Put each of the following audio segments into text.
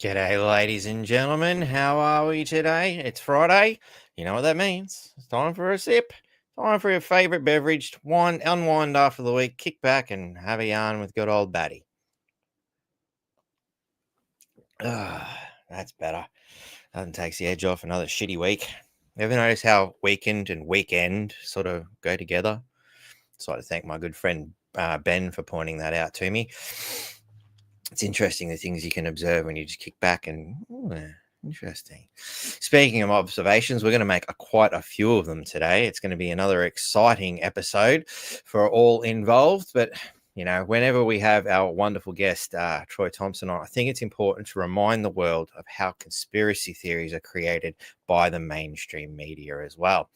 G'day, ladies and gentlemen. How are we today? It's Friday. You know what that means. It's time for a sip. Time for your favourite beverage. Unwind after the week. Kick back and have a yarn with good old Batty. That's better. Nothing takes the edge off another shitty week. Ever notice how weekend and weekend sort of go together? So I like to thank my good friend Ben for pointing that out to me. It's interesting the things you can observe when you just kick back and interesting. Speaking of observations, we're going to make quite a few of them today. It's going to be another exciting episode for all involved, but you know, whenever we have our wonderful guest, Troy Thompson on, I think it's important to remind the world of how conspiracy theories are created by the mainstream media as well.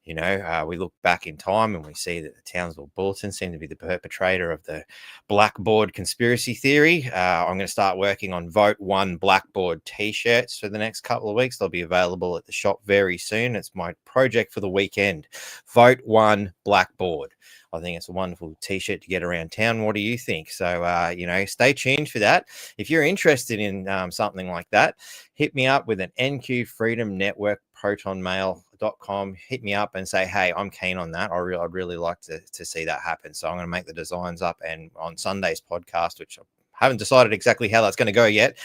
You know, we look back in time and we see that the Townsville Bulletin seemed to be the perpetrator of the blackboard conspiracy theory. I'm going to start working on Vote One blackboard t-shirts for the next couple of weeks. They'll be available at the shop very soon. It's my project for the weekend. Vote One blackboard. I think it's a wonderful t-shirt to get around town. What do you think? So, you know, stay tuned for that. If you're interested in something like that, hit me up with an NQ Freedom Network protonmail.com. Hit me up and say, hey, I'm keen on that. I'd really like to see that happen. So I'm going to make the designs up, and on Sunday's podcast, which I haven't decided exactly how that's going to go yet.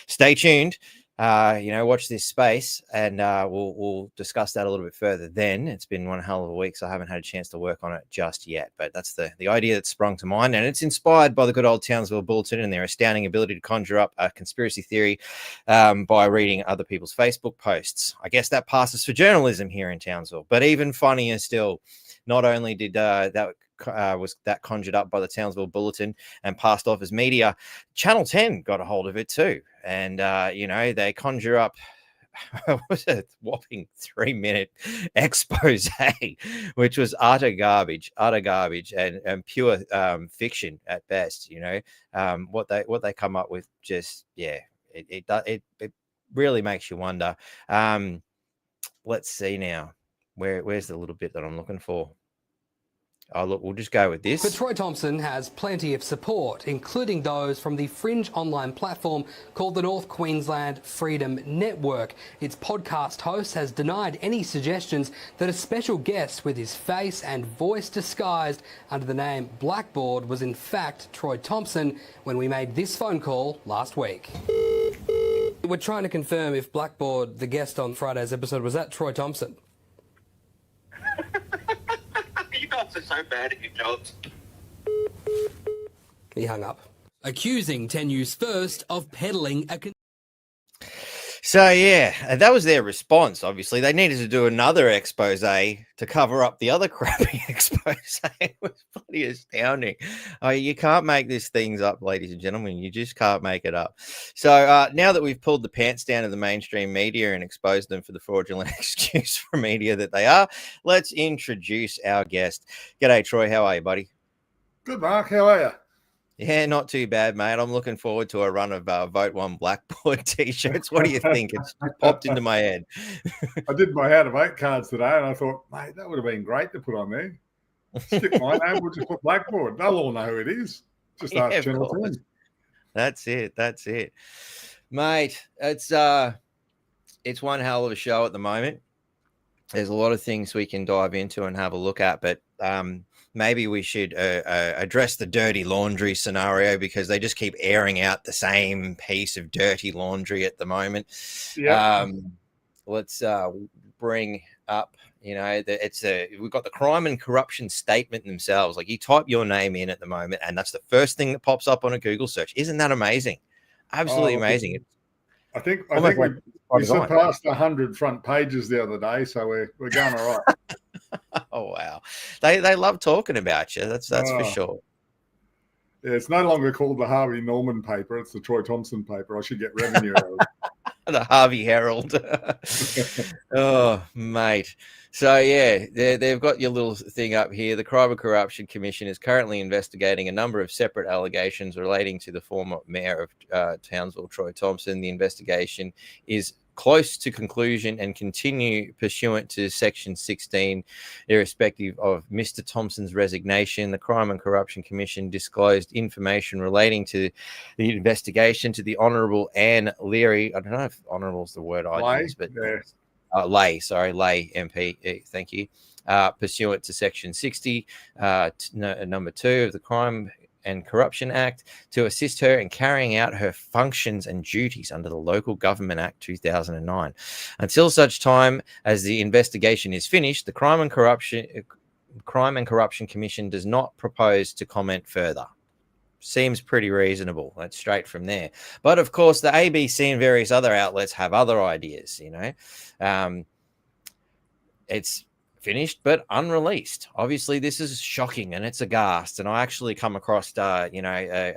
Stay tuned. You know, watch this space, and we'll discuss that a little bit further then. It's been one hell of a week, so I haven't had a chance to work on it just yet. But that's the idea that sprung to mind, and it's inspired by the good old Townsville Bulletin and their astounding ability to conjure up a conspiracy theory by reading other people's Facebook posts. I guess that passes for journalism here in Townsville. But even funnier still, not only did was that conjured up by the Townsville Bulletin and passed off as media, Channel 10 got a hold of it too. And, you know, they conjure up was a whopping 3-minute expose, which was utter garbage and pure fiction at best. You know, what they come up with, just, yeah, it really makes you wonder. Let's see now. Where's the little bit that I'm looking for? Oh, look, we'll just go with this. But Troy Thompson has plenty of support, including those from the fringe online platform called the North Queensland Freedom Network. Its podcast host has denied any suggestions that a special guest with his face and voice disguised under the name Blackboard was in fact Troy Thompson when we made this phone call last week. We're trying to confirm if Blackboard, the guest on Friday's episode, was that Troy Thompson? You guys are so bad at your jobs. He hung up. Accusing 10 News First of peddling a... So, yeah, that was their response, obviously. They needed to do another expose to cover up the other crappy expose. It was bloody astounding. Oh, you can't make these things up, ladies and gentlemen. You just can't make it up. So now that we've pulled the pants down to the mainstream media and exposed them for the fraudulent excuse for media that they are, let's introduce our guest. G'day, Troy. How are you, buddy? Good, Mark. How are you? Yeah, not too bad, mate. I'm looking forward to a run of Vote One Blackboard t-shirts. What do you think? It's popped into my head. I did my How to Vote cards today, and I thought, mate, that would have been great to put on there. Stick my name, we'll just put Blackboard. They'll all know who it is. Just ask Channel 10. That's it. Mate, it's one hell of a show at the moment. There's a lot of things we can dive into and have a look at, but maybe we should address the dirty laundry scenario, because they just keep airing out the same piece of dirty laundry at the moment. Yeah. Let's bring up, you know, we've got the crime and corruption statement themselves. Like, you type your name in at the moment, and that's the first thing that pops up on a Google search. Isn't that amazing? Absolutely amazing. I think we surpassed 100 front pages the other day, so we're going all right. Oh wow, they love talking about you. That's for sure. Yeah, it's no longer called the Harvey Norman paper; it's the Troy Thompson paper. I should get revenue out of it. The Harvey Herald. Oh, mate. So, yeah, they've got your little thing up here. The Crime and Corruption Commission is currently investigating a number of separate allegations relating to the former mayor of Townsville, Troy Thompson. The investigation is close to conclusion and continue pursuant to Section 16, irrespective of Mr. Thompson's resignation. The Crime and Corruption Commission disclosed information relating to the investigation to the Honourable Anne Leary. I don't know if honourable is the word I'd use, but Lay MP. Thank you. Pursuant to Section 60, number 2 of the Crime and Corruption Act, to assist her in carrying out her functions and duties under the Local Government Act 2009. Until such time as the investigation is finished, the Crime and Corruption Commission does not propose to comment further. Seems pretty reasonable. That's straight from there. But of course, the ABC and various other outlets have other ideas, It's finished but unreleased. Obviously, this is shocking and it's aghast. And I actually come across, a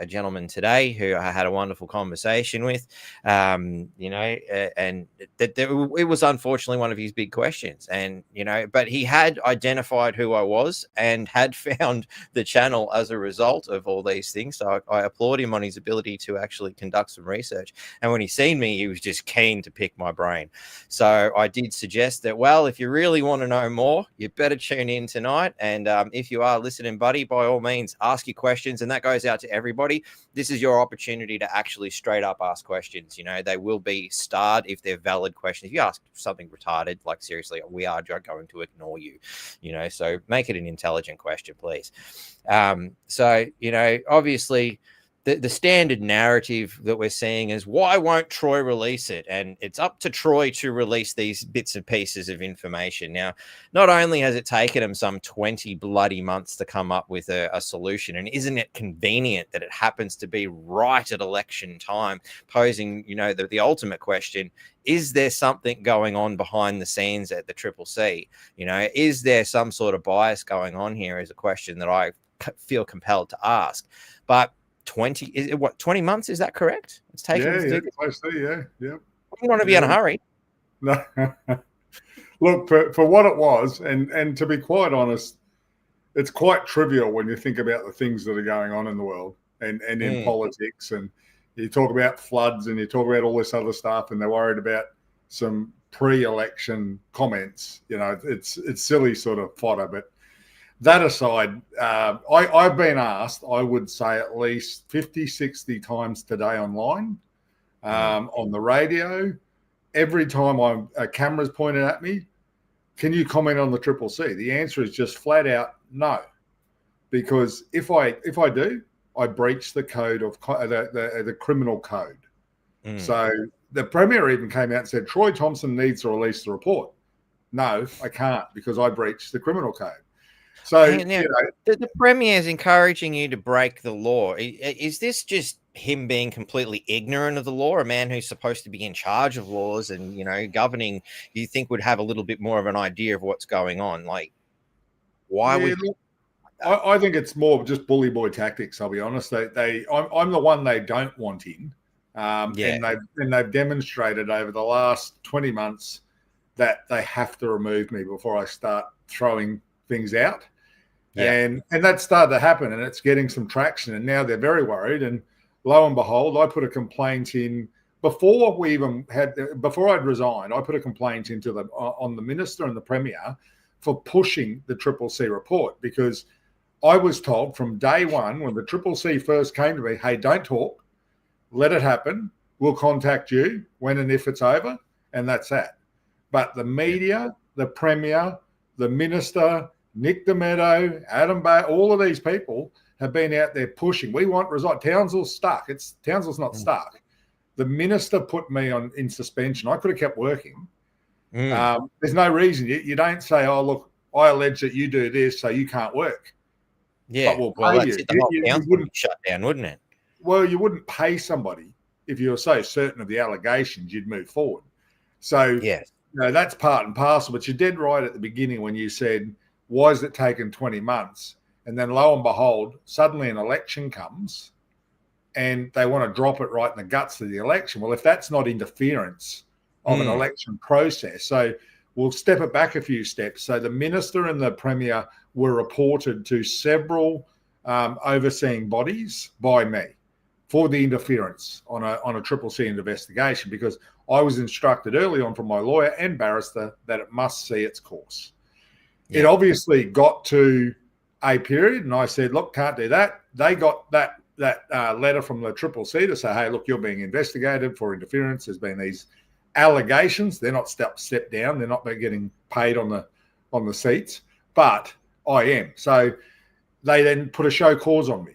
gentleman today who I had a wonderful conversation with, and it was unfortunately one of his big questions. And, but he had identified who I was and had found the channel as a result of all these things. So I applaud him on his ability to actually conduct some research. And when he seen me, he was just keen to pick my brain. So I did suggest that, well, if you really want to know more, you better tune in tonight. And if you are listening, buddy, by all means, ask your questions. And that goes out to everybody. This is your opportunity to actually straight up ask questions. They will be starred if they're valid questions. If you ask something retarded, like seriously, we are going to ignore you, so make it an intelligent question, please. Obviously, the standard narrative that we're seeing is, why won't Troy release it? And it's up to Troy to release these bits and pieces of information. Now, not only has it taken him some 20 bloody months to come up with a solution, and isn't it convenient that it happens to be right at election time, posing, the ultimate question, is there something going on behind the scenes at the CCC? Is there some sort of bias going on here, is a question that I feel compelled to ask. But 20 months, is that correct? It's taken close to, yeah. You want to be in a hurry. No. Look, for what it was, and to be quite honest, it's quite trivial when you think about the things that are going on in the world and in politics, and you talk about floods and you talk about all this other stuff, and they're worried about some pre-election comments. It's silly sort of fodder. But that aside, I've been asked, I would say at least 50, 60 times today online, on the radio. Every time a camera's pointed at me, can you comment on the CCC? The answer is just flat out no. Because if I do, I breach the code of the criminal code. So the Premier even came out and said, Troy Thompson needs to release the report. No, I can't, because I breached the criminal code. So the Premier is encouraging you to break the law. Is this just him being completely ignorant of the law? A man who's supposed to be in charge of laws and governing, you think would have a little bit more of an idea of what's going on? Like, why would? I think it's more just bully boy tactics. I'll be honest. I'm the one they don't want in, and they've demonstrated over the last 20 months that they have to remove me before I start throwing things out. And that started to happen, and it's getting some traction, and now they're very worried. And lo and behold, I put a complaint in before I'd resigned. I put a complaint into on the Minister and the Premier for pushing the CCC report, because I was told from day one, when the CCC first came to me, hey, don't talk, let it happen, we'll contact you when and if it's over, and that's that. But the media, the Premier, the Minister, Nick DeMetto, Adam Bay, all of these people have been out there pushing. We want results. Townsville's stuck. Townsville's not stuck. The Minister put me in suspension. I could have kept working. There's no reason. You don't say, oh, look, I allege that you do this, so you can't work. Yeah, but we'll pay you. The whole council would be shut down, wouldn't it? Well, you wouldn't pay somebody if you were so certain of the allegations, you'd move forward. So that's part and parcel. But you did right at the beginning when you said, why is it taking 20 months? And then lo and behold, suddenly an election comes and they want to drop it right in the guts of the election. Well, if that's not interference of an election process, so we'll step it back a few steps. So the Minister and the Premier were reported to several overseeing bodies by me for the interference on a Triple C investigation, because I was instructed early on from my lawyer and barrister that it must see its course. Yeah. It obviously got to a period, and I said, look, can't do that. They got that letter from the Triple C to say, hey, look, you're being investigated for interference. There's been these allegations. They're not step down. They're not getting paid on the seats, but I am. So they then put a show cause on me.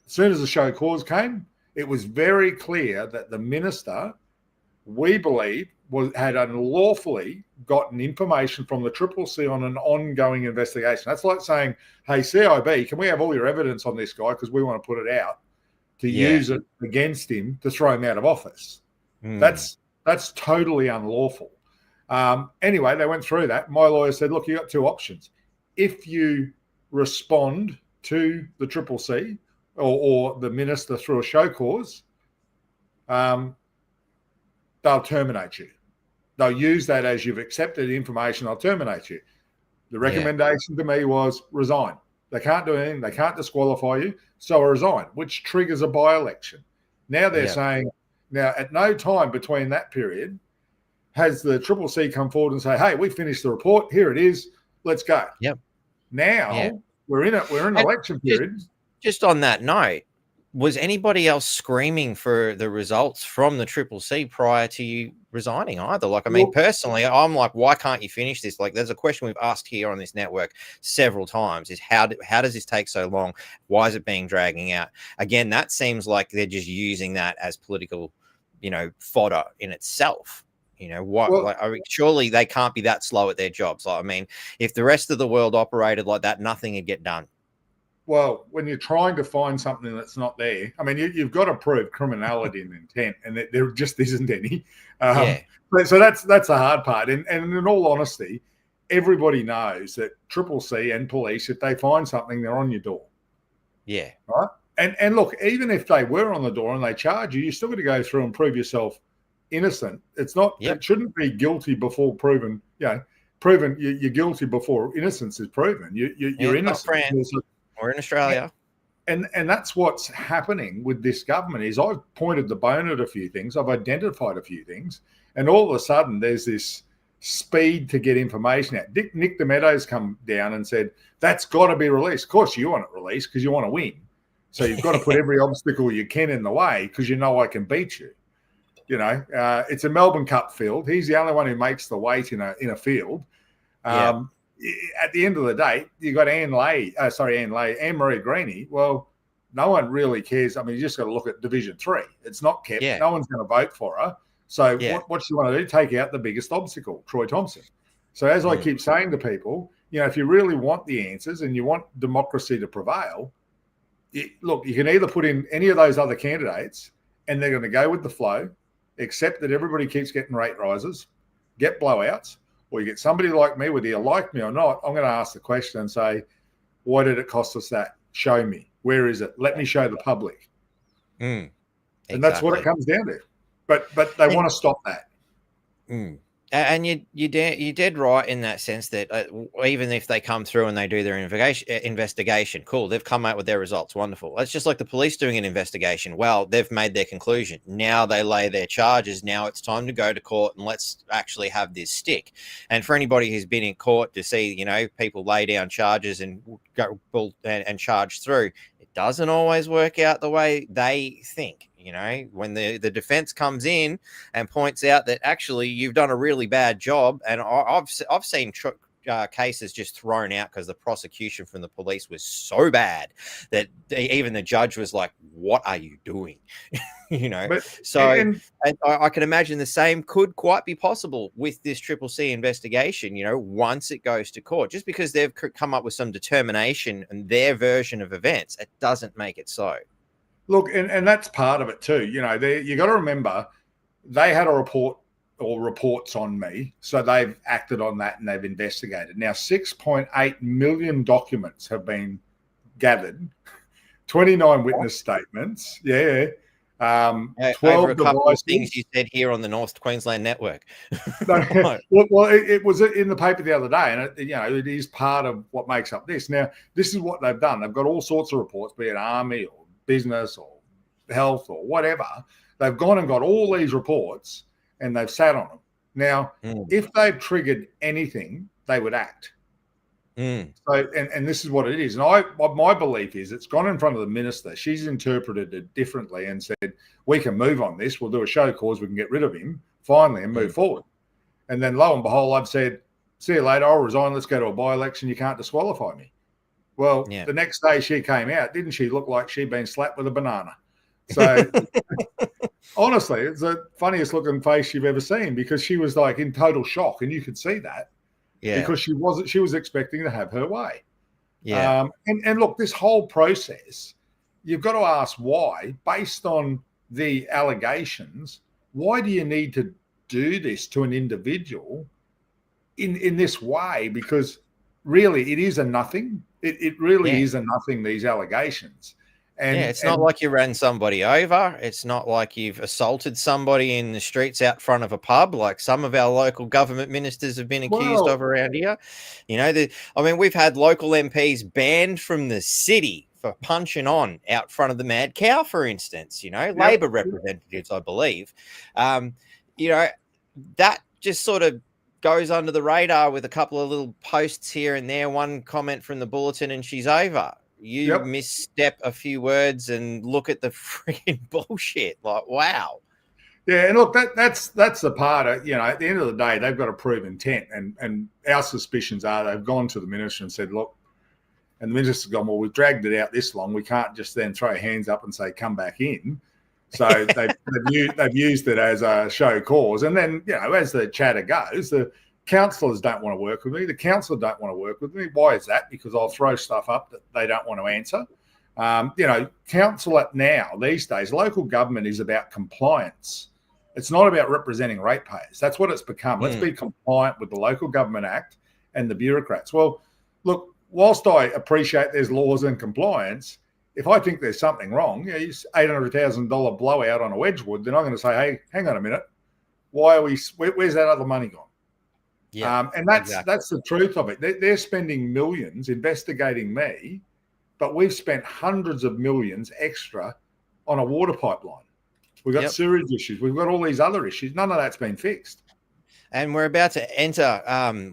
As soon as the show cause came, it was very clear that the minister, we believe, had unlawfully gotten information from the Triple C on an ongoing investigation. That's like saying, hey, CIB, can we have all your evidence on this guy because we want to put it out to use it against him to throw him out of office. That's totally unlawful. Anyway, they went through that. My lawyer said, look, you got two options. If you respond to the Triple C or the minister through a show cause, they'll terminate you. They'll use that as you've accepted the information, they'll terminate you. The recommendation to me was resign. They can't do anything. They can't disqualify you. So I resign, which triggers a by-election. Now they're saying, now at no time between that period has the Triple C come forward and say, hey, we finished the report. Here it is. Let's go. Yep. Now we're in election period. Just on that note, was anybody else screaming for the results from the Triple C prior to you resigning either? Like, I mean, personally, I'm like, why can't you finish this? Like, there's a question we've asked here on this network several times is how does this take so long? Why is it being dragging out? Again, that seems like they're just using that as political, fodder in itself. Surely they can't be that slow at their jobs. Like, I mean, if the rest of the world operated like that, nothing would get done. Well, when you're trying to find something that's not there, I mean, you've got to prove criminality and intent, and there just isn't any. So that's the hard part. And in all honesty, everybody knows that Triple C and police, if they find something, they're on your door. Yeah. Right? And look, even if they were on the door and they charge you, you still got to go through and prove yourself innocent. It's not. It shouldn't be guilty before proven. Proven you're guilty before innocence is proven. You're innocent. We're in Australia. And that's what's happening with this government is I've pointed the bone at a few things. I've identified a few things. And all of a sudden there's this speed to get information out. Nick DeMeadows come down and said, that's got to be released. Of course you want it released because you want to win. So you've got to put every obstacle you can in the way because I can beat you. It's a Melbourne Cup field. He's the only one who makes the weight in a field. At the end of the day, you got Anne-Marie Greenie. Well, no one really cares. I mean, you just got to look at Division 3. It's not kept. No one's going to vote for her. So what you want to do, take out the biggest obstacle, Troy Thompson. So as I keep saying to people, if you really want the answers and you want democracy to prevail, look, you can either put in any of those other candidates and they're going to go with the flow, accept that everybody keeps getting rate rises, get blowouts, or you get somebody like me, whether you like me or not, I'm going to ask the question and say, why did it cost us that? Show me. Where is it? Let me show the public. And that's what it comes down to. But they want to stop that. And you're dead right in that sense that even if they come through and they do their investigation, cool, they've come out with their results, wonderful. It's just like the police doing an investigation. Well, they've made their conclusion. Now they lay their charges. Now it's time to go to court and let's actually have this stick. And for anybody who's been in court to see, people lay down charges and go and charge through, it doesn't always work out the way they think. When the defense comes in and points out that actually you've done a really bad job, and I've seen cases just thrown out because the prosecution from the police was so bad that even the judge was like, "What are you doing?" And I can imagine the same could quite be possible with this Triple C investigation. Once it goes to court, just because they've come up with some determination and their version of events, it doesn't make it so. Look, and that's part of it too. You got to remember they had a report or reports on me. So they've acted on that and they've investigated. Now, 6.8 million documents have been gathered, 29 witness statements. 12 over a couple of things you said here on the North Queensland network. Well, it was in the paper the other day, and it is part of what makes up this. Now, this is what they've done. They've got all sorts of reports, be it army or business or health or whatever. They've gone and got all these reports and they've sat on them. Now, if they've triggered anything, they would act. So, and this is what it is. And my belief is it's gone in front of the minister. She's interpreted it differently and said, we can move on this. We'll do a show cause. We can get rid of him finally and move forward. And then lo and behold, I've said, see you later. I'll resign. Let's go to a by-election. You can't disqualify me. Well, the next day she came out, didn't she look like she'd been slapped with a banana? So honestly, it's the funniest looking face you've ever seen because she was like in total shock, and you could see that. Yeah. Because she was expecting to have her way. Yeah. And look, this whole process, you've got to ask why, based on the allegations, why do you need to do this to an individual in this way? Because really it is a nothing. It really is a nothing, these allegations. And it's not like you ran somebody over. It's not like you've assaulted somebody in the streets out front of a pub, like some of our local government ministers have been accused of around here. You know, we've had local MPs banned from the city for punching on out front of the Mad Cow, for instance. You know, Labor representatives, I believe. You know, that just sort of goes under the radar with a couple of little posts here and there. One comment from the Bulletin, and she's over. You misstep a few words and look at the freaking bullshit. Like, wow. Yeah, and look, that's the part of, you know, at the end of the day, they've got to prove intent. And our suspicions are they've gone to the minister and said, look, and the minister's gone, well, we've dragged it out this long. We can't just then throw hands up and say, come back in. So they've used it as a show cause. And then, you know, as the chatter goes, the councillors don't want to work with me. The councillor don't want to work with me. Why is that? Because I'll throw stuff up that they don't want to answer. You know, council now, these days, local government is about compliance. It's not about representing ratepayers. That's what it's become. Let's be compliant with the Local Government Act and the bureaucrats. Well, look, whilst I appreciate there's laws and compliance, if I think there's something wrong, you know, $800,000 blowout on a Wedgwood, then I'm going to say, hey, hang on a minute. Where's that other money gone? Yeah, and that's the truth of it. They're spending millions investigating me, but we've spent hundreds of millions extra on a water pipeline. We've got sewerage issues. We've got all these other issues. None of that's been fixed. And we're about to enter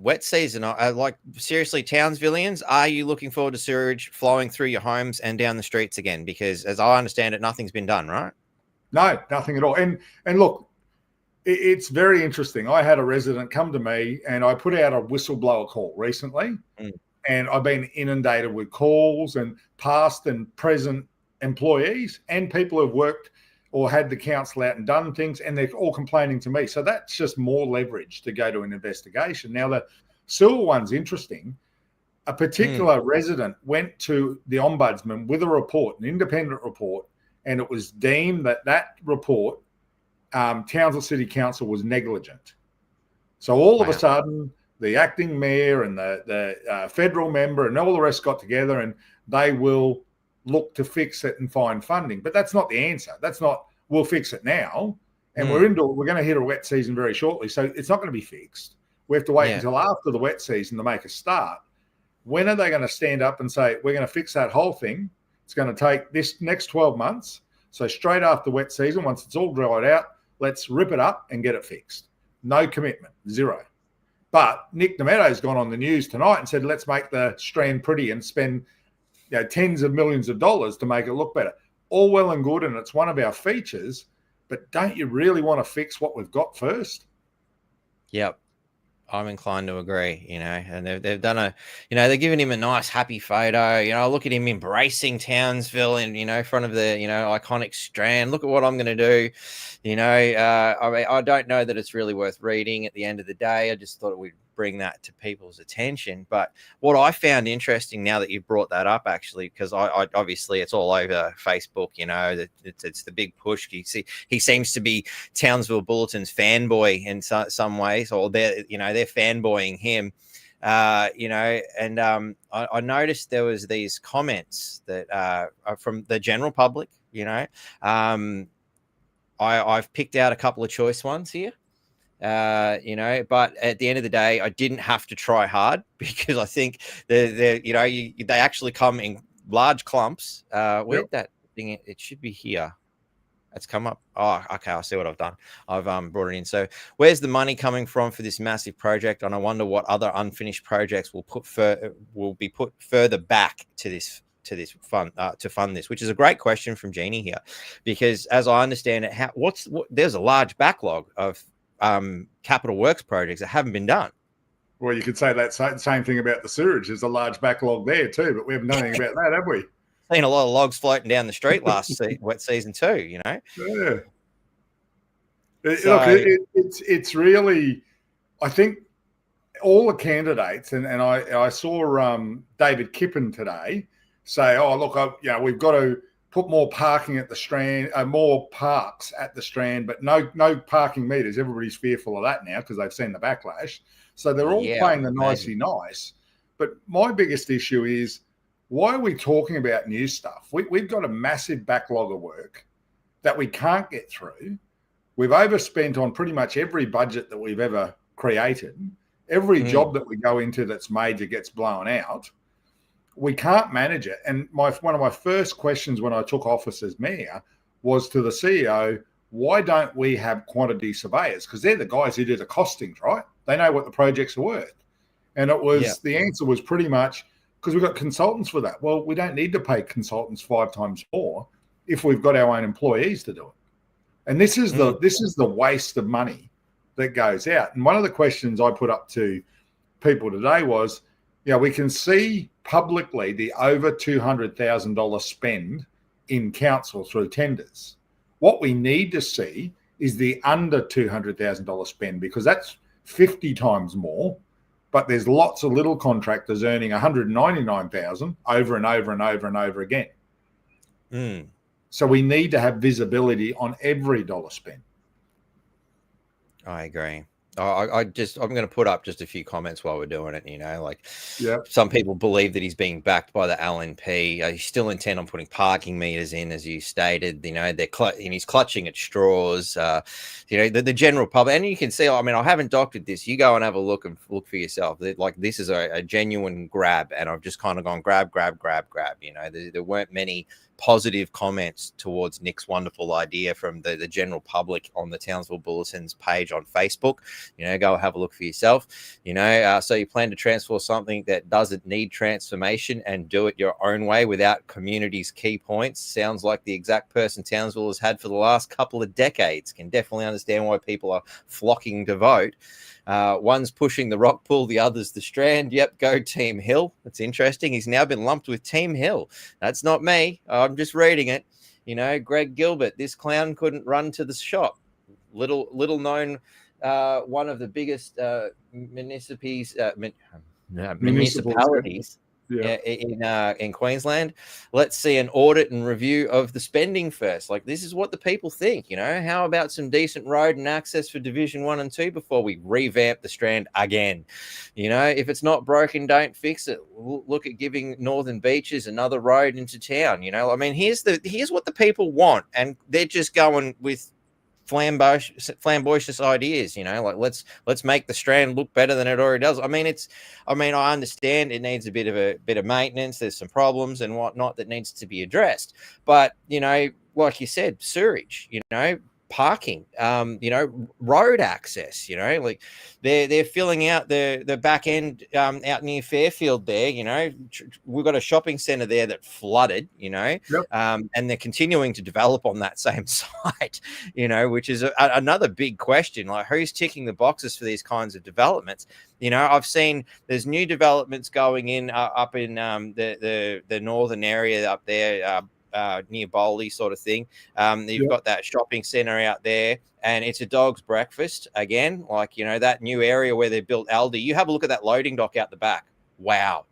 wet season. Like, seriously, Townsvillians, are you looking forward to sewage flowing through your homes and down the streets again? Because as I understand it, nothing's been done, right? No, nothing at all. And look, it's very interesting. I had a resident come to me and I put out a whistleblower call recently. And I've been inundated with calls and past and present employees and people who've worked or had the council out and done things, and they're all complaining to me. So that's just more leverage to go to an investigation. Now, the sewer one's interesting. A particular resident went to the ombudsman with a report, an independent report, and it was deemed that report, Townsville City Council was negligent. So all of a sudden, the acting mayor and the federal member and all the rest got together, and they will look to fix it and find funding. But that's not the answer. That's not, we'll fix it now. And we're going to hit a wet season very shortly. So it's not going to be fixed. We have to wait until after the wet season to make a start. When are they going to stand up and say, we're going to fix that whole thing? It's going to take this next 12 months. So straight after wet season, once it's all dried out, let's rip it up and get it fixed. No commitment, zero. But Nick Nemetto's gone on the news tonight and said, let's make the Strand pretty and spend tens of millions of dollars to make it look better. All well and good, and it's one of our features, but don't you really want to fix what we've got first? Yep. I'm inclined to agree, and they've done they're giving him a nice happy photo. Look at him embracing Townsville in front of the, iconic Strand. Look at what I'm going to do. I don't know that it's really worth reading at the end of the day. I just thought we'd bring that to people's attention. But what I found interesting now that you've brought that up, actually, because I obviously it's all over Facebook, it's the big push. You see, he seems to be Townsville Bulletin's fanboy in some ways, or they're fanboying him, and I noticed there was these comments that are from the general public, I've picked out a couple of choice ones here. But at the end of the day, I didn't have to try hard because I think they actually come in large clumps. Where'd that thing? It should be here. It's come up. Oh, okay. I see what I've done. I've brought it in. So where's the money coming from for this massive project? And I wonder what other unfinished projects will be put further back to this fund to fund this, which is a great question from Jeannie here, because as I understand it, there's a large backlog of capital works projects that haven't been done. Well, you could say that same thing about the sewage. There's a large backlog there too, but we haven't done anything about that, have we? Seen a lot of logs floating down the street last wet season too, you know. Yeah. Look, it's really, I think all the candidates, and I saw David Kippen today say, oh, look, we've got to put more parking at the Strand, more parks at the Strand, but no parking meters. Everybody's fearful of that now because they've seen the backlash. So they're all playing the nicey nice. But my biggest issue is, why are we talking about new stuff? We've got a massive backlog of work that we can't get through. We've overspent on pretty much every budget that we've ever created. Every job that we go into that's major gets blown out. We can't manage it. And one of my first questions when I took office as mayor was to the CEO, why don't we have quantity surveyors? Because they're the guys who do the costings, right? They know what the projects are worth. And the answer was pretty much, because we've got consultants for that. Well, we don't need to pay consultants 5 times more if we've got our own employees to do it. And this is the waste of money that goes out. And one of the questions I put up to people today was, we can see publicly the over $200,000 spend in council through tenders. What we need to see is the under $200,000 spend, because that's 50 times more. But there's lots of little contractors earning $199,000 over and over and over and over again. So we need to have visibility on every dollar spent. I agree. I'm going to put up just a few comments while we're doing it. Some people believe that he's being backed by the LNP. He's still intent on putting parking meters in, as you stated. And he's clutching at straws. The general public, and you can see. I mean, I haven't doctored this. You go and have a look and look for yourself. This is a genuine grab, and I've just kind of gone grab. There weren't many positive comments towards Nick's wonderful idea from the general public on the Townsville Bulletin's page on Facebook. Go have a look for yourself. So you plan to transfer something that doesn't need transformation and do it your own way without community's key points. Sounds like the exact person Townsville has had for the last couple of decades. Can definitely understand why people are flocking to vote. One's pushing the rock pool, the other's the Strand. Yep, go Team Hill. That's interesting. He's now been lumped with Team Hill. That's not me. I'm just reading it. Greg Gilbert, this clown couldn't run to the shop. Little known, one of the biggest municipalities in Queensland. Let's see an audit and review of the spending first. This is what the people think. How about some decent road and access for Division 1 and 2 before we revamp the Strand again? If it's not broken, don't fix it. Look at giving Northern Beaches another road into town. Here's what the people want, and they're just going with flamboyant ideas. Let's make the Strand look better than it already does. I understand it needs a bit of maintenance. There's some problems and whatnot that needs to be addressed, but like you said, sewerage, parking, road access, they're filling out the back end out near Fairfield there. We've got a shopping centre there that flooded, and they're continuing to develop on that same site, which is another big question. Who's ticking the boxes for these kinds of developments? I've seen there's new developments going in up in the northern area up there, near Bowley sort of thing. You've got that shopping centre out there, and it's a dog's breakfast again. That new area where they built Aldi. You have a look at that loading dock out the back. Wow.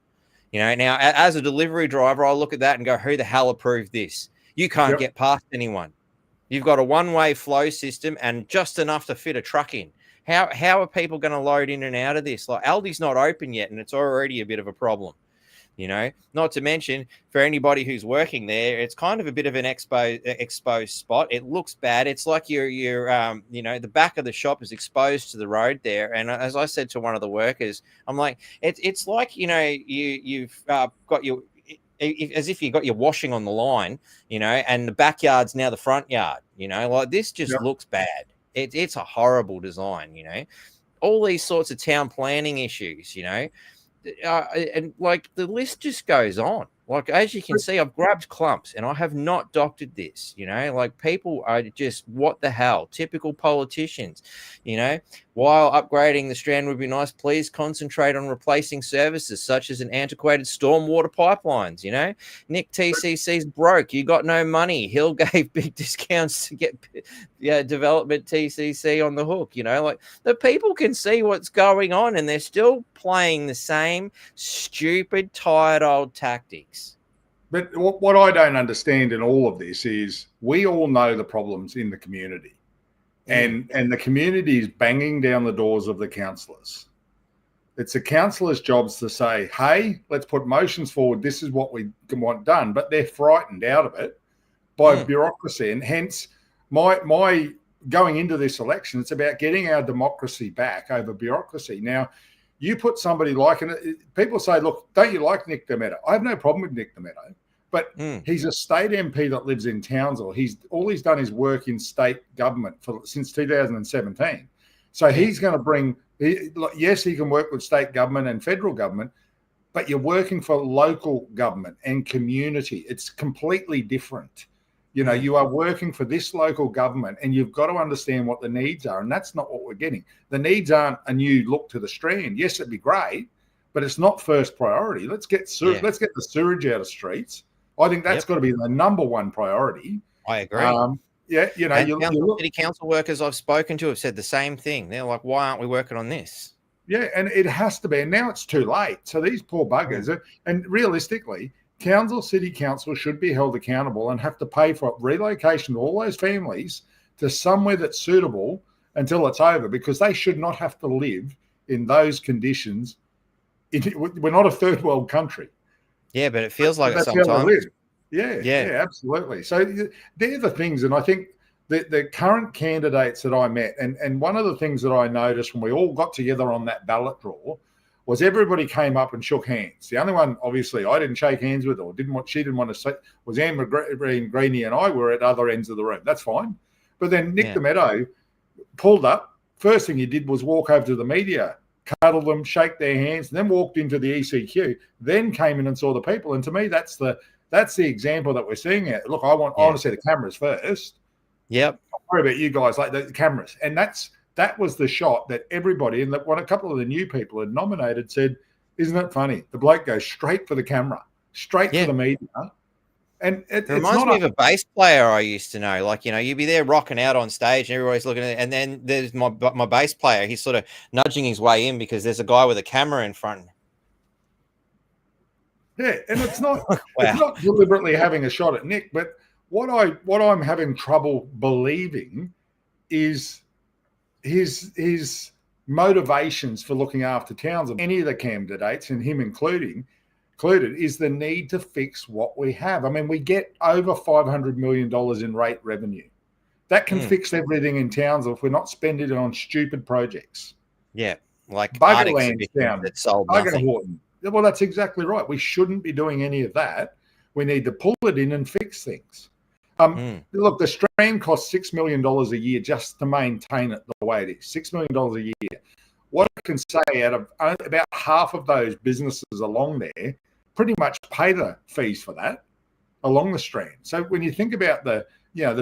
Now as a delivery driver, I look at that and go, who the hell approved this? You can't get past anyone. You've got a one-way flow system and just enough to fit a truck in. How are people going to load in and out of this? Aldi's not open yet, and it's already a bit of a problem. Not to mention for anybody who's working there, it's kind of a bit of an exposed spot. It looks bad. It's like you're the back of the shop is exposed to the road there. And as I said to one of the workers, I'm like, it's like, you've got your as if you got your washing on the line, you know, and the backyard's now the front yard, you know, like this just looks bad. It's a horrible design, you know, all these sorts of town planning issues, you know, and like the list just goes on. Like, as you can see, I've grabbed clumps and I have not doctored this, you know, like people are just, what the hell, typical politicians, you know, while upgrading the Strand would be nice, please concentrate on replacing services such as an antiquated stormwater pipelines, you know. Nick, TCC's broke. You got no money. Hill gave big discounts to get development TCC on the hook, you know, like the people can see what's going on and they're still playing the same stupid, tired old tactics. But what I don't understand in all of this is we all know the problems in the community. And the community is banging down the doors of the councillors. It's the councillors' jobs to say, hey, let's put motions forward. This is what we want done. But they're frightened out of it by bureaucracy. And hence, my going into this election, it's about getting our democracy back over bureaucracy. Now, you put somebody like, and people say, look, don't you like Nick Dametto? I have no problem with Nick Dametto. But he's a state MP that lives in Townsville. All he's done is work in state government since 2017. So he's going to bring, yes, he can work with state government and federal government, but you're working for local government and community. It's completely different. You know, you are working for this local government and you've got to understand what the needs are. And that's not what we're getting. The needs aren't a new look to the Strand. Yes, it'd be great, but it's not first priority. Let's get the sewage out of streets. I think that's got to be the number one priority. I agree. You know, city council workers I've spoken to have said the same thing. They're like, why aren't we working on this? Yeah, and it has to be. And now it's too late. So these poor buggers, and realistically, Townsville City Council should be held accountable and have to pay for relocation of all those families to somewhere that's suitable until it's over, because they should not have to live in those conditions. We're not a third world country. Yeah, but it feels like it sometimes. Yeah, absolutely. So they're the things, and I think the current candidates that I met, and one of the things that I noticed when we all got together on that ballot draw was everybody came up and shook hands. The only one, obviously, I didn't shake hands with, or she didn't want to say, was Amber Greeny, and I were at other ends of the room. That's fine. But then Nick Dametto pulled up. First thing he did was walk over to the media, cuddle them, shake their hands, and then walked into the ECQ, then came in and saw the people. And to me, that's the example that we're seeing it. Look, I want to see the cameras first. Yep. Don't worry about you guys, like the cameras. And that was the shot that everybody, and what a couple of the new people had nominated, said, isn't it funny? The bloke goes straight for the camera, straight for the media. And it reminds me of a bass player I used to know. Like, you know, you'd be there rocking out on stage and everybody's looking at it. And then there's my bass player. He's sort of nudging his way in because there's a guy with a camera in front. Yeah, and it's not it's not deliberately having a shot at Nick, but what I'm having trouble believing is his motivations for looking after Townsville. Any of the candidates, and him included, is the need to fix what we have. I mean, we get over $500 million in rate revenue. That can fix everything in Townsville if we're not spending it on stupid projects. Yeah, like Buggerland's down. That sold nothing. Well, that's exactly right. We shouldn't be doing any of that. We need to pull it in and fix things. Look, the Strand costs $6 million a year just to maintain it the way it is. $6 million a year. What I can say, out of about half of those businesses along there pretty much pay the fees for that along the Strand. So when you think about the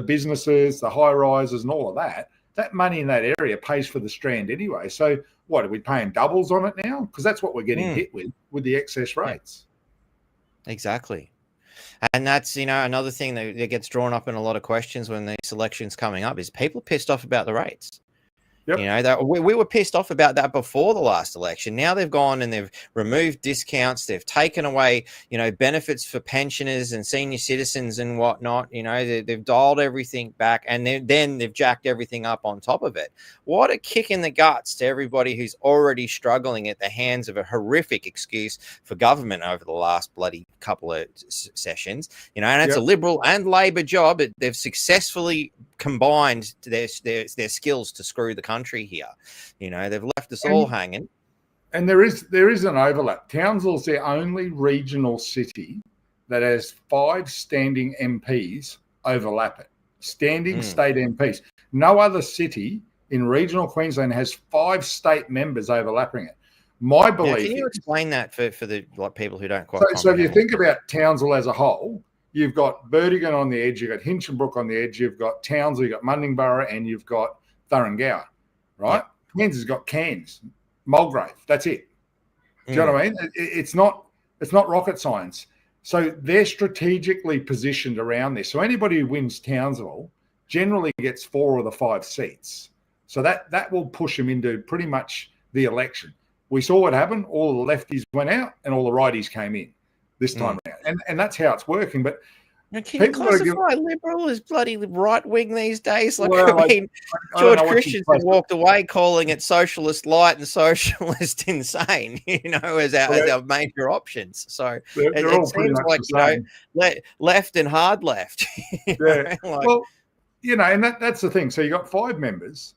businesses, the high rises and all of that, that money in that area pays for the Strand anyway. So what, are we paying doubles on it now? Because that's what we're getting hit with the excess rates. Exactly. And that's, you know, another thing that gets drawn up in a lot of questions when these elections coming up is people are pissed off about the rates. Yep. You know, we were pissed off about that before the last election. Now they've gone and they've removed discounts. They've taken away, you know, benefits for pensioners and senior citizens and whatnot. You know, they've dialed everything back, and then they've jacked everything up on top of it. What a kick in the guts to everybody who's already struggling at the hands of a horrific excuse for government over the last bloody couple of sessions. You know, and it's a Liberal and Labor job. They've successfully combined their skills to screw the country here. You know, they've left us all hanging. And there is an overlap. Townsville's the only regional city that has 5 standing MPs overlap it. Standing state MPs. No other city in regional Queensland has 5 state members overlapping it. My belief. Can you explain that for the people who don't quite So if you comprehend? think about Townsville as a whole, you've got Burdekin on the edge, you've got Hinchinbrook on the edge, you've got Townsville, you've got Mundingburra, and you've got Thuringowa, right? Cairns has got Cairns, Mulgrave. That's it. Do you know what I mean? It's not rocket science. So they're strategically positioned around this. So anybody who wins Townsville generally gets 4 of the 5 seats. So that will push them into pretty much the election. We saw what happened. All the lefties went out and all the righties came in this time around. And that's how it's working. But now, can you classify Liberal as bloody right-wing these days? Like, well, I mean, George Christensen walked away calling it socialist light and socialist insane, as our major options. So it seems like, left and hard left. Well, and that's the thing. So you got 5 members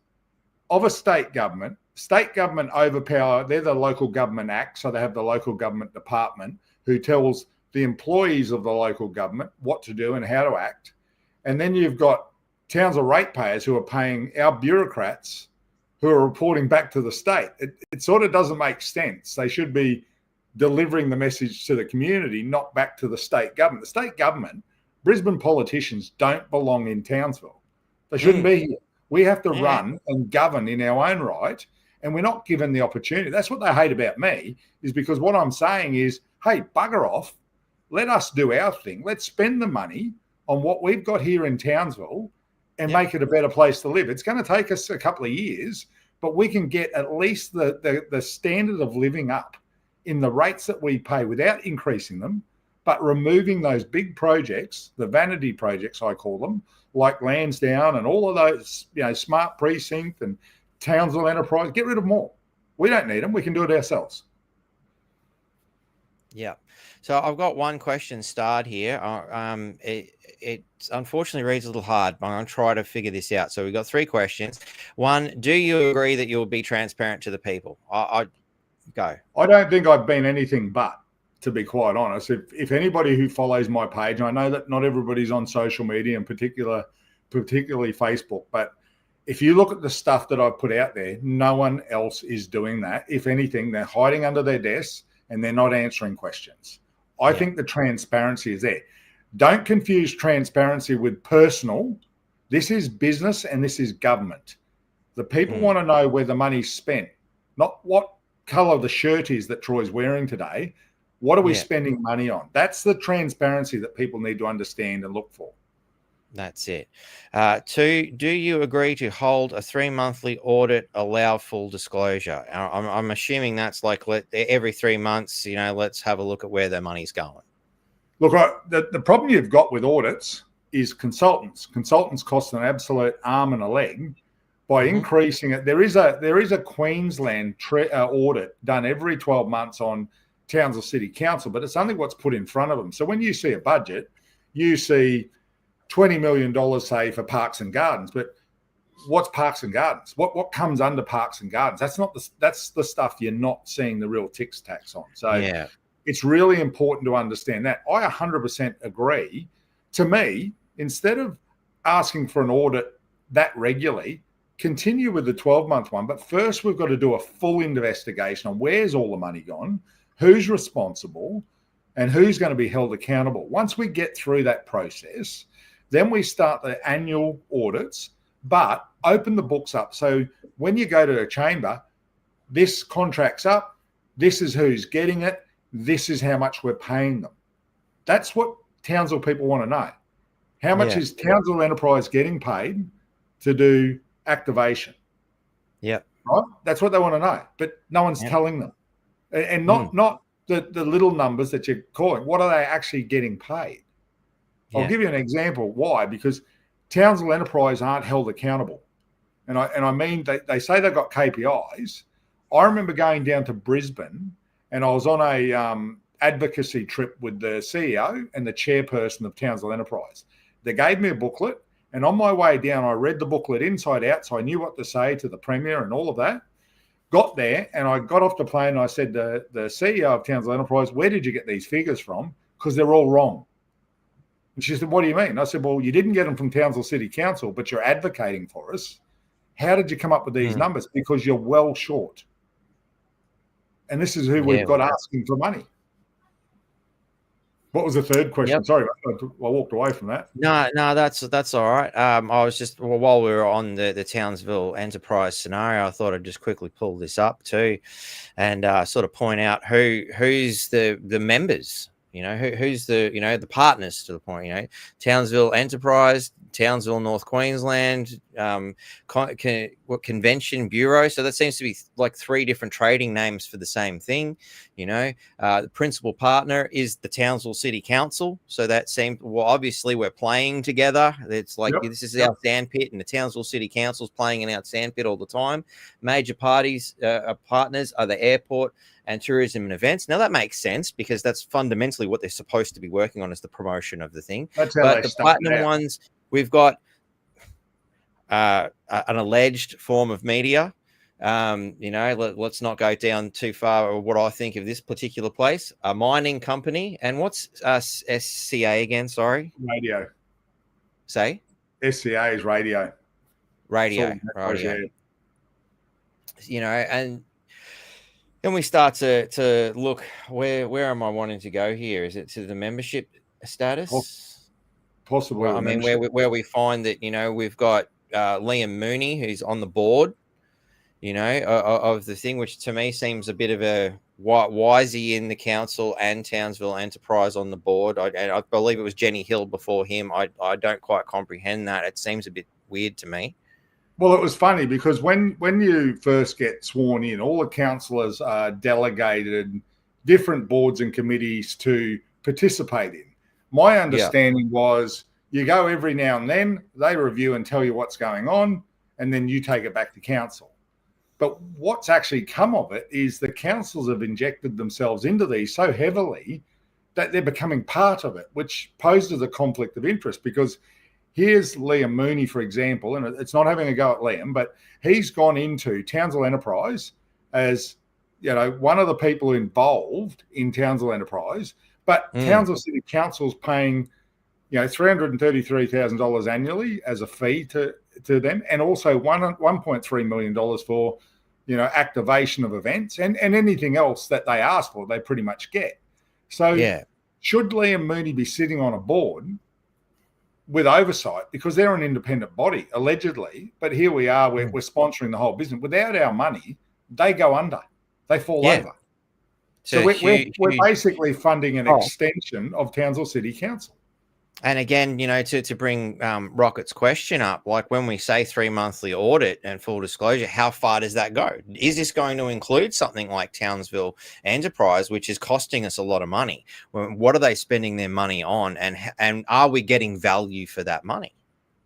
of a state government. State government overpower, they're the local government act. So they have the local government department who tells the employees of the local government what to do and how to act. And then you've got Townsville ratepayers who are paying our bureaucrats who are reporting back to the state. It sort of doesn't make sense. They should be delivering the message to the community, not back to the state government. The state government, Brisbane politicians don't belong in Townsville. They shouldn't be here. We have to run and govern in our own right, and we're not given the opportunity. That's what they hate about me, is because what I'm saying is, hey, bugger off. Let us do our thing. Let's spend the money on what we've got here in Townsville and make it a better place to live. It's going to take us a couple of years, but we can get at least the standard of living up in the rates that we pay without increasing them, but removing those big projects, the vanity projects, I call them, like Lansdowne and all of those, Smart Precinct and Townsville Enterprise. Get rid of them all. We don't need them. We can do it ourselves. Yeah. So I've got one question starred here. It unfortunately reads a little hard, but I'm going to try to figure this out. So we've got 3 questions. 1, do you agree that you'll be transparent to the people? I go. I don't think I've been anything but, to be quite honest. If anybody who follows my page, I know that not everybody's on social media, and particularly Facebook, but if you look at the stuff that I've put out there, no one else is doing that. If anything, they're hiding under their desks and they're not answering questions. I think the transparency is there. Don't confuse transparency with personal. This is business and this is government. The people want to know where the money's spent, not what colour the shirt is that Troy's wearing today. What are we spending money on? That's the transparency that people need to understand and look for. That's it. 2, do you agree to hold a 3-monthly audit, allow full disclosure? I'm assuming that's like every 3 months, let's have a look at where their money's going. Look, the problem you've got with audits is consultants. Consultants cost an absolute arm and a leg. By increasing it, there is a Queensland audit done every 12 months on Townsville City Council, but it's only what's put in front of them. So when you see a budget, you see $20 million, say, for Parks and Gardens, but what's Parks and Gardens? What comes under Parks and Gardens? That's the stuff you're not seeing the real ticks tax on. So it's really important to understand that. I 100% agree. To me, instead of asking for an audit that regularly, continue with the 12-month one. But first, we've got to do a full investigation on where's all the money gone, who's responsible, and who's going to be held accountable. Once we get through that process, then we start the annual audits, but open the books up. So when you go to a chamber, this contract's up, this is who's getting it, this is how much we're paying them. That's what Townsville people want to know. How much is Townsville Enterprise getting paid to do activation? Yeah. Right? That's what they want to know, but no one's telling them. And not the little numbers that you're calling. What are they actually getting paid? I'll give you an example. Why? Because Townsville Enterprise aren't held accountable. And I mean, they say they've got KPIs. I remember going down to Brisbane and I was on a advocacy trip with the CEO and the chairperson of Townsville Enterprise. They gave me a booklet, and on my way down, I read the booklet inside out, so I knew what to say to the Premier and all of that. Got there, and I got off the plane, and I said to the CEO of Townsville Enterprise, where did you get these figures from? because they're all wrong. And she said, what do you mean? I said, well, you didn't get them from Townsville City Council, but you're advocating for us. How did you come up with these numbers? Because you're well short. And this is who we've got asking for money. What was the third question? Yep. Sorry, I walked away from that. No, that's all right. I was just while we were on the Townsville Enterprise scenario, I thought I'd just quickly pull this up too, and sort of point out who's the members. Who's the the partners to the point. Townsville Enterprise, Townsville North Queensland, Convention Bureau. So that seems to be like 3 different trading names for the same thing. The principal partner is the Townsville City Council. So that seems, well, obviously we're playing together. It's like this is our sandpit, and the Townsville City Council is playing in our sandpit all the time. Major parties partners are the airport and tourism and events. Now that makes sense because that's fundamentally what they're supposed to be working on, is the promotion of the thing. But the platinum ones, we've got an alleged form of media. Let's not go down too far or what I think of this particular place. A mining company. And what's SCA again? Sorry. Radio. Say? SCA is radio. Radio. And then we start to look, where am I wanting to go here? Is it to the membership status? Possibly. Well, I mean, where we find that, we've got Liam Mooney, who's on the board, of the thing, which to me seems a bit of a, why is he in the council and Townsville Enterprise on the board? I believe it was Jenny Hill before him. I don't quite comprehend that. It seems a bit weird to me. Well, it was funny because when you first get sworn in, all the councillors are delegated different boards and committees to participate in. My understanding was you go every now and then, they review and tell you what's going on, and then you take it back to council. But what's actually come of it is the councils have injected themselves into these so heavily that they're becoming part of it, which poses a conflict of interest because here's Liam Mooney, for example, and it's not having a go at Liam, but he's gone into Townsville Enterprise as, one of the people involved in Townsville Enterprise, but Townsville City Council's paying, $333,000 annually as a fee to them, and also $1.3 million for, activation of events and anything else that they ask for, they pretty much get. So should Liam Mooney be sitting on a board with oversight, because they're an independent body, allegedly, but here we are, we're sponsoring the whole business. Without our money, they go under. They fall over. So we're basically funding an extension of Townsville City Council. And again, to bring Rocket's question up, like when we say 3 monthly audit and full disclosure, how far does that go? Is this going to include something like Townsville Enterprise, which is costing us a lot of money? What are they spending their money on, and are we getting value for that money?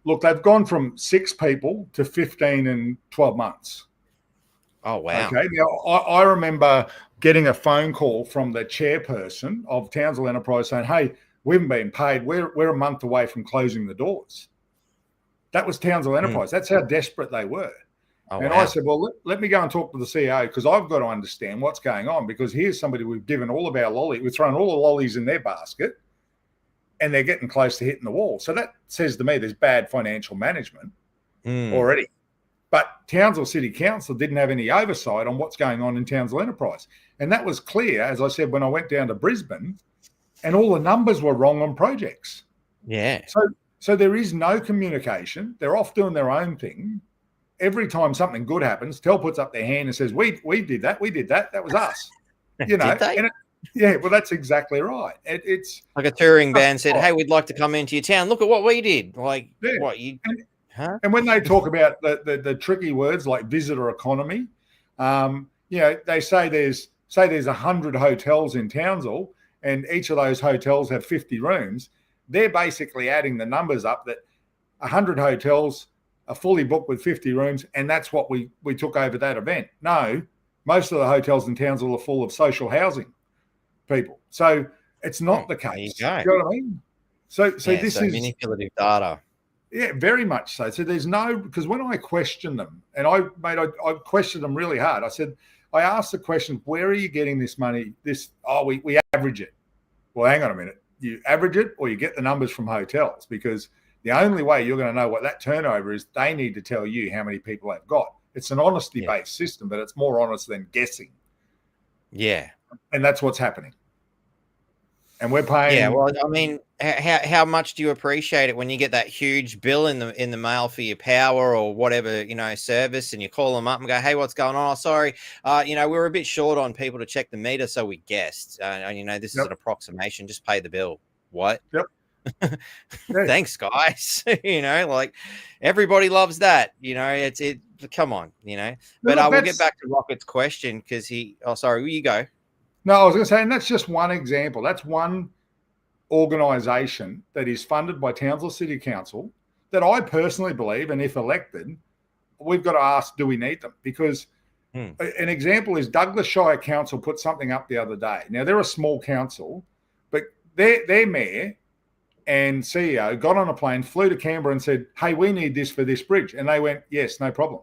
Look, they've gone from 6 people to 15 in 12 months. Oh, wow. Okay. Now, I remember getting a phone call from the chairperson of Townsville Enterprise saying, hey, we haven't been paid. We're a month away from closing the doors. That was Townsville Enterprise. That's how desperate they were. I said, well, let me go and talk to the CEO because I've got to understand what's going on, because here's somebody we've given all of our lollies. We've thrown all the lollies in their basket and they're getting close to hitting the wall. So that says to me there's bad financial management already. But Townsville City Council didn't have any oversight on what's going on in Townsville Enterprise. And that was clear, as I said, when I went down to Brisbane, and all the numbers were wrong on projects. Yeah. So there is no communication. They're off doing their own thing. Every time something good happens, Tel puts up their hand and says, we did that. We did that. That was us. Did they? Well, that's exactly right. It's like a touring band said, hey, we'd like to come into your town. Look at what we did. Like, what you... And when they talk about the tricky words like visitor economy, they say there's 100 hotels in Townsville, and each of those hotels have 50 rooms. They're basically adding the numbers up that 100 hotels are fully booked with 50 rooms, and that's what we took over that event. No, most of the hotels in Townsville are full of social housing people. So it's not the case. There you know what I mean? So this is manipulative data. Yeah, very much so. So there's because when I question them, and I questioned them really hard. I asked the question, where are you getting this money? We average it. Well, hang on a minute. you average it or you get the numbers from hotels, because the only way you're going to know what that turnover is, they need to tell you how many people they've got. It's an honesty-based system, but it's more honest than guessing. Yeah. And that's what's happening. And we're paying. Yeah, well, I mean, how much do you appreciate it when you get that huge bill in the mail for your power or whatever, service, and you call them up and go, hey, what's going on? Oh, sorry, we were a bit short on people to check the meter, so we guessed. This is an approximation. Just pay the bill. What? Yep. Thanks, guys. Like everybody loves that. It. Come on, But we'll get back to Rocket's question because sorry, you go. No, I was going to say, and that's just one example. That's one organisation that is funded by Townsville City Council that I personally believe, and if elected, we've got to ask, do we need them? Because an example is Douglas Shire Council put something up the other day. Now, they're a small council, but their mayor and CEO got on a plane, flew to Canberra and said, hey, we need this for this bridge. And they went, yes, no problem.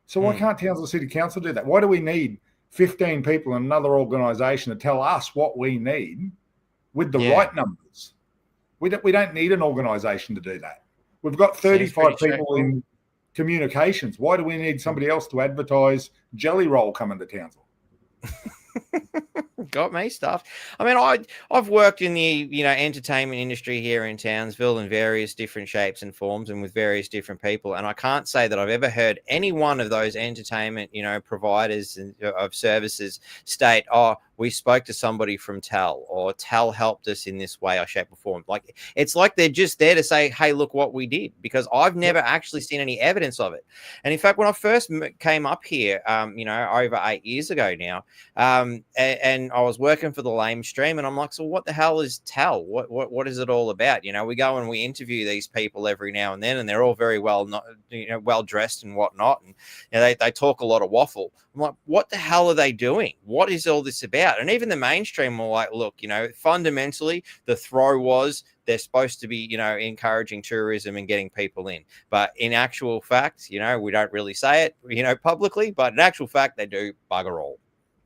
So why can't Townsville City Council do that? Why do we need 15 people in another organisation to tell us what we need with the right numbers? We don't need an organisation to do that. We've got 35 people in communications. Why do we need somebody else to advertise Jelly Roll coming to Townsville? Got me stuff. I mean, I've worked in the entertainment industry here in Townsville in various different shapes and forms and with various different people, and I can't say that I've ever heard any one of those entertainment providers of services state, oh, we spoke to somebody from TAL, or TAL helped us in this way or shape or form. Like, it's like they're just there to say, hey, look what we did, because I've never actually seen any evidence of it. And in fact, when I first came up here, over 8 years ago now, and I was working for the Lame Stream, and I'm like, so what the hell is TAL? What is it all about? We go and we interview these people every now and then, and they're all very well, well dressed and whatnot, and they talk a lot of waffle. I'm like, what the hell are they doing? What is all this about? And even the mainstream were like, look, fundamentally, the throw was they're supposed to be, encouraging tourism and getting people in. But in actual fact, we don't really say it, publicly, but in actual fact, they do bugger all.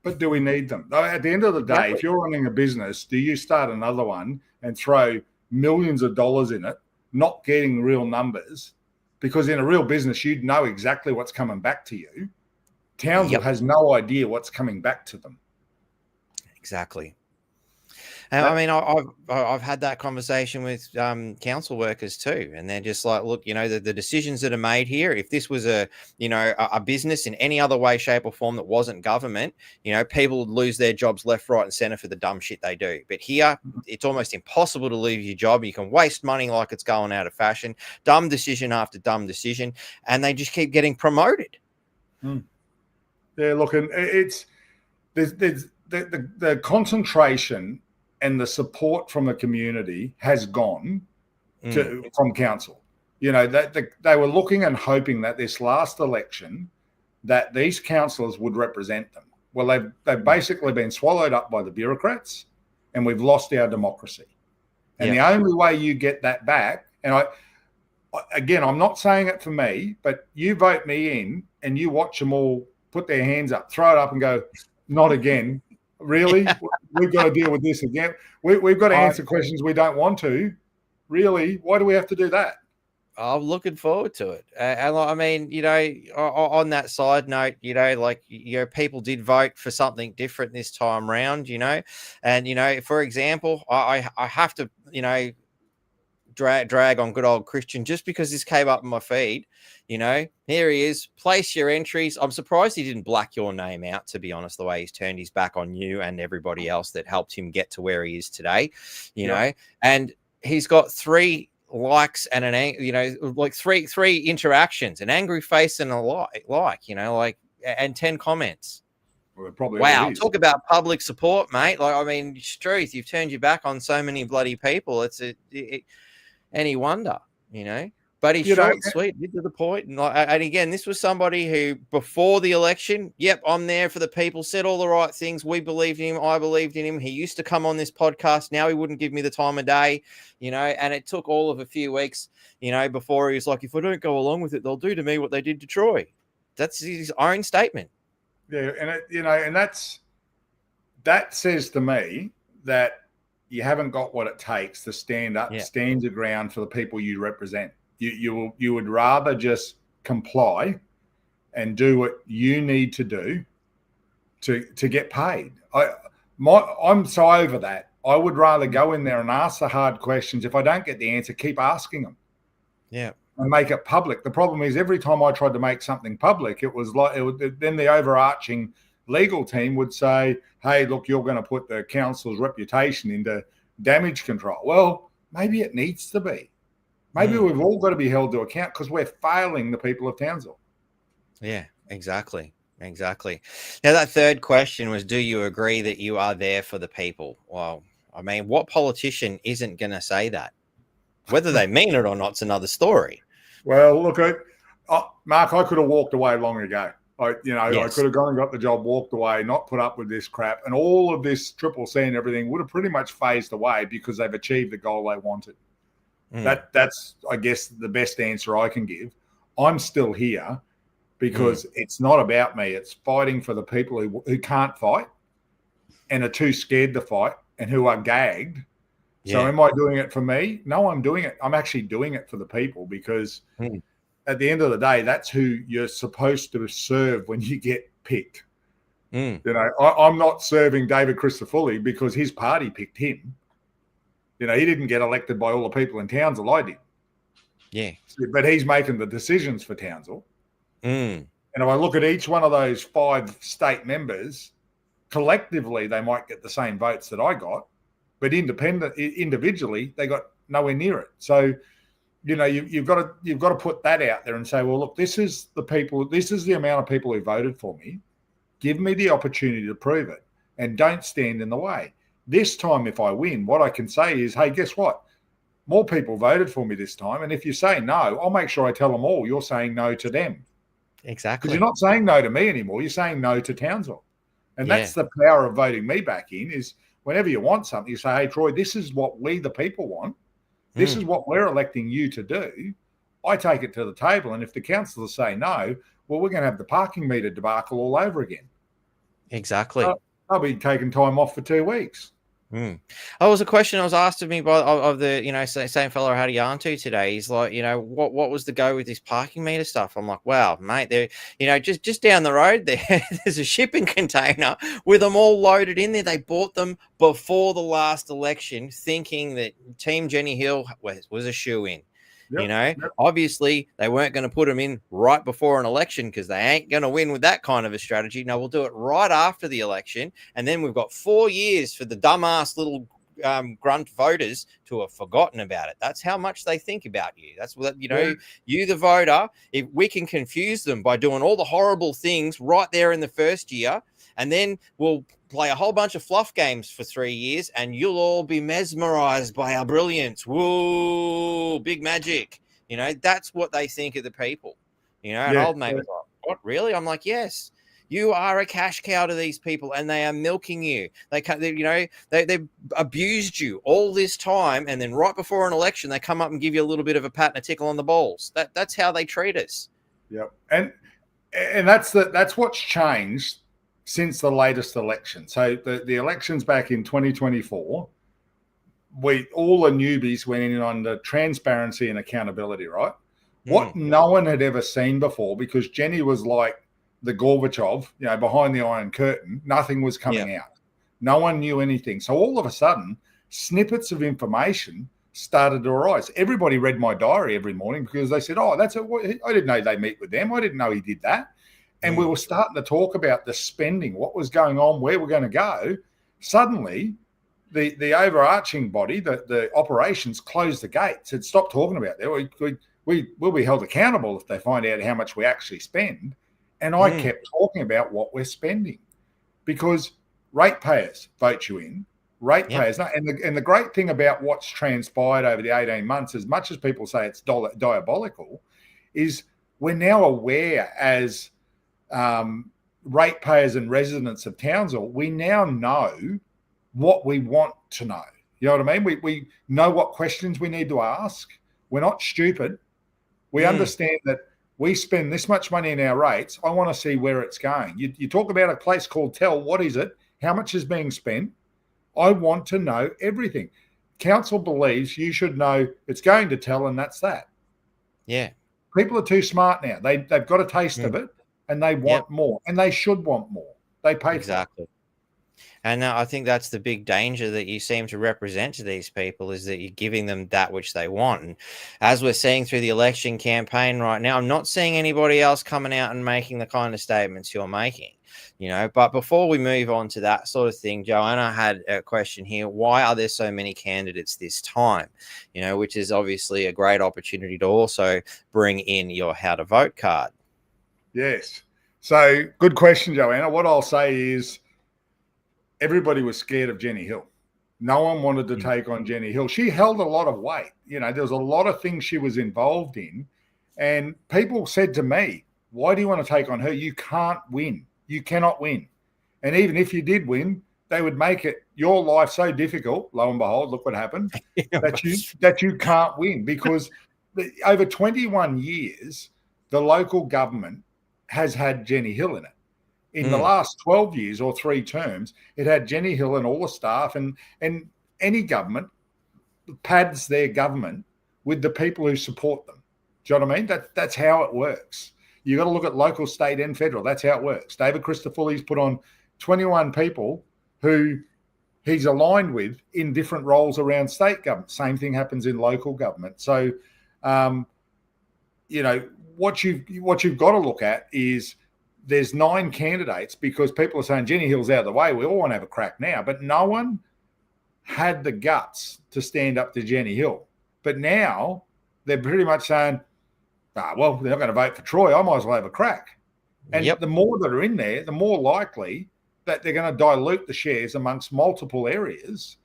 But do we need them? At the end of the day, if you're running a business, do you start another one and throw millions of dollars in it, not getting real numbers? Because in a real business, you'd know exactly what's coming back to you. Townsville has no idea what's coming back to them. Exactly. And I mean, I've had that conversation with council workers too, and they're just like, look, the decisions that are made here, if this was a business in any other way, shape, or form that wasn't government, people would lose their jobs left, right, and center for the dumb shit they do. But here, it's almost impossible to leave your job. You can waste money like it's going out of fashion, dumb decision after dumb decision, and they just keep getting promoted. Yeah, look, and there's the concentration and the support from the community has gone from council. They were looking and hoping that this last election that these councillors would represent them. Well, they've basically been swallowed up by the bureaucrats, and we've lost our democracy. And the only way you get that back, and I'm not saying it for me, but you vote me in and you watch them all put their hands up, throw it up and go, not again. Really? We've got to deal with this again. We've got to answer questions we don't want to. Really? Why do we have to do that? I'm looking forward to it. And I mean, on that side note, people did vote for something different this time round, and, for example, I have to, drag on good old Christian just because this came up in my feed. Here he is. Place your entries. I'm surprised he didn't black your name out, to be honest, the way he's turned his back on you and everybody else that helped him get to where he is today, and he's got 3 likes and three interactions, an angry face and a like, and 10 comments. Well, probably wow, talk about public support, mate. Like, I mean, Struth, you've turned your back on so many bloody people. It's any wonder, But he's short and sweet, get to the point. And again, this was somebody who, before the election, I'm there for the people, said all the right things. We believed in him. I believed in him. He used to come on this podcast. Now he wouldn't give me the time of day, and it took all of a few weeks, before he was like, if I don't go along with it, they'll do to me what they did to Troy. That's his own statement. Yeah, and that says to me that you haven't got what it takes to stand up, stand your ground for the people you represent. You would rather just comply and do what you need to do to get paid. I'm so over that. I would rather go in there and ask the hard questions. If I don't get the answer, keep asking them. Yeah. And make it public. The problem is every time I tried to make something public, it was like then the overarching legal team would say, hey, look, you're going to put the council's reputation into damage control. Well, maybe it needs to be. Maybe we've all got to be held to account because we're failing the people of Townsville. Yeah, exactly. Exactly. Now, that third question was, do you agree that you are there for the people? Well, I mean, what politician isn't going to say that? Whether they mean it or not is another story. Well, look, Mark, I could have walked away long ago. I could have gone and got the job, walked away, not put up with this crap. And all of this triple C and everything would have pretty much phased away because they've achieved the goal they wanted. That's, I guess, the best answer I can give. I'm still here because it's not about me. It's fighting for the people who can't fight and are too scared to fight and who are gagged. So am I doing it for me? No, I'm doing it. I'm actually doing it for the people because at the end of the day, that's who you're supposed to serve when you get picked. You know, I'm not serving David Christofouli because his party picked him. You know, he didn't get elected by all the people in Townsville. I did. Yeah. But he's making the decisions for Townsville. And if I look at each one of those 5 state members, collectively, they might get the same votes that I got. But individually, they got nowhere near it. So, you know, you've got to put that out there and say, well, look, this is the people, this is the amount of people who voted for me. Give me the opportunity to prove it, and don't stand in the way. This time, if I win, what I can say is, hey, guess what? More people voted for me this time, and if you say no, I'll make sure I tell them all you're saying no to them. Exactly. Because you're not saying no to me anymore. You're saying no to Townsville, and that's the power of voting me back in. Is whenever you want something, you say, hey, Troy, this is what we, the people, want. This is what we're electing you to do. I take it to the table. And if the councillors say no, well, we're going to have the parking meter debacle all over again. Exactly. I'll be taking time off for 2 weeks. Oh, it was a question I was asked of me by of the, you know, same fellow I had a yarn to today. He's like, you know, what was the go with this parking meter stuff? I'm like, wow, mate, there, you know, just down the road there's a shipping container with them all loaded in there. They bought them before the last election, thinking that Team Jenny Hill was a shoe-in. You know, obviously they weren't going to put them in right before an election because they ain't going to win with that kind of a strategy. No, we'll do it right after the election. And then we've got 4 years for the dumbass little grunt voters to have forgotten about it. That's how much they think about you. That's what, you know, you, the voter, if we can confuse them by doing all the horrible things right there in the first year, and then we'll play a whole bunch of fluff games for 3 years and you'll all be mesmerized by our brilliance. Whoa, big magic. You know, that's what they think of the people. You know, and old mate was like, what, really? I'm like, yes. You are a cash cow to these people, and they are milking you. They abused you all this time, and then right before an election, they come up and give you a little bit of a pat and a tickle on the balls. That's how they treat us. Yep, and that's what's changed since the latest election. So the elections back in 2024, all the newbies went in on the transparency and accountability, right? What no one had ever seen before, because Jenny was like the Gorbachev, you know, behind the Iron Curtain. Nothing was coming out. No one knew anything. So all of a sudden, snippets of information started to arise. Everybody read my diary every morning because they said, oh, I didn't know they meet with them. I didn't know he did that. And we were starting to talk about the spending, what was going on, where we're going to go. Suddenly, the overarching body, the operations, closed the gates. Said, stop talking about that. We'll be held accountable if they find out how much we actually spend. And I kept talking about what we're spending, because ratepayers vote you in. Ratepayers, and the great thing about what's transpired over the 18 months, as much as people say it's diabolical, is we're now aware as ratepayers and residents of Townsville, we now know what we want to know. You know what I mean? We know what questions we need to ask. We're not stupid. We understand that we spend this much money in our rates. I want to see where it's going. You talk about a place called Tell. What is it? How much is being spent? I want to know everything. Council believes you should know it's going to tell, and that's that. Yeah. People are too smart now. They've got a taste of it, and they want more, and they should want more. They pay exactly. for it. And I think that's the big danger that you seem to represent to these people, is that you're giving them that which they want. And as we're seeing through the election campaign right now, I'm not seeing anybody else coming out and making the kind of statements you're making, you know. But before we move on to that sort of thing, Joanna had a question here. Why are there so many candidates this time? You know, which is obviously a great opportunity to also bring in your how to vote card. Yes. So good question, Joanna. What I'll say is, everybody was scared of Jenny Hill. No one wanted to take on Jenny Hill. She held a lot of weight. You know, there was a lot of things she was involved in. And people said to me, why do you want to take on her? You can't win. You cannot win. And even if you did win, they would make it your life so difficult. Lo and behold, look what happened, that you can't win, because over 21 years, the local government has had Jenny Hill in it. In the last 12 years or 3 terms, it had Jenny Hill and all the staff, and any government pads their government with the people who support them. Do you know what I mean? That's how it works. You got to look at local, state, and federal. That's how it works. David Christofoli's put on 21 people who he's aligned with in different roles around state government. Same thing happens in local government. So, you know, what you've got to look at is, there's 9 candidates, because people are saying Jenny Hill's out of the way. We all want to have a crack now, but no one had the guts to stand up to Jenny Hill. But now they're pretty much saying, well, they're not going to vote for Troy. I might as well have a crack. And the more that are in there, the more likely that they're going to dilute the shares amongst multiple areas.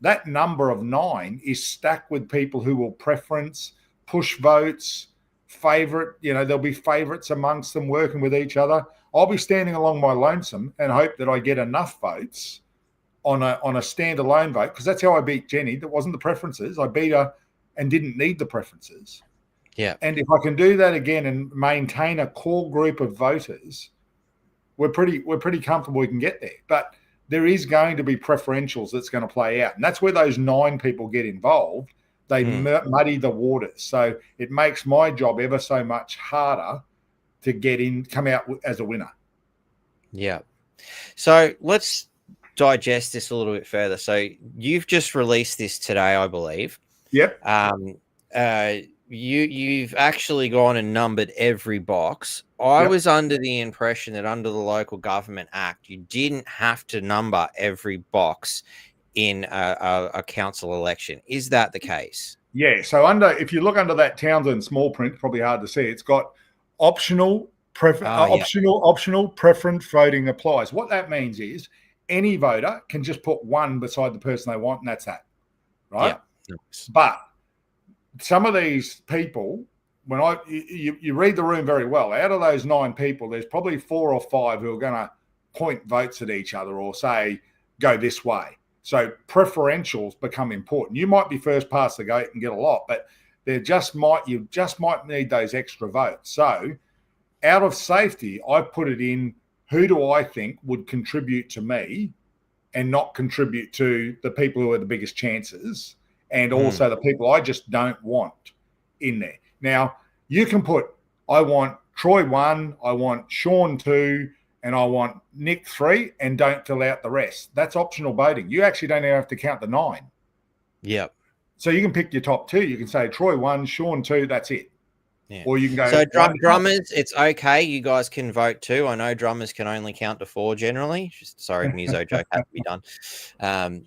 That number of 9 is stacked with people who will preference, push votes, favorite, you know, there'll be favorites amongst them working with each other. I'll be standing along my lonesome and hope that I get enough votes on a standalone vote, because that's how I beat Jenny. That wasn't the preferences. I beat her and didn't need the preferences. Yeah. And if I can do that again and maintain a core group of voters, we're pretty comfortable we can get there. But there is going to be preferentials that's going to play out. And that's where those 9 people get involved. They muddy the waters. So it makes my job ever so much harder to get in, come out as a winner. Yeah. So let's digest this a little bit further. So you've just released this today, I believe. Yep. You've actually gone and numbered every box. I was under the impression that under the Local Government Act, you didn't have to number every box in a council election. Is that the case? Yeah. So if you look under that Townsend small print, probably hard to see, it's got optional preference voting applies. What that means is any voter can just put 1 beside the person they want, and that's that. Right? Yeah. But some of these people, when you read the room very well, out of those 9 people, there's probably 4 or 5 who are going to point votes at each other or say, go this way. So preferentials become important. You might be first past the gate and get a lot, but you just might need those extra votes. So out of safety, I put it in, who do I think would contribute to me and not contribute to the people who are the biggest chances, and also the people I just don't want in there. Now, you can put, I want Troy 1, I want Sean 2, and I want Nick 3, and don't fill out the rest. That's optional voting. You actually don't even have to count the 9. Yep. So you can pick your top 2. You can say Troy 1, Sean 2, that's it. Yeah. Or you can go. So drummers, it's okay. You guys can vote too. I know drummers can only count to 4 generally. Sorry, muso joke had to be done.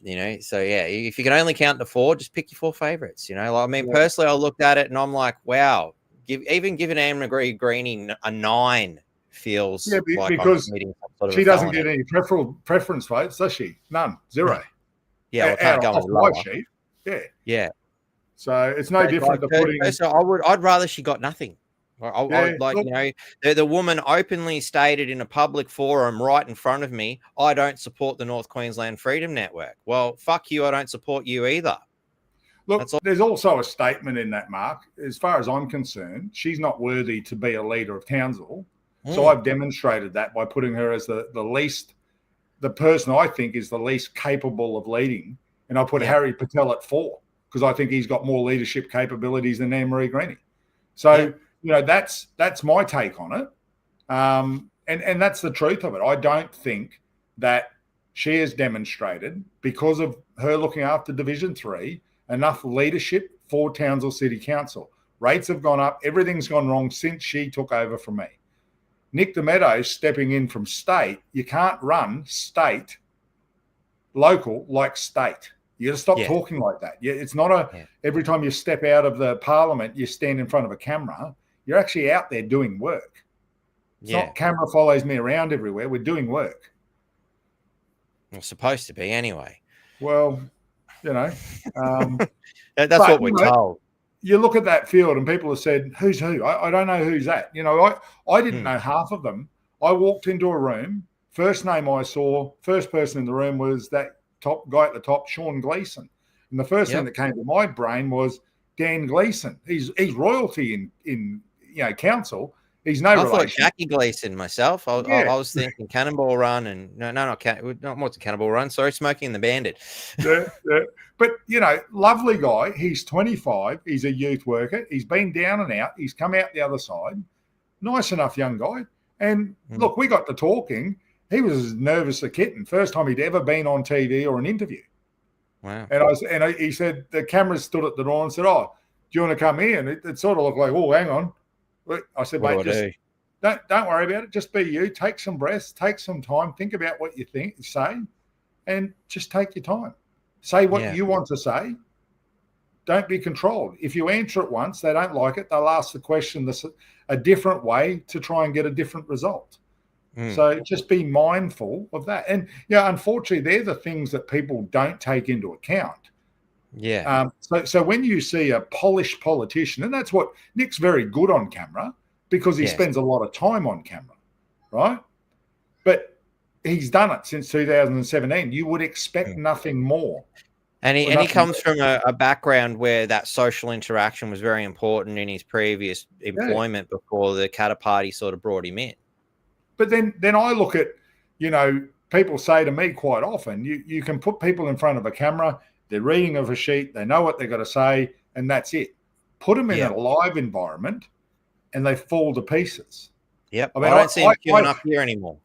You know, so yeah, if you can only count to 4, just pick your 4 favorites. You know, like, I mean, personally, I looked at it and I'm like, wow, even giving Anne-Marie Greening a 9 feels like because I'm committing some sort of she doesn't get any preference votes, does she? None, 0. Yeah, well, can't go on my sheet. Yeah. So it's no different to putting. So I'd rather she got nothing. I'd like, you know, the woman openly stated in a public forum right in front of me, I don't support the North Queensland Freedom Network. Well, fuck you. I don't support you either. Look, there's also a statement in that, Mark. As far as I'm concerned, she's not worthy to be a leader of Townsville. So I've demonstrated that by putting her as the least the person I think is the least capable of leading, and I put Harry Patel at 4 because I think he's got more leadership capabilities than Anne-Marie Greenie. So, that's my take on it. And that's the truth of it. I don't think that she has demonstrated, because of her looking after Division 3, enough leadership for Townsville City Council. Rates have gone up. Everything's gone wrong since she took over from me. Nick DeMeadows stepping in from state. You can't run state, local like state. You got to stop talking like that. It's not every time you step out of the parliament, you stand in front of a camera. You're actually out there doing work. It's not camera follows me around everywhere. We're doing work. Well, supposed to be anyway. Well, that's what we're told. You look at that field and people have said, who's who? I don't know who's that. I didn't know half of them. I walked into a room. First name I saw, first person in the room was that top guy at the top, Sean Gleeson. And the first thing that came to my brain was Dan Gleeson. He's royalty in council. He's no relation. I thought Jackie Gleeson myself. I was thinking Cannonball Run and not what's a Cannonball Run? Sorry, Smokey and the Bandit. But lovely guy. He's 25. He's a youth worker. He's been down and out. He's come out the other side. Nice enough young guy. And look, we got to talking. He was as nervous as a kitten. First time he'd ever been on TV or an interview. Wow. And he said the cameras stood at the door and said, "Oh, do you want to come here?" And it sort of looked like, "Oh, hang on." I said, "Mate, don't worry about it. Just be you. Take some breaths. Take some time. Think about what you say, and just take your time. Say what you want to say. Don't be controlled. If you answer it once, they don't like it. They'll ask the question a different way to try and get a different result. So just be mindful of that. And unfortunately, they're the things that people don't take into account. Yeah. So when you see a polished politician, and that's what Nick's very good on camera because he spends a lot of time on camera, right? But he's done it since 2017. You would expect nothing more. And he comes from a background where that social interaction was very important in his previous employment before the Katter Party sort of brought him in. But then I look at, people say to me quite often, you can put people in front of a camera, they're reading off a sheet, they know what they've got to say, and that's it. Put them in a live environment, and they fall to pieces. Yep. I don't see them queuing up here anymore.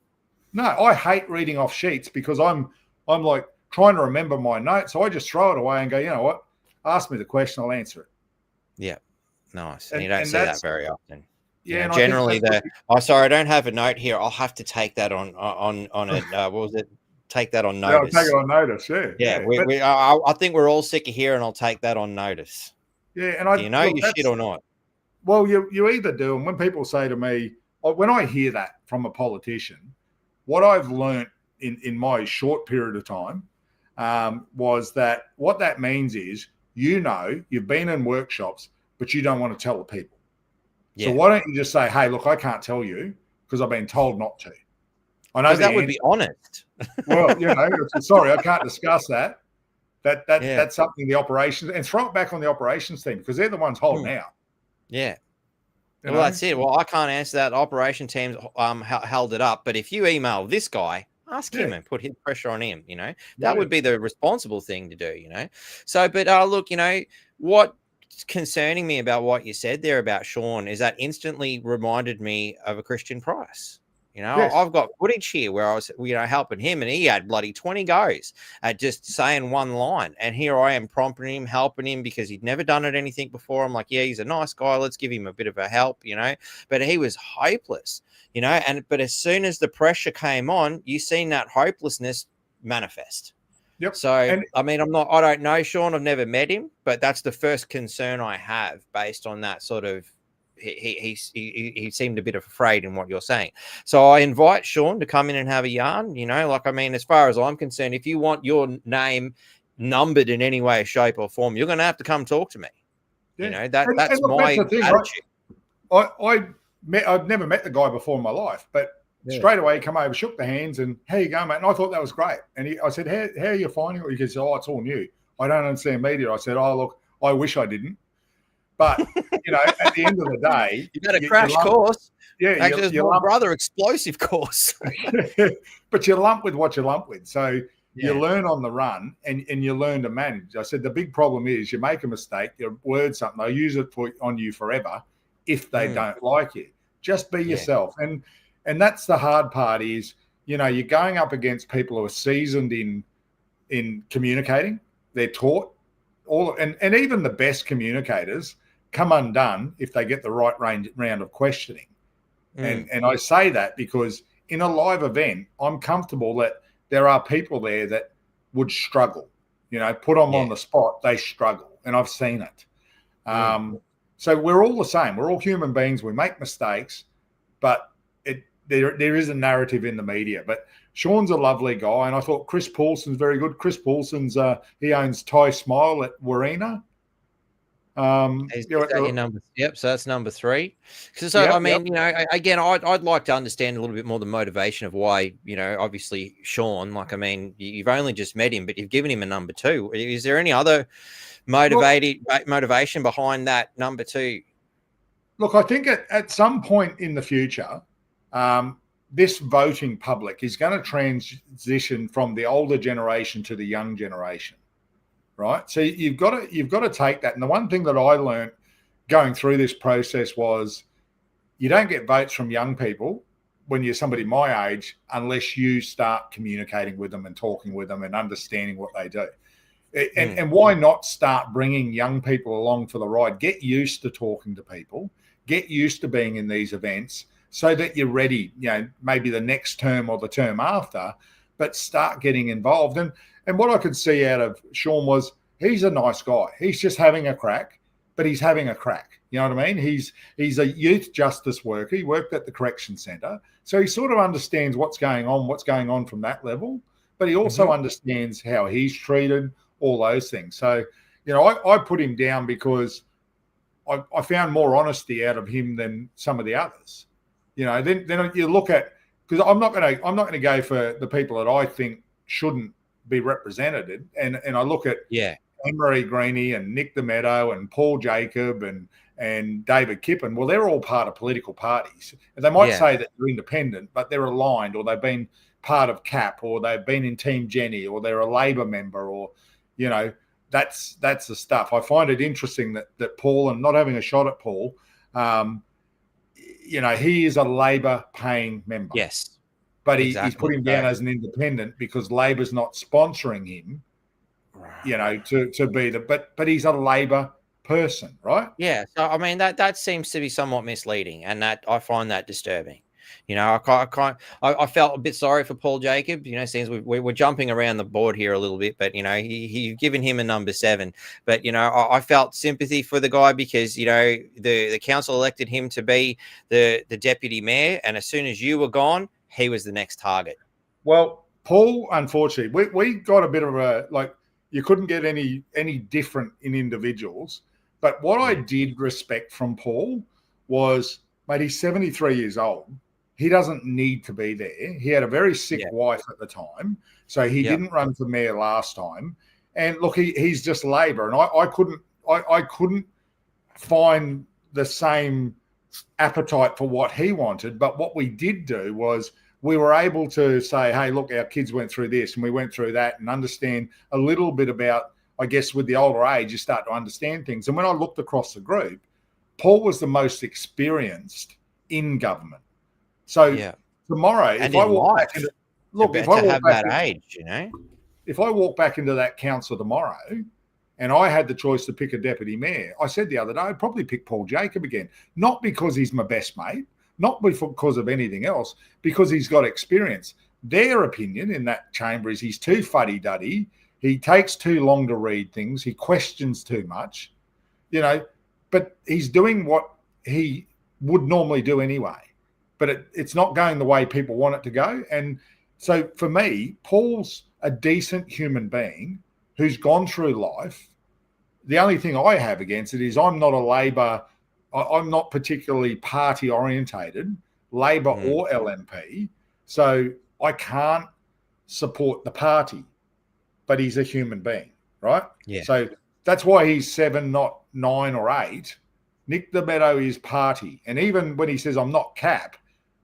No, I hate reading off sheets because I'm like trying to remember my notes, so I just throw it away and go, you know what? Ask me the question, I'll answer it. Yeah, nice. And you don't see that very often. Yeah, generally I don't have a note here. I'll have to take that on it. What was it? Take that on notice. Yeah, I'll take it on notice. Yeah. I think we're all sick of here, and I'll take that on notice. Yeah, and do you know your shit or not? Well, you either do, and when people say to me, when I hear that from a politician, what I've learned in my short period of time was that what that means is you've been in workshops, but you don't want to tell the people. Yeah. So why don't you just say, hey, look, I can't tell you because I've been told not to. I know that would be honest. Well, sorry, I can't discuss that. That's something the operations, and throw it back on the operations team because they're the ones holding out. Yeah. Well, that's it. Well, I can't answer that. Operation teams held it up. But if you email this guy, ask him and put his pressure on him, that would be the responsible thing to do, So, but look, what's concerning me about what you said there about Sean is that instantly reminded me of a Christian Price. I've got footage here where I was, helping him, and he had bloody 20 goes at just saying one line. And here I am prompting him, helping him because he'd never done anything before. I'm like, yeah, he's a nice guy. Let's give him a bit of a help, But he was hopeless, but as soon as the pressure came on, you seen that hopelessness manifest. Yep. So, I don't know Sean. I've never met him, but that's the first concern I have based on that sort of. He seemed a bit afraid in what you're saying. So I invite Sean to come in and have a yarn, as far as I'm concerned, if you want your name numbered in any way, shape or form, you're going to have to come talk to me. Yeah. That's my attitude. Right? I've never met the guy before in my life, but straight away he come over, shook the hands and, how you going, mate? And I thought that was great. And I said, how are you finding it? He goes, it's all new. I don't understand media. I said, look, I wish I didn't. But, at the end of the day, you got a crash course. Yeah, actually, it's my brother explosive course. But you lump with what you lump with. So Yeah. you learn on the run and you learn to manage. I said the big problem is you make a mistake, you word something, they'll use it on you forever if they don't like you. Just be yourself. And that's the hard part is, you're going up against people who are seasoned in communicating. They're taught and even the best communicators come undone if they get the right round of questioning. And I say that because in a live event, I'm comfortable that there are people there that would struggle. Put them on the spot, they struggle, and I've seen it. So we're all the same. We're all human beings. We make mistakes, but there is a narrative in the media. But Sean's a lovely guy, and I thought Chris Paulson's very good. Chris Paulson's he owns Thai Smile at Warina. Is that your number? Yep. So that's number 3. Again, I'd like to understand a little bit more the motivation of why, obviously Sean, you've only just met him, but you've given him a number 2. Is there any other motivation behind that number 2? Look, I think at some point in the future, this voting public is going to transition from the older generation to the young generation. Right. So you've got to take that. And the one thing that I learned going through this process was you don't get votes from young people when you're somebody my age unless you start communicating with them and talking with them and understanding what they do. And why not start bringing young people along for the ride? Get used to talking to people, get used to being in these events so that you're ready, maybe the next term or the term after, but start getting involved. And what I could see out of Sean was he's a nice guy. He's just having a crack, but he's having a crack. You know what I mean? He's a youth justice worker. He worked at the correction centre. So he sort of understands what's going on from that level, but he also understands how he's treated, all those things. So, I put him down because I found more honesty out of him than some of the others. Then you look at, because I'm not going to go for the people that I think shouldn't be represented, and I look at Anne-Marie Greenie and Nick DeMeadow and Paul Jacob and David Kippen. Well, they're all part of political parties, and they might say that they're independent, but they're aligned, or they've been part of CAP, or they've been in Team Jenny, or they're a Labor member, or that's the stuff. I find it interesting that Paul, and not having a shot at Paul, he is a Labor paying member. Yes. But he's put him down as an independent because Labor's not sponsoring him, to be but he's a Labor person, right? Yeah. So, that seems to be somewhat misleading, and that I find that disturbing. I felt a bit sorry for Paul Jacob, since we're jumping around the board here a little bit, but, you've given him a number 7. But, I felt sympathy for the guy because, the council elected him to be the deputy mayor. And as soon as you were gone, he was the next target. Well, Paul, unfortunately, we got a bit of you couldn't get any different in individuals. But what I did respect from Paul was, mate, he's 73 years old. He doesn't need to be there. He had a very sick wife at the time, so he didn't run for mayor last time. And look, he's just Labor, and I couldn't find the same appetite for what he wanted. But what we did do was we were able to say, hey, look, our kids went through this and we went through that, and understand a little bit about, I guess, with the older age, you start to understand things. And when I looked across the group, Paul was the most experienced in government. So tomorrow, if I walk back into, if I walk back into that council tomorrow and I had the choice to pick a deputy mayor, I said the other day, I'd probably pick Paul Jacob again, not because he's my best mate, not because of anything else, because he's got experience. Their opinion in that chamber is he's too fuddy-duddy, he takes too long to read things, he questions too much, but he's doing what he would normally do anyway. But it's not going the way people want it to go. And so for me, Paul's a decent human being who's gone through life. The only thing I have against it is I'm not a Labor, I'm not particularly party orientated, Labor or LNP. So I can't support the party, but he's a human being, right? Yeah. So that's why he's 7, not 9 or 8. Nick De Meadow is party. And even when he says, I'm not Cap,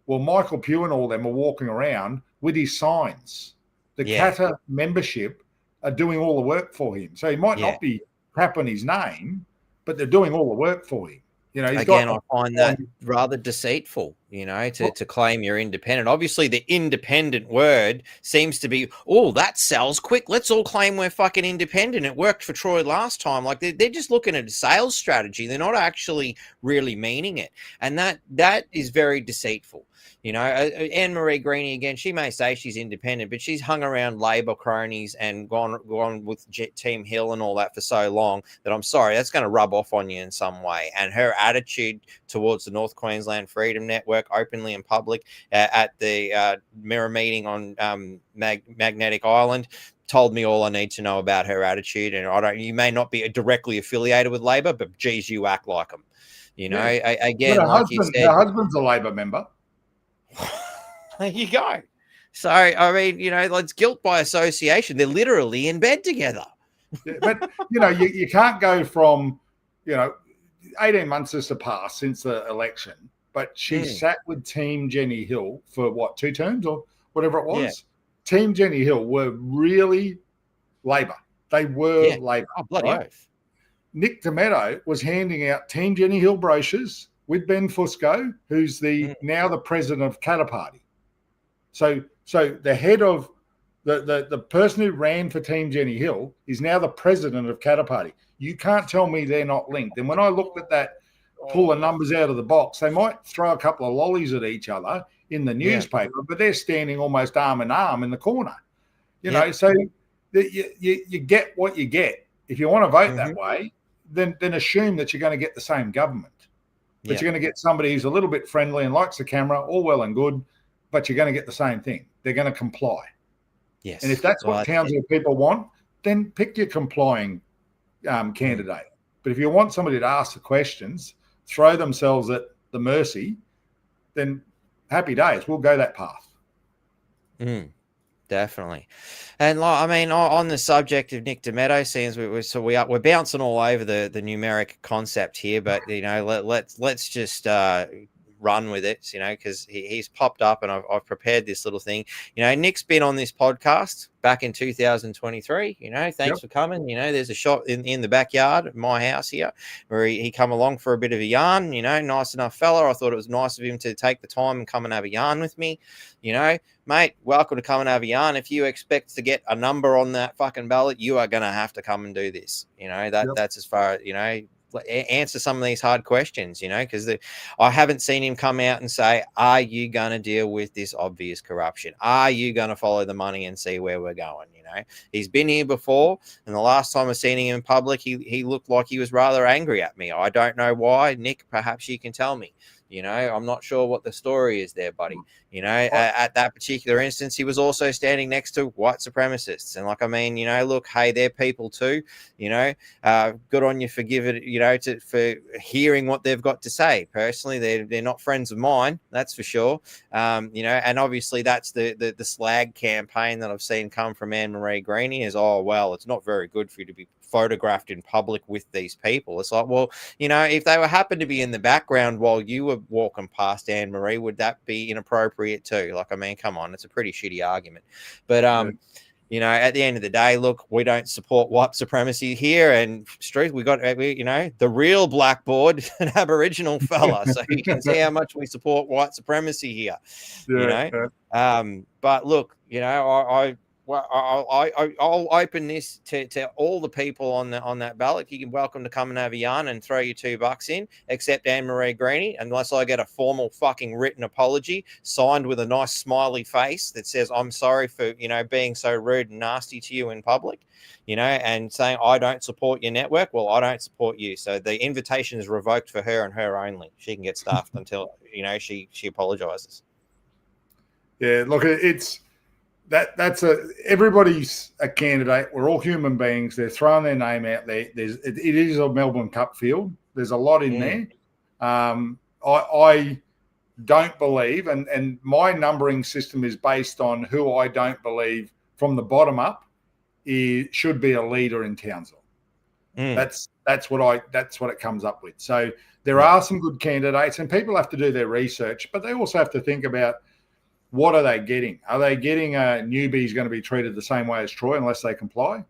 well, Michael Pugh and all them are walking around with his signs. The Kata membership are doing all the work for him. So he might not be Cap on his name, but they're doing all the work for him. You know, I find that rather deceitful, you know, to claim you're independent. Obviously, the independent word seems to be, oh, that sells quick. Let's all claim we're fucking independent. It worked for Troy last time. Like they're just looking at a sales strategy. They're not actually really meaning it. And that is very deceitful. You know, Anne-Marie Greenie, again, she may say she's independent, but she's hung around Labor cronies and gone with Team Hill and all that for so long that I'm sorry, that's going to rub off on you in some way. And her attitude towards the North Queensland Freedom Network, openly in public at the mirror meeting on Magnetic Island, told me all I need to know about her attitude. And you may not be directly affiliated with Labor, but geez, you act like them. You know, again, like you said, her husband's a Labor member. There you go. So, I mean, you know, it's guilt by association. They're literally in bed together. But, you know, you can't go from, you know, 18 months has passed since the election, but she sat with Team Jenny Hill for, 2 terms or whatever it was? Yeah. Team Jenny Hill were really Labor. They were Labor. Oh, bloody oath. Nick De Meadow was handing out Team Jenny Hill brochures with Ben Fusco, who's now the president of Kata Party. So the head of the person who ran for Team Jenny Hill is now the president of Kata Party. You can't tell me they're not linked. And when I looked at that, pull the numbers out of the box, they might throw a couple of lollies at each other in the newspaper, but they're standing almost arm in arm in the corner. You know, so you get what you get. If you want to vote that way, then assume that you're going to get the same government. But you're going to get somebody who's a little bit friendly and likes the camera, all well and good, but you're going to get the same thing. They're going to comply. Yes. And if that's what Townsville people want, then pick your complying candidate. But if you want somebody to ask the questions, throw themselves at the mercy, then happy days. We'll go that path. Definitely. And I mean, on the subject of Nick De Meadow scenes, we're bouncing all over the numeric concept here, but you know, let's just run with it, you know, because he's popped up and I've prepared this little thing. You know, Nick's been on this podcast back in 2023. You know, thanks for coming. You know, there's a shot in the backyard of my house here where he come along for a bit of a yarn. You know, nice enough fella. I thought it was nice of him to take the time and come and have a yarn with me. You know, mate, welcome to come and have a yarn. If you expect to get a number on that fucking ballot, you are going to have to come and do this. You know, that's as far as, you know, answer some of these hard questions, you know, because I haven't seen him come out and say, are you going to deal with this obvious corruption? Are you going to follow the money and see where we're going? You know, he's been here before, and the last time I seen him in public, he looked like he was rather angry at me. I don't know why. Nick, perhaps you can tell me. You know, I'm not sure what the story is there, buddy. You know, at that particular instance, he was also standing next to white supremacists. And like, I mean, you know, look, hey, they're people too, you know, good on you for giving, you know, for hearing what they've got to say. Personally, they're not friends of mine. That's for sure. You know, and obviously that's the slag campaign that I've seen come from Anne-Marie Greenie is, oh, well, it's not very good for you to be photographed in public with these people. It's like, well, you know, if they happened to be in the background while you were walking past Anne-Marie, would that be inappropriate too? Like, I mean, come on, it's a pretty shitty argument. But you know, at the end of the day, look, we don't support white supremacy here, and we got, you know, the real blackboard, an Aboriginal fella, so you can see how much we support white supremacy here. You know, but look, you know, I'll open this to all the people on that ballot. You can welcome to come and have a yarn and throw your $2 in, except Anne-Marie Greenie, unless I get a formal fucking written apology signed with a nice smiley face that says, I'm sorry for, you know, being so rude and nasty to you in public, you know, and saying I don't support your network. Well, I don't support you. So the invitation is revoked for her and her only. She can get stuffed until, you know, she apologizes. Yeah, look, it's that's everybody's a candidate. We're all human beings. They're throwing their name out there. It is a Melbourne Cup field. There's a lot in there. I don't believe, and my numbering system is based on who I don't believe from the bottom up should be a leader in Townsville. That's what it comes up with. So there are some good candidates, and people have to do their research, but they also have to think about, what are they getting? Are they getting a newbie who's going to be treated the same way as Troy unless they comply?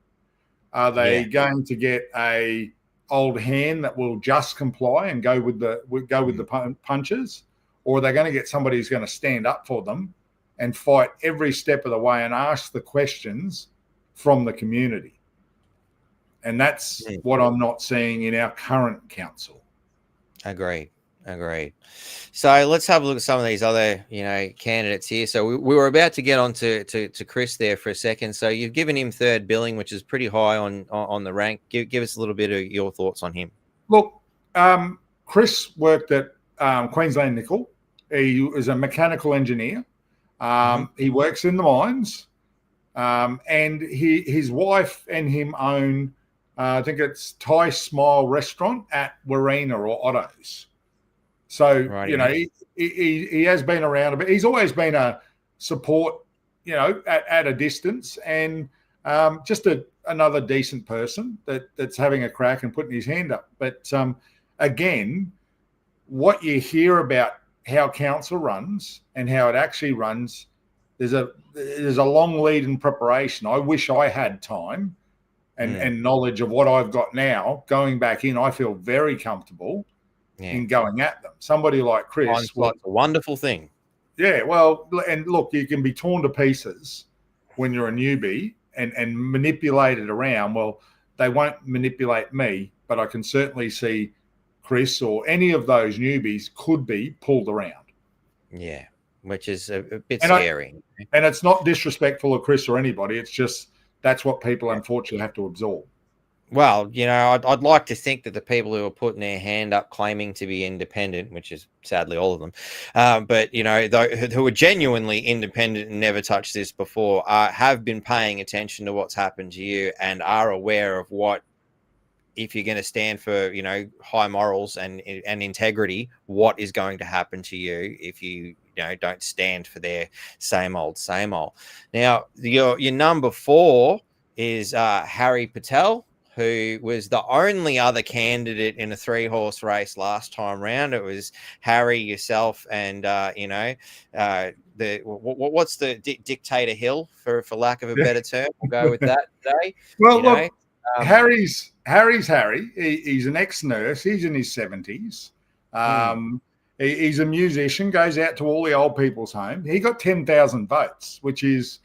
Are they going to get a old hand that will just comply and go with the punches, or are they going to get somebody who's going to stand up for them and fight every step of the way and ask the questions from the community? And that's what I'm not seeing in our current council. Agreed. So let's have a look at some of these other, candidates here. So we were about to get on to Chris there for a second. So you've given him third billing, which is pretty high on the rank. Give us a little bit of your thoughts on him. Look, Chris worked at Queensland Nickel. He was a mechanical engineer. He works in the mines, and his wife and him own, I think it's Thai Smile Restaurant at Warina or Otto's. So, he has been around a bit. He's always been a support, at a distance, and just another decent person that's having a crack and putting his hand up. But again, what you hear about how council runs and how it actually runs, there's a long lead in preparation. I wish I had time and knowledge of what I've got now. Going back in, I feel very comfortable in going at them. Somebody like Chris, it's a wonderful thing. Yeah, well, and look, you can be torn to pieces when you're a newbie and manipulated around. Well, they won't manipulate me, but I can certainly see Chris or any of those newbies could be pulled around. Yeah, which is a bit scary. And it's not disrespectful of Chris or anybody. It's just that's what people unfortunately have to absorb. Well, I'd like to think that the people who are putting their hand up claiming to be independent, which is sadly all of them, but, who are genuinely independent and never touched this before, have been paying attention to what's happened to you and are aware of what, if you're going to stand for, high morals and integrity, what is going to happen to you if you, don't stand for their same old. Now, your number 4 is Harry Patel, who was the only other candidate in a 3-horse race last time round. It was Harry, yourself, and what's the Dictator Hill, for lack of a better term. We'll go with that today. Well, look, Harry's Harry. He's an ex-nurse. He's in his 70s. He's a musician. Goes out to all the old people's homes. He got 10,000 votes, which is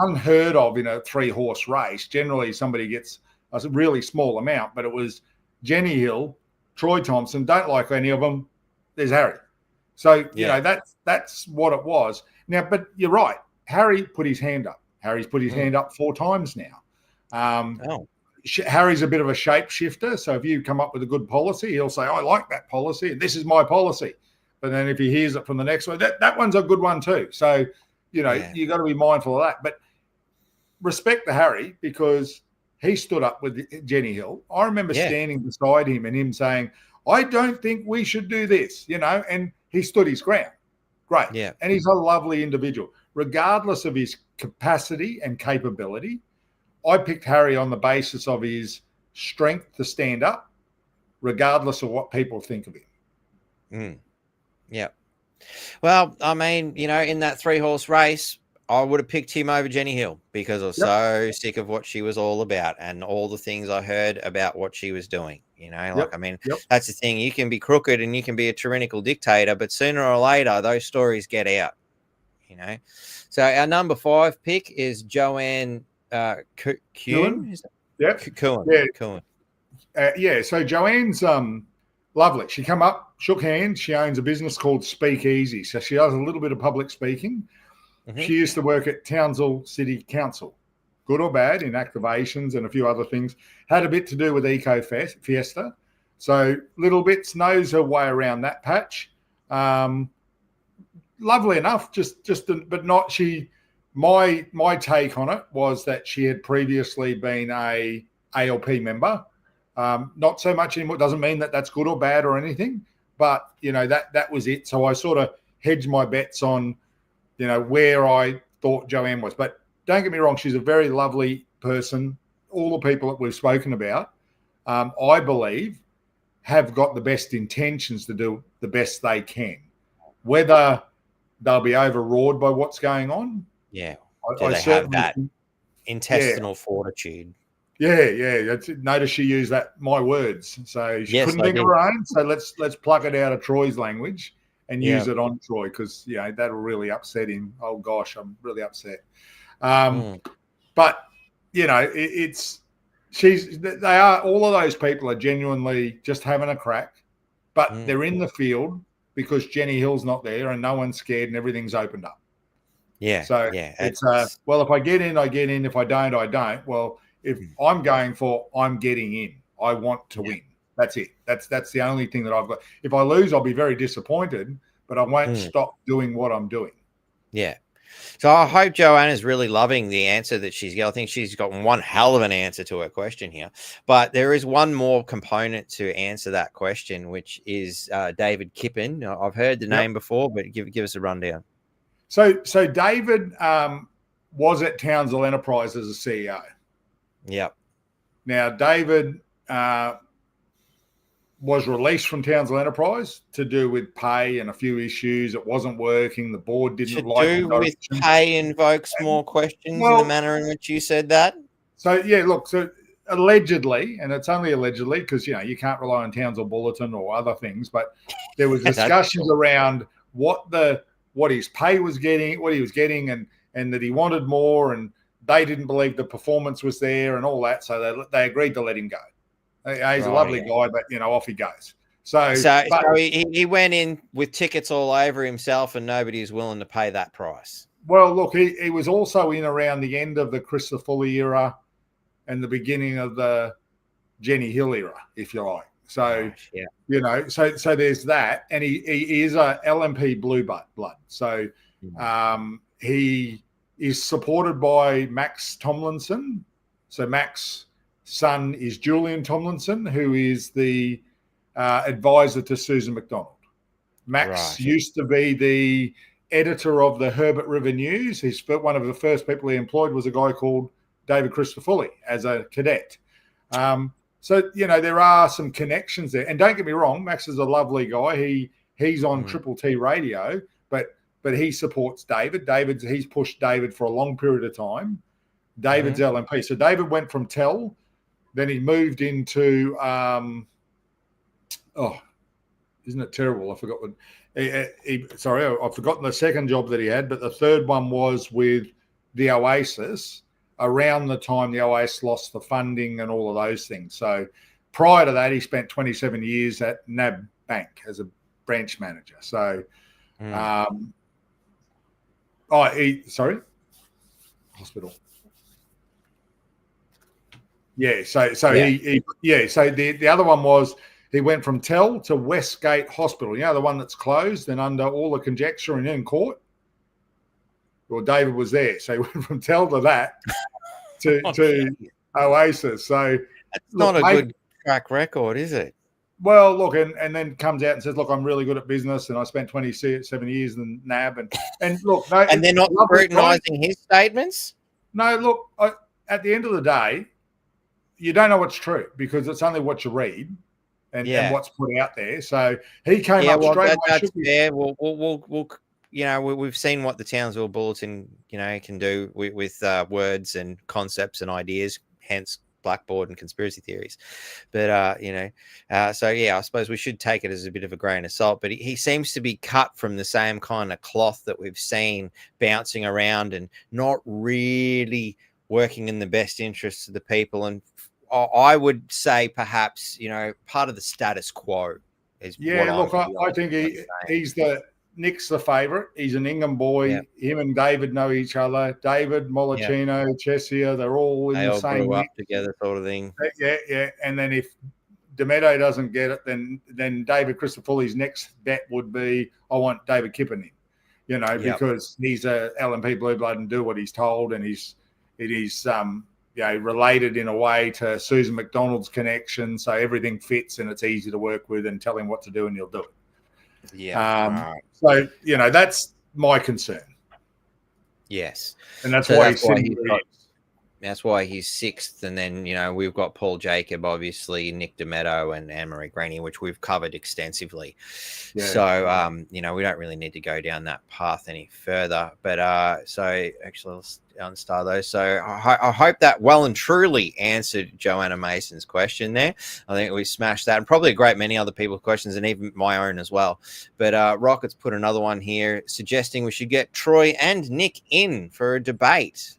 unheard of in a 3-horse race. Generally, somebody gets a really small amount, but it was Jenny Hill, Troy Thompson. Don't like any of them. There's Harry. So, that's what it was. Now, but you're right. Harry put his hand up. Harry's put his hand up 4 times now. Harry's a bit of a shapeshifter. So if you come up with a good policy, he'll say, I like that policy, and this is my policy. But then if he hears it from the next one, that one's a good one too. So, you got to be mindful of that. But respect to Harry, because he stood up with Jenny Hill. I remember standing beside him and him saying, I don't think we should do this, and he stood his ground. Great. Yeah. And he's a lovely individual. Regardless of his capacity and capability, I picked Harry on the basis of his strength to stand up, regardless of what people think of him. Yeah. Well, I mean, in that 3-horse race, I would have picked him over Jenny Hill because I was so sick of what she was all about and all the things I heard about what she was doing. That's the thing. You can be crooked and you can be a tyrannical dictator, but sooner or later, those stories get out, So our number 5 pick is Joanne Kuhn. Kuhn. So Joanne's lovely. She come up, shook hands. She owns a business called Speak Easy. So she does a little bit of public speaking. She used to work at Townsville City Council, good or bad, in activations and a few other things. Had a bit to do with Eco Fiesta. So little bits, knows her way around that patch. Lovely enough, but not she. My take on it was that she had previously been a ALP member. Not so much anymore. Doesn't mean that that's good or bad or anything, but that was it. So I sort of hedged my bets on where I thought Joanne was. But don't get me wrong, she's a very lovely person. All the people that we've spoken about, I believe, have got the best intentions to do the best they can. Whether they'll be overawed by what's going on, Yeah. I They have that think, intestinal fortitude? Yeah. Notice she used my words, so she couldn't think of her own. So let's pluck it out of Troy's language and use it on Troy, because that'll really upset him. Oh gosh, I'm really upset. But they are, all of those people are genuinely just having a crack, but they're in the field because Jenny Hill's not there and no one's scared and everything's opened up. Yeah. So it's well, if I get in, I get in. If I don't, I don't. Well, if I'm going for, I'm getting in. I want to win. That's it. That's the only thing that I've got. If I lose, I'll be very disappointed, but I won't stop doing what I'm doing. Yeah. So I hope Joanna's really loving the answer that she's got. I think she's got one hell of an answer to her question here. But there is one more component to answer that question, which is David Kippen. I've heard the name before, but give us a rundown. So David was at Townsville Enterprise as a CEO. Yep. Now, David was released from Townsville Enterprise to do with pay and a few issues. It wasn't working. The board didn't like it. With pay invokes more questions in the manner in which you said that. So, so allegedly, and it's only allegedly because, you can't rely on Townsville Bulletin or other things, but there was discussions around what his pay was getting, what he was getting, and that he wanted more, and they didn't believe the performance was there and all that. So they agreed to let him go. He's a lovely guy, but off he goes. So he went in with tickets all over himself, and nobody is willing to pay that price. Well, look, he was also in around the end of the Christopher Foley era and the beginning of the Jenny Hill era, if you like. So so there's that, and he is a LNP blue blood. So he is supported by Max Tomlinson. So Max son is Julian Tomlinson, who is the advisor to Susan McDonald. Max used to be the editor of the Herbert River News. One of the first people he employed was a guy called David Christopherly as a cadet. So, there are some connections there. And don't get me wrong, Max is a lovely guy. He's on Triple T radio, but he supports David. He's pushed David for a long period of time. David's LNP. So David went from Tell. Then he moved into, isn't it terrible? I forgot what. I've forgotten the second job that he had, but the third one was with the Oasis around the time the Oasis lost the funding and all of those things. So prior to that, he spent 27 years at NAB Bank as a branch manager. So, hospital. Yeah, so the other one was he went from Tell to Westgate Hospital, the one that's closed and under all the conjecture and in court. Well, David was there, so he went from Tell to that to Oasis. So that's not a good track record, is it? Well, look, and then comes out and says, "Look, I'm really good at business, and I spent 27 years in NAB." And look, and they're not scrutinising his statements. No, look, at the end of the day, you don't know what's true because it's only what you read and what's put out there. So he came up straight away. That's fair. We've seen what the Townsville Bulletin, can do with words and concepts and ideas, hence Blackboard and conspiracy theories. But, I suppose we should take it as a bit of a grain of salt. But he seems to be cut from the same kind of cloth that we've seen bouncing around and not really working in the best interests of the people. And I would say perhaps, part of the status quo is I think he's Nick's the favourite. He's an Ingham boy. Yep. Him and David know each other. David, Mollicino, Chesia, they're all in the same grew up together sort of thing. Yeah. And then if Demetto doesn't get it, then David Christopherly's next bet would be, I want David Kippen in, because he's a LNP blue blood and do what he's told, and it is related in a way to Susan McDonald's connection, so everything fits and it's easy to work with, and tell him what to do and he'll do it. Yeah. So that's my concern. Yes, and that's why he's That's why he's sixth. And then, we've got Paul Jacob, obviously, Nick Demetto and Anne-Marie Graney, which we've covered extensively. Yeah. So, we don't really need to go down that path any further. But so actually, let's unstar those. So I hope that well and truly answered Joanna Mason's question there. I think we smashed that, and probably a great many other people's questions, and even my own as well. But Rocket's put another one here suggesting we should get Troy and Nick in for a debate.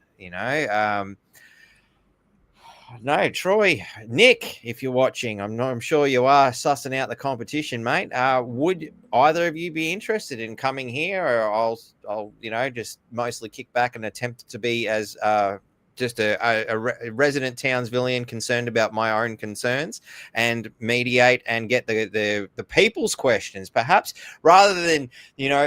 No, Troy, Nick, if you're watching, I'm sure you are sussing out the competition, mate. Would either of you be interested in coming here, or I'll just mostly kick back and attempt to be as just a resident Townsvillian concerned about my own concerns and mediate and get the people's questions, perhaps, rather than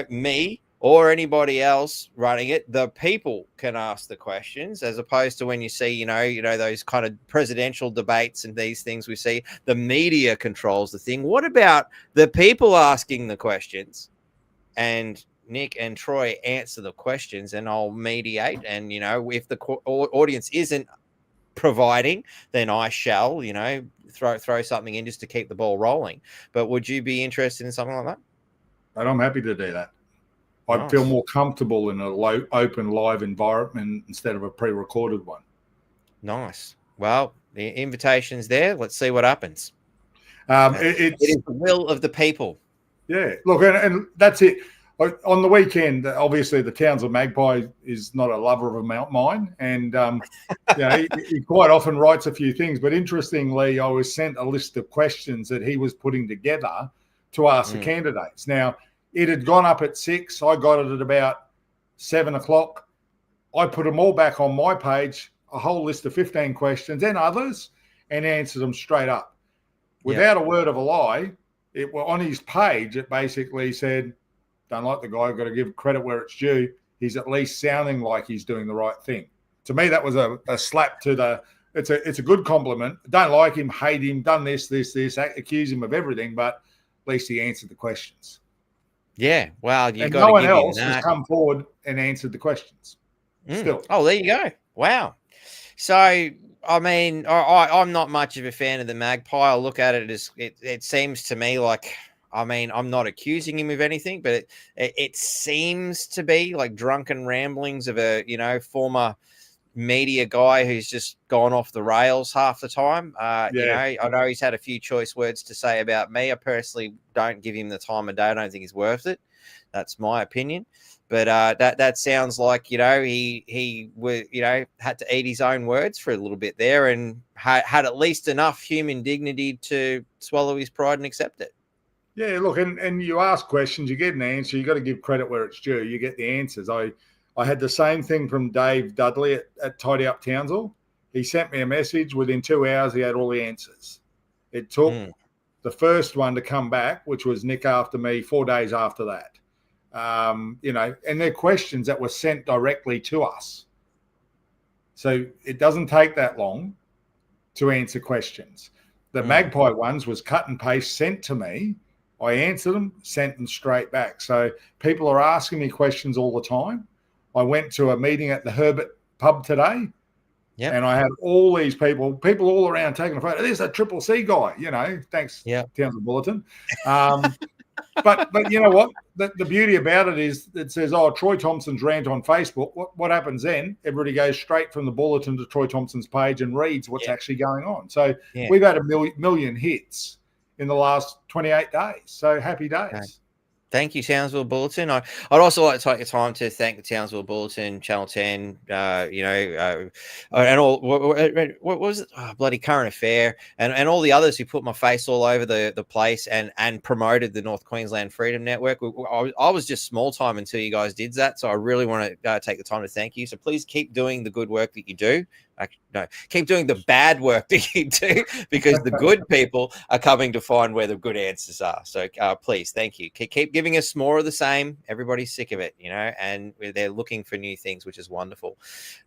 me or anybody else running it. The people can ask the questions, as opposed to when you see, those kind of presidential debates and these things we see, the media controls the thing. What about the people asking the questions? And Nick and Troy answer the questions, and I'll mediate. And, if the audience isn't providing, then I shall, throw something in just to keep the ball rolling. But would you be interested in something like that? And I'm happy to do that. I feel more comfortable in a open, live environment instead of a pre-recorded one. Nice. Well, the invitation's there. Let's see what happens. It is the will of the people. Yeah. Look, and that's it. On the weekend, obviously, the Townsville Magpie is not a lover of mine. And, he quite often writes a few things. But interestingly, I was sent a list of questions that he was putting together to ask the candidates. Now, it had gone up at 6. I got it at about 7 o'clock. I put them all back on my page, a whole list of 15 questions and others, and answered them straight up. Without a word of a lie, on his page, it basically said, don't like the guy, I've got to give credit where it's due. He's at least sounding like he's doing the right thing. To me, that was a slap to the – it's a good compliment. Don't like him, hate him, done this, accuse him of everything, but at least he answered the questions. Yeah, well, you got to give him that. No one else has come forward and answered the questions. Still. Oh, there you go. Wow. So, I mean, I'm not much of a fan of the Magpie. I look at it as it seems to me like, I mean, I'm not accusing him of anything, but it seems to be like drunken ramblings of a former media guy who's just gone off the rails half the time. I know he's had a few choice words to say about me. I personally don't give him the time of day. I don't think he's worth it. That's my opinion. But that sounds like he had to eat his own words for a little bit there, and had at least enough human dignity to swallow his pride and accept it. Yeah, look, and you ask questions, you get an answer. You got to give credit where it's due. You get the answers. I had the same thing from Dave Dudley at Tidy Up Townsville. He sent me a message. Within 2 hours, he had all the answers. It took the first one to come back, which was Nick after me, 4 days after that. And they're questions that were sent directly to us. So it doesn't take that long to answer questions. The Magpie ones was cut and paste, sent to me. I answered them, sent them straight back. So people are asking me questions all the time. I went to a meeting at the Herbert pub today, and I had all these people all around taking a photo. There's a Triple C guy, thanks, Townsville Bulletin. But you know what? The beauty about it is it says, Troy Thompson's rant on Facebook. What happens then? Everybody goes straight from the Bulletin to Troy Thompson's page and reads what's actually going on. So we've had a million hits in the last 28 days. So happy days. Okay. Thank you, Townsville Bulletin. I'd also like to take the time to thank the Townsville Bulletin, Channel 10, and all, what was it? Bloody Current Affair, and all the others who put my face all over the place and promoted the North Queensland Freedom Network. I was just small time until you guys did that, so I really want to take the time to thank you. So please keep doing the good work that you do. No, keep doing the bad work that you do, because the good people are coming to find where the good answers are. So please, thank you. Keep giving us more of the same. Everybody's sick of it, and they're looking for new things, which is wonderful.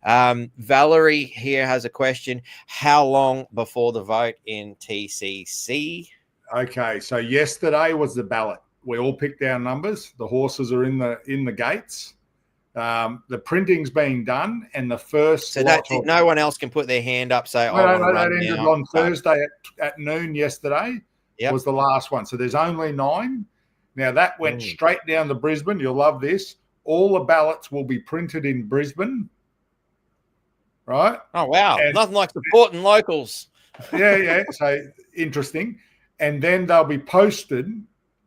Valerie here has a question. How long before the vote in TCC? Okay, so yesterday was the ballot. We all picked our numbers. The horses are in the gates. The printing's being done, and the first So that's it. No one else can put their hand up, say, I want to run that ended now. on Thursday at noon yesterday. Was the last one. So there's only 9. Now, that went straight down to Brisbane. You'll love this. All the ballots will be printed in Brisbane, right? Oh, wow. Nothing like supporting locals. Yeah. So interesting. And then they'll be posted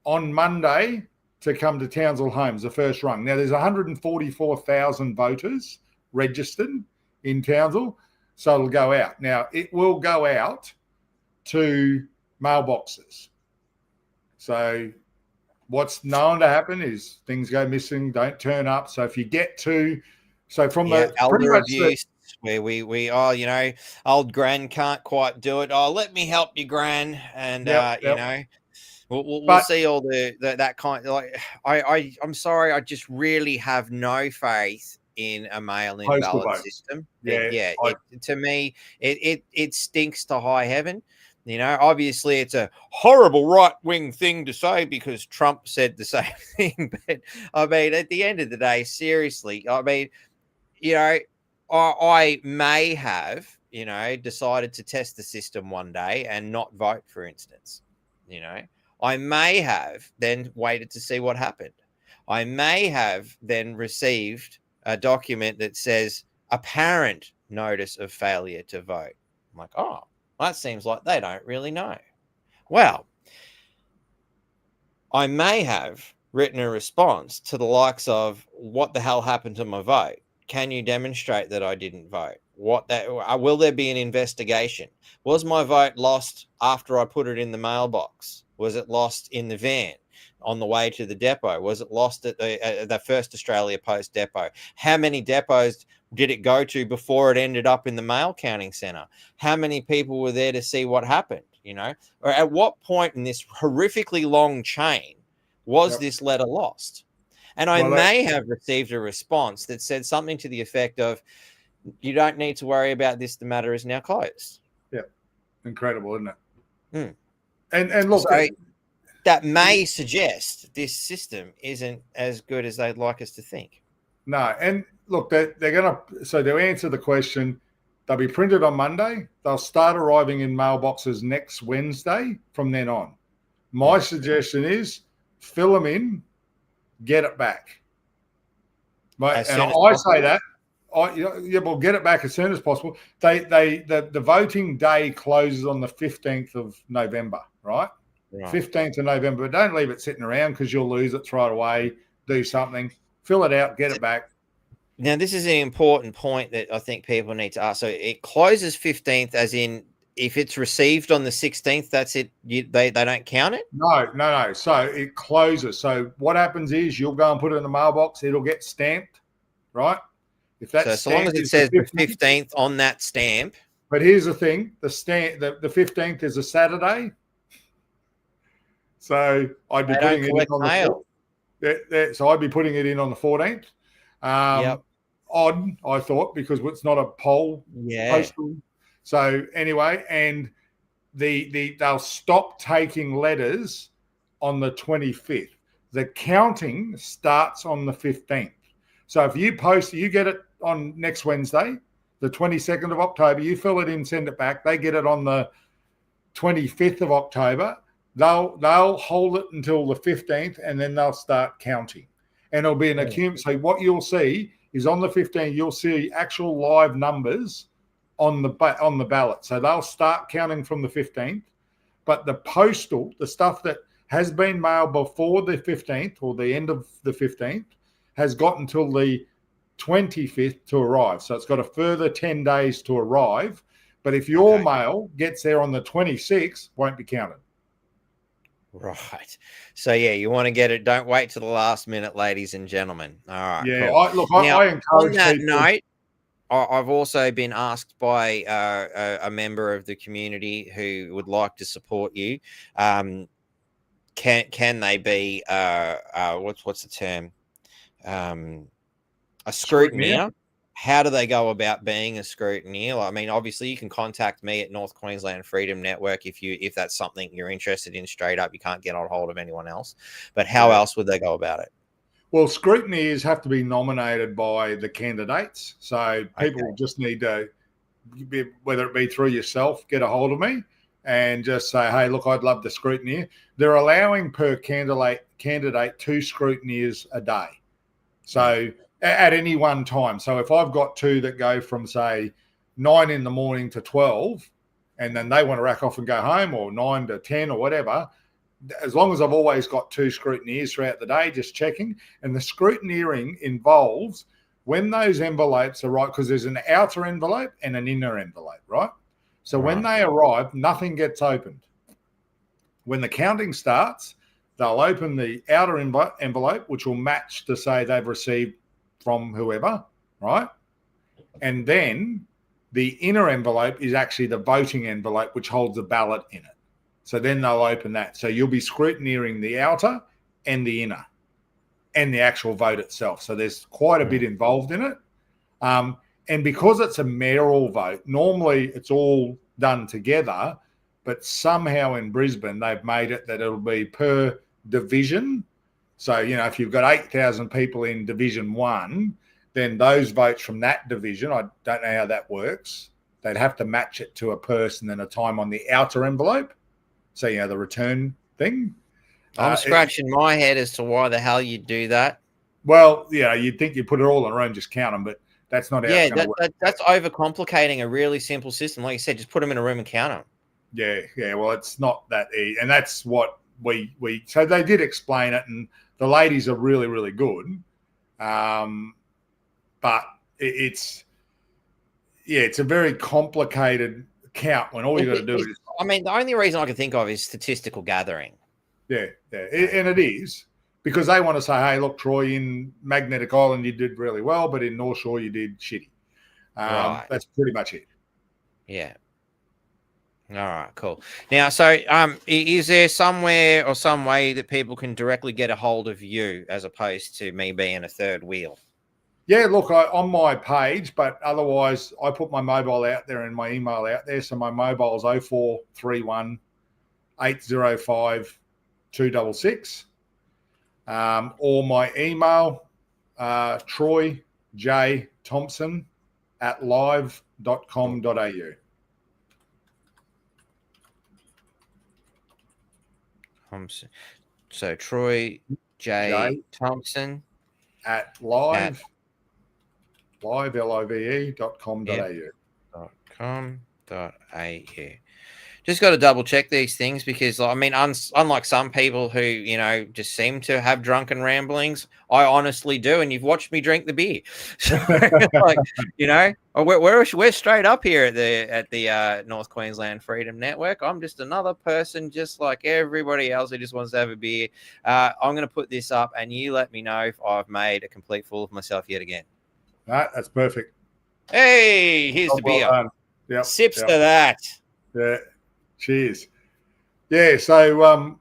on Monday to come to Townsville Homes, the first rung. Now, there's 144,000 voters registered in Townsville, so it'll go out. Now, it will go out to mailboxes. So what's known to happen is things go missing, don't turn up. So if you get to, so from the elder abuse, where we old gran can't quite do it. Oh, let me help you, gran, and you know. We'll see all that kind of, like, I'm sorry, I just really have no faith in a mail-in ballot system. To me, it stinks to high heaven. You know, obviously it's a horrible right-wing thing to say because Trump said the same thing. But I mean, at the end of the day, seriously, I mean, you know, I may have, you know, decided to test the system one day and not vote, for instance, you know. I may have then waited to see what happened. I may have then received a document that says apparent notice of failure to vote. I'm like, oh, well, that seems like they don't really know. Well, I may have written a response to the likes of, what the hell happened to my vote? Can you demonstrate that I didn't vote? Will there be an investigation? Was my vote lost after I put it in the mailbox? Was it lost in the van on the way to the depot? Was it lost at the First Australia Post depot? How many depots did it go to before it ended up in the mail counting centre? How many people were there to see what happened? You know, or at what point in this horrifically long chain was this letter lost? And I may have received a response that said something to the effect of, you don't need to worry about this. The matter is now closed. Yeah. Incredible, isn't it? And look, so that may suggest this system isn't as good as they'd like us to think. No. And look, they're going to, so they'll answer the question. They'll be printed on Monday. They'll start arriving in mailboxes next Wednesday from then on. My suggestion is fill them in, get it back. I say that. We'll get it back as soon as possible. The voting day closes on the 15th of November, right? 15th of November. But don't leave it sitting around because you'll lose it right away. Do something. Fill it out, get it back. Now, this is an important point that I think people need to ask. So it closes 15th, as in if it's received on the 16th, that's it. They don't count it? No. So it closes. So what happens is you'll go and put it in the mailbox. It'll get stamped, right? If that's so long as it says the 15th on that stamp. But here's the thing: the 15th is a Saturday. So I'd be putting it in on the so I'd be putting it in on the 14th. Odd, I thought, because it's not a poll postal. So anyway, and they'll stop taking letters on the 25th. The counting starts on the 15th. So if you get it on next Wednesday, the 22nd of October, you fill it in, send it back. They get it on the 25th of October. They'll hold it until the 15th, and then they'll start counting. And it'll be an accumulation. So what you'll see is on the 15th, you'll see actual live numbers on the ballot. So they'll start counting from the 15th. But the postal, the stuff that has been mailed before the 15th or the end of the 15th, has got until the 25th to arrive. So it's got a further 10 days to arrive. But if your mail gets there on the 26th, won't be counted. Right. So, you want to get it. Don't wait till the last minute, ladies and gentlemen. All right. Yeah. Cool. I encourage on that people. note, I've also been asked by a member of the community who would like to support you. Can they be what's the term? A scrutineer? How do they go about being a scrutineer? I mean, obviously, you can contact me at North Queensland Freedom Network if that's something you're interested in. Straight up, you can't get on hold of anyone else. But how else would they go about it? Well, scrutineers have to be nominated by the candidates. So people just need to, whether it be through yourself, get a hold of me and just say, hey, look, I'd love the scrutineer. They're allowing per candidate 2 scrutineers a day. So at any one time. So if I've got 2 that go from, say, 9 in the morning to 12, and then they want to rack off and go home, or 9 to 10 or whatever, as long as I've always got 2 scrutineers throughout the day, just checking. And the scrutineering involves when those envelopes arrive, because there's an outer envelope and an inner envelope, right? So when they arrive, nothing gets opened. When the counting starts, they'll open the outer envelope, which will match to say they've received from whoever, right? And then the inner envelope is actually the voting envelope, which holds the ballot in it. So then they'll open that. So you'll be scrutineering the outer and the inner and the actual vote itself. So there's quite a bit involved in it. And because it's a mayoral vote, normally it's all done together, but somehow in Brisbane, they've made it that it'll be per division. So, if you've got 8,000 people in Division 1, then those votes from that division, I don't know how that works. They'd have to match it to a person and a time on the outer envelope. So, the return thing. I'm scratching my head as to why the hell you do that. Well, you'd think you put it all in a row and just count them, but that's not how it's going to work. That's overcomplicating a really simple system. Like you said, just put them in a room and count them. Yeah. Well, it's not that easy. And that's what we so they did explain it, and the ladies are really, really good. But it's a very complicated count when all you got to do is. I mean, the only reason I can think of is statistical gathering. Yeah. And it is because they want to say, hey, look, Troy, in Magnetic Island, you did really well, but in North Shore, you did shitty. That's pretty much it. Yeah. All right, cool. Now, so is there somewhere or some way that people can directly get a hold of you as opposed to me being a third wheel? Yeah, look, on my page, but otherwise I put my mobile out there and my email out there. So my mobile is 0431 805 266. Or my email, Troy J. Thompson @live.com.au. So Troy J. Thompson at live.com.au. Just got to double check these things because, I mean, unlike some people who, just seem to have drunken ramblings, I honestly do. And you've watched me drink the beer. So, we're straight up here at the North Queensland Freedom Network. I'm just another person, just like everybody else who just wants to have a beer. I'm going to put this up and you let me know if I've made a complete fool of myself yet again. That's perfect. Hey, here's the beer. Yep, Sips to that. Yeah. Cheers. Yeah, so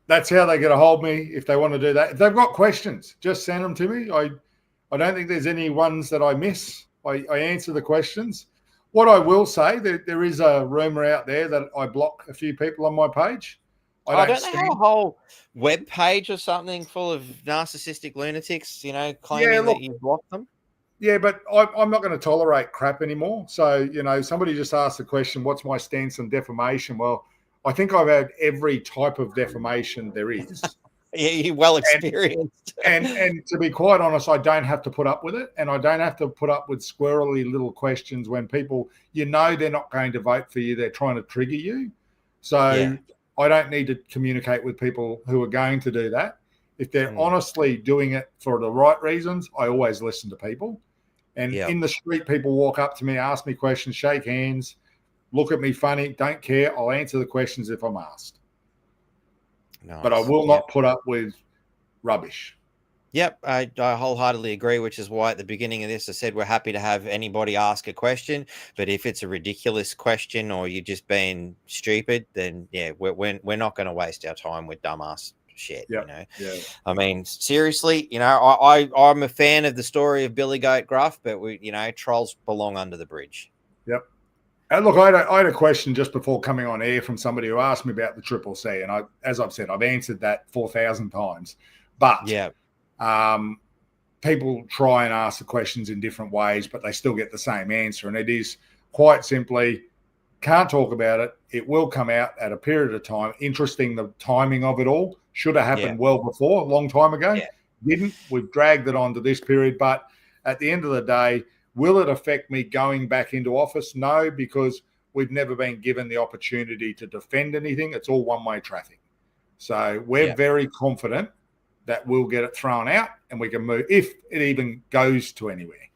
that's how they get a hold of me if they want to do that. If they've got questions, just send them to me. I don't think there's any ones that I miss. I answer the questions. What I will say, there is a rumor out there that I block a few people on my page. I don't know a whole web page or something full of narcissistic lunatics, claiming that you blocked them. Yeah, but I'm not going to tolerate crap anymore. So, somebody just asked the question, what's my stance on defamation? Well, I think I've had every type of defamation there is. Yeah, you're well experienced. And to be quite honest, I don't have to put up with it. And I don't have to put up with squirrely little questions when people, they're not going to vote for you. They're trying to trigger you. So I don't need to communicate with people who are going to do that. If they're honestly doing it for the right reasons, I always listen to people. And in the street, people walk up to me, ask me questions, shake hands, look at me funny, don't care. I'll answer the questions if I'm asked. Nice. But I will not put up with rubbish. Yep, I wholeheartedly agree, which is why at the beginning of this I said we're happy to have anybody ask a question. But if it's a ridiculous question or you're just being stupid, then, we're not going to waste our time with dumbass shit. I mean, seriously, I'm a fan of the story of Billy Goat Gruff, but trolls belong under the bridge. Yep. And look, I had a question just before coming on air from somebody who asked me about the Triple C, and as I've said, I've answered that 4,000 times. But people try and ask the questions in different ways, but they still get the same answer. And it is quite simply, can't talk about it. It will come out at a period of time. Interesting, the timing of it all should have happened well before, a long time ago. Yeah. Didn't. We've dragged it on to this period. But at the end of the day, will it affect me going back into office? No, because we've never been given the opportunity to defend anything. It's all one-way traffic. So we're very confident that we'll get it thrown out and we can move, if it even goes to anywhere.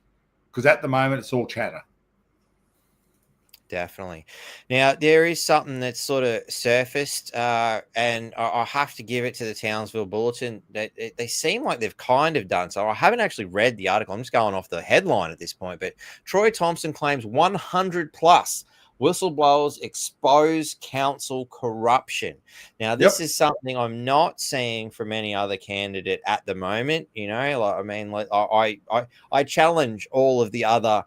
Because at the moment, it's all chatter. Definitely. Now, there is something that's sort of surfaced, and I have to give it to the Townsville Bulletin. They seem like they've kind of done so. I haven't actually read the article. I'm just going off the headline at this point. But Troy Thompson claims 100 plus whistleblowers expose council corruption. Now, this is something I'm not seeing from any other candidate at the moment. You know, like, I mean, like I challenge all of the other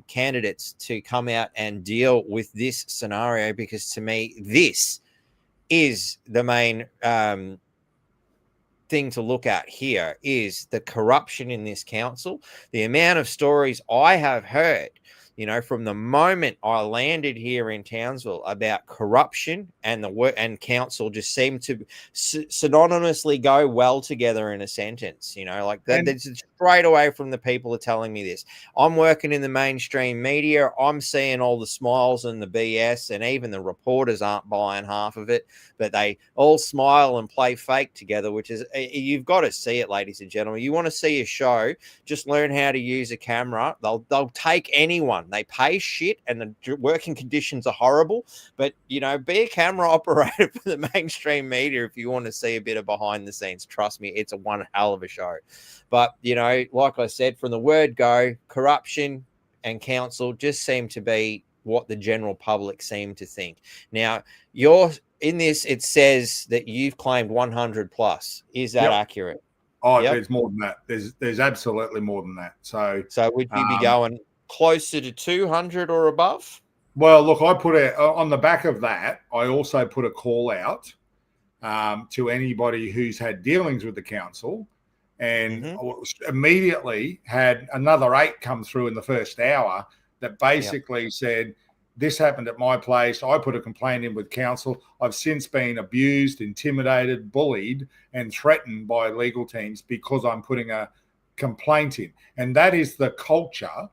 candidates to come out and deal with this scenario, because to me this is the main thing to look at here, is the corruption in this council. The amount of stories I have heard, you know, from the moment I landed here in Townsville about corruption and the work and council just seem to synonymously go well together in a sentence, you know, like that. That's straight away from the people are telling me this. I'm working in the mainstream media. I'm seeing all the smiles and the BS, and even the reporters aren't buying half of it, but they all smile and play fake together, which is, you've got to see it, ladies and gentlemen. You want to see a show, just learn how to use a camera. They'll take anyone. They pay shit and the working conditions are horrible, but, you know, be a camera operator for the mainstream media if you want to see a bit of behind the scenes. Trust me, it's a one hell of a show. But, you know, like I said, from the word go, corruption and council just seem to be what the general public seem to think. Now, you're in this, it says that you've claimed 100 plus. Is that accurate? Oh, there's more than that. There's absolutely more than that. So would you be going closer to 200 or above? Well, look, I put it on the back of that. I also put a call out to anybody who's had dealings with the council, and immediately had another 8 come through in the first hour that basically said, this happened at my place. I put a complaint in with council. I've since been abused, intimidated, bullied, and threatened by legal teams because I'm putting a complaint in. And that is the culture.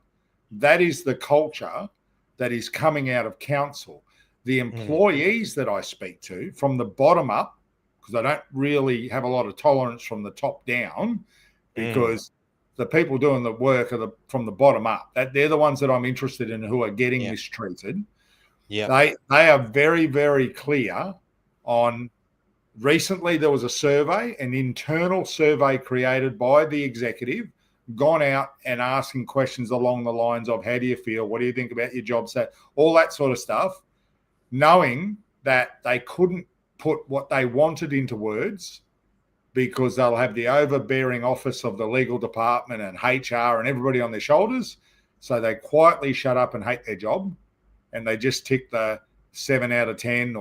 That is the culture that is coming out of council. The employees that I speak to from the bottom up, because I don't really have a lot of tolerance from the top down, because the people doing the work are from the bottom up. They're the ones that I'm interested in who are getting mistreated. They are very, very clear on. Recently, there was a survey, an internal survey created by the executive, gone out and asking questions along the lines of, how do you feel? What do you think about your job set? All that sort of stuff, knowing that they couldn't put what they wanted into words because they'll have the overbearing office of the legal department and HR and everybody on their shoulders. So they quietly shut up and hate their job, and they just tick the 7 out of 10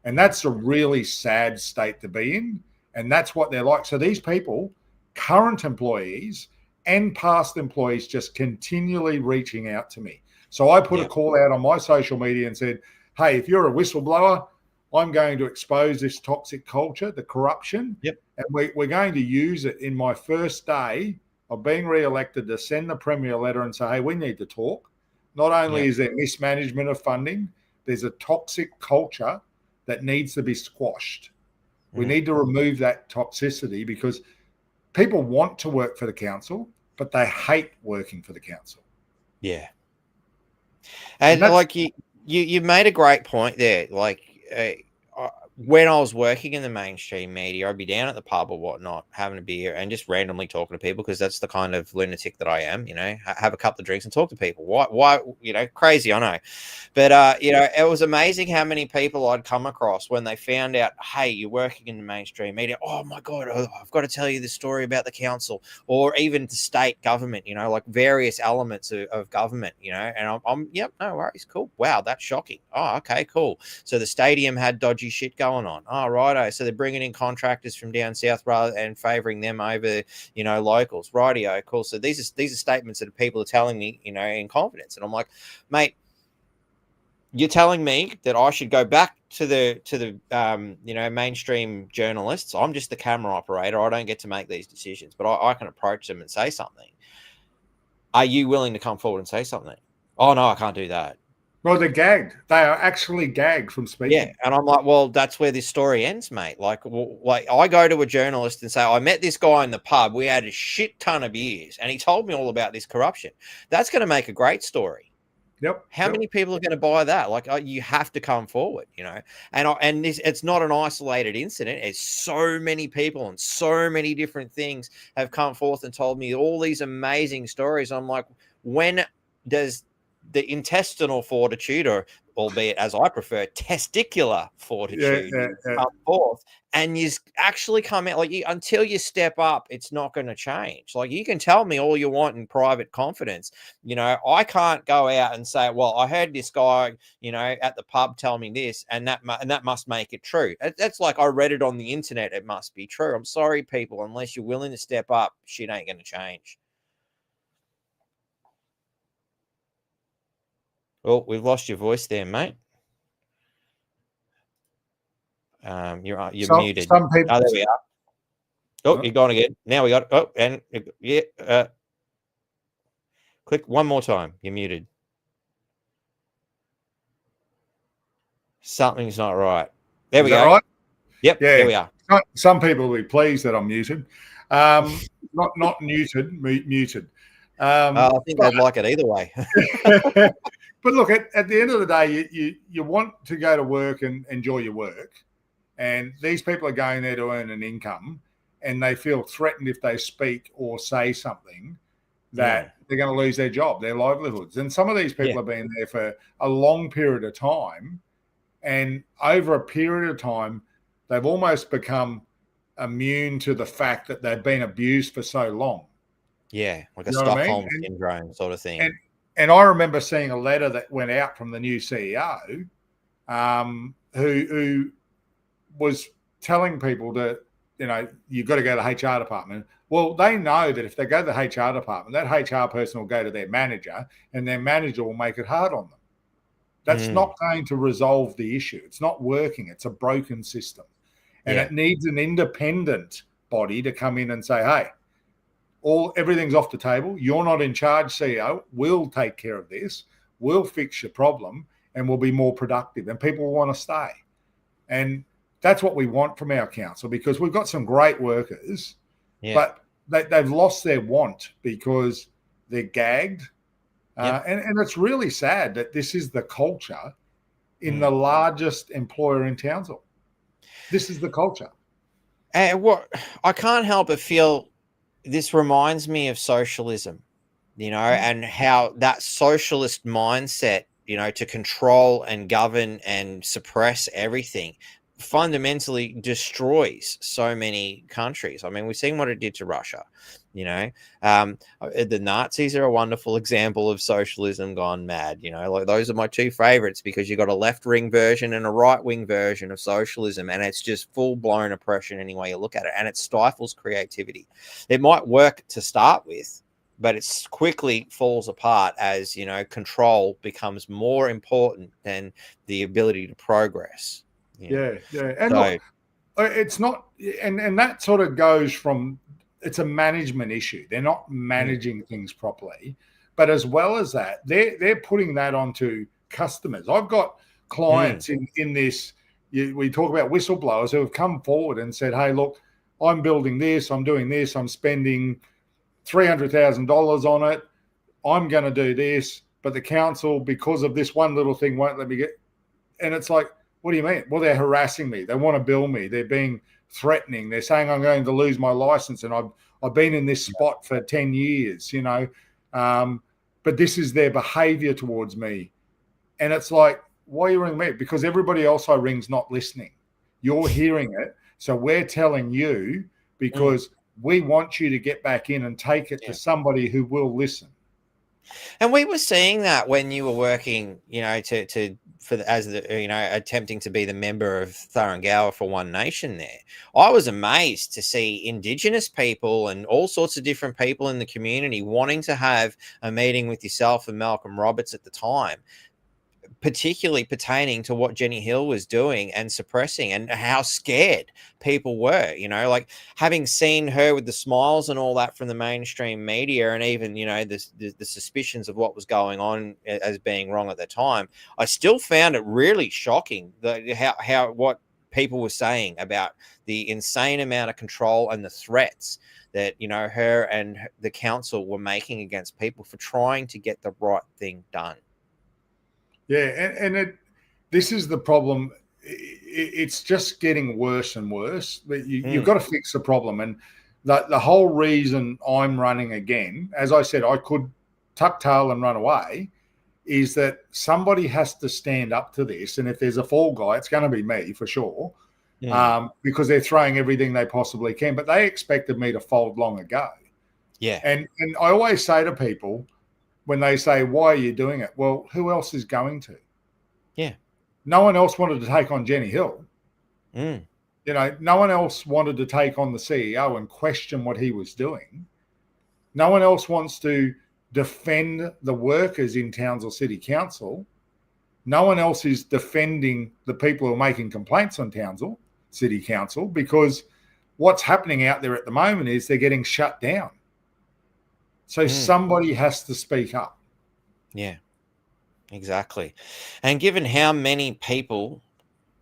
and that's a really sad state to be in. And that's what they're like. So these people, current employees and past employees, just continually reaching out to me. So I put a call out on my social media and said, hey, if you're a whistleblower, I'm going to expose this toxic culture, the corruption, and we're going to use it in my first day of being re-elected to send the Premier a letter and say, hey, we need to talk. Not only is there mismanagement of funding, there's a toxic culture that needs to be squashed. We need to remove that toxicity, because people want to work for the council, but they hate working for the council. Yeah. And like you made a great point there. Like when I was working in the mainstream media, I'd be down at the pub or whatnot, having a beer and just randomly talking to people, because that's the kind of lunatic that I am, you know, have a couple of drinks and talk to people. Why, you know, crazy, I know. But, you know, it was amazing how many people I'd come across when they found out, hey, you're working in the mainstream media. Oh, my God, I've got to tell you the story about the council, or even the state government, you know, like various elements of government, you know, and I'm no worries, cool. Wow, that's shocking. Oh, okay, cool. So the stadium had dodgy shit going going on? Oh, righto. So they're bringing in contractors from down south rather than favouring them over, locals. Rightio, cool. So these are statements that people are telling me, in confidence. And I'm like, mate, you're telling me that I should go back to the mainstream journalists. I'm just the camera operator. I don't get to make these decisions, but I can approach them and say something. Are you willing to come forward and say something? Oh, no, I can't do that. Well, they're gagged. They are actually gagged from speaking. Yeah, and I'm like, well, that's where this story ends, mate. Like I go to a journalist and say, I met this guy in the pub. We had a shit ton of beers, and he told me all about this corruption. That's going to make a great story. Yep. How many people are going to buy that? Like, you have to come forward, And it's not an isolated incident. It's so many people and so many different things have come forth and told me all these amazing stories. I'm like, when does the intestinal fortitude, or albeit as I prefer, testicular fortitude, come forth? And you actually come out until you step up, it's not going to change. Like, you can tell me all you want in private confidence. I can't go out and say, well, I heard this guy, at the pub tell me this, and that must make it true. That's like, I read it on the internet, it must be true. I'm sorry, people, unless you're willing to step up, shit ain't going to change. Oh, we've lost your voice there, mate. You're muted. Some people. Oh, there we are. Oh, you're gone again. Now we got it. Oh, and yeah. Click one more time. You're muted. Something's not right. There we go. Right? Yep. Yeah. There we are. Some people will be pleased that I'm muted. Not muted. Muted. I think they'd like it either way. But look, at the end of the day, you want to go to work and enjoy your work. And these people are going there to earn an income, and they feel threatened if they speak or say something that they're going to lose their job, their livelihoods. And some of these people have been there for a long period of time. And over a period of time, they've almost become immune to the fact that they've been abused for so long. Yeah, like a Stockholm syndrome sort of thing. And I remember seeing a letter that went out from the new CEO who was telling people that, you've got to go to the HR department. Well, they know that if they go to the HR department, that HR person will go to their manager, and their manager will make it hard on them. That's not going to resolve the issue. It's not working. It's a broken system. And it needs an independent body to come in and say, hey, everything's off the table. You're not in charge, CEO. We'll take care of this. We'll fix your problem, and we'll be more productive, and people will want to stay. And that's what we want from our council, because we've got some great workers, but they've lost their want because they're gagged. And it's really sad that this is the culture in the largest employer in Townsville. This is the culture. And I can't help but feel this reminds me of socialism, and how that socialist mindset, to control and govern and suppress everything, fundamentally destroys so many countries. I mean, we've seen what it did to Russia. The Nazis are a wonderful example of socialism gone mad. Like, those are my two favorites, because you've got a left-wing version and a right-wing version of socialism, and it's just full-blown oppression any way you look at it, and it stifles creativity. It might work to start with, but it quickly falls apart as, control becomes more important than the ability to progress. Yeah. And look, it's not, and that sort of goes from, it's a management issue. They're not managing things properly, but as well as that, they're putting that onto customers. I've got clients in this. We talk about whistleblowers who have come forward and said, "Hey, look, I'm building this. I'm doing this. I'm spending $300,000 on it. I'm going to do this, but the council, because of this one little thing, won't let me get." And it's like, what do you mean? Well, they're harassing me. They want to bill me. They're being threatening. They're saying I'm going to lose my license, and I've been in this spot for 10 years, but this is their behavior towards me. And it's like, why are you ringing me? Because everybody else I ring's not listening. You're hearing it. So we're telling you because we want you to get back in and take it to somebody who will listen. And we were seeing that when you were working, to attempting to be the member of Thuringowa for One Nation there. I was amazed to see Indigenous people and all sorts of different people in the community wanting to have a meeting with yourself and Malcolm Roberts at the time, particularly pertaining to what Jenny Hill was doing and suppressing, and how scared people were, like having seen her with the smiles and all that from the mainstream media, and even, the suspicions of what was going on as being wrong at the time. I still found it really shocking how what people were saying about the insane amount of control and the threats that, her and the council were making against people for trying to get the right thing done. Yeah, and this is the problem. It's just getting worse and worse. You've got to fix the problem. And the whole reason I'm running again, as I said, I could tuck tail and run away, is that somebody has to stand up to this. And if there's a fall guy, it's going to be me for sure, because they're throwing everything they possibly can. But they expected me to fold long ago. Yeah. And I always say to people, when they say, why are you doing it? Well, who else is going to? Yeah. No one else wanted to take on Jenny Hill. No one else wanted to take on the CEO and question what he was doing. No one else wants to defend the workers in Townsville City Council. No one else is defending the people who are making complaints on Townsville City Council, because what's happening out there at the moment is they're getting shut down. So somebody has to speak up. Yeah, exactly. And given how many people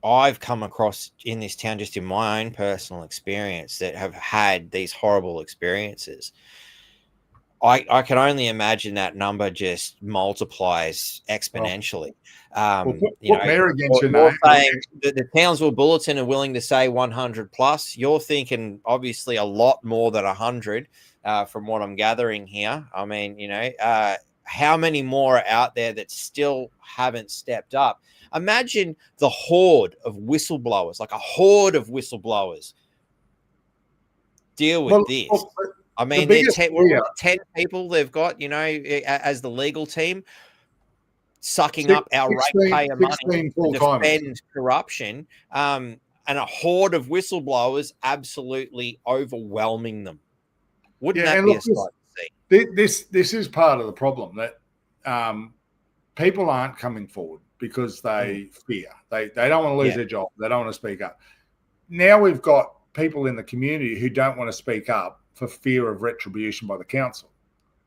I've come across in this town, just in my own personal experience, that have had these horrible experiences, I can only imagine that number just multiplies exponentially. Mayor against your you're name. Saying the Townsville Bulletin are willing to say 100 plus. You're thinking obviously a lot more than 100. From what I'm gathering here. I mean, how many more are out there that still haven't stepped up? Imagine the horde of whistleblowers, like a horde of whistleblowers, deal with this. I mean, they're 10 people they've got, as the legal team, sucking up our ratepayer money to defend corruption, and a horde of whistleblowers absolutely overwhelming them. Wouldn't that be a sight to see? This is part of the problem, that people aren't coming forward because they fear. They don't want to lose their job. They don't want to speak up. Now we've got people in the community who don't want to speak up for fear of retribution by the council.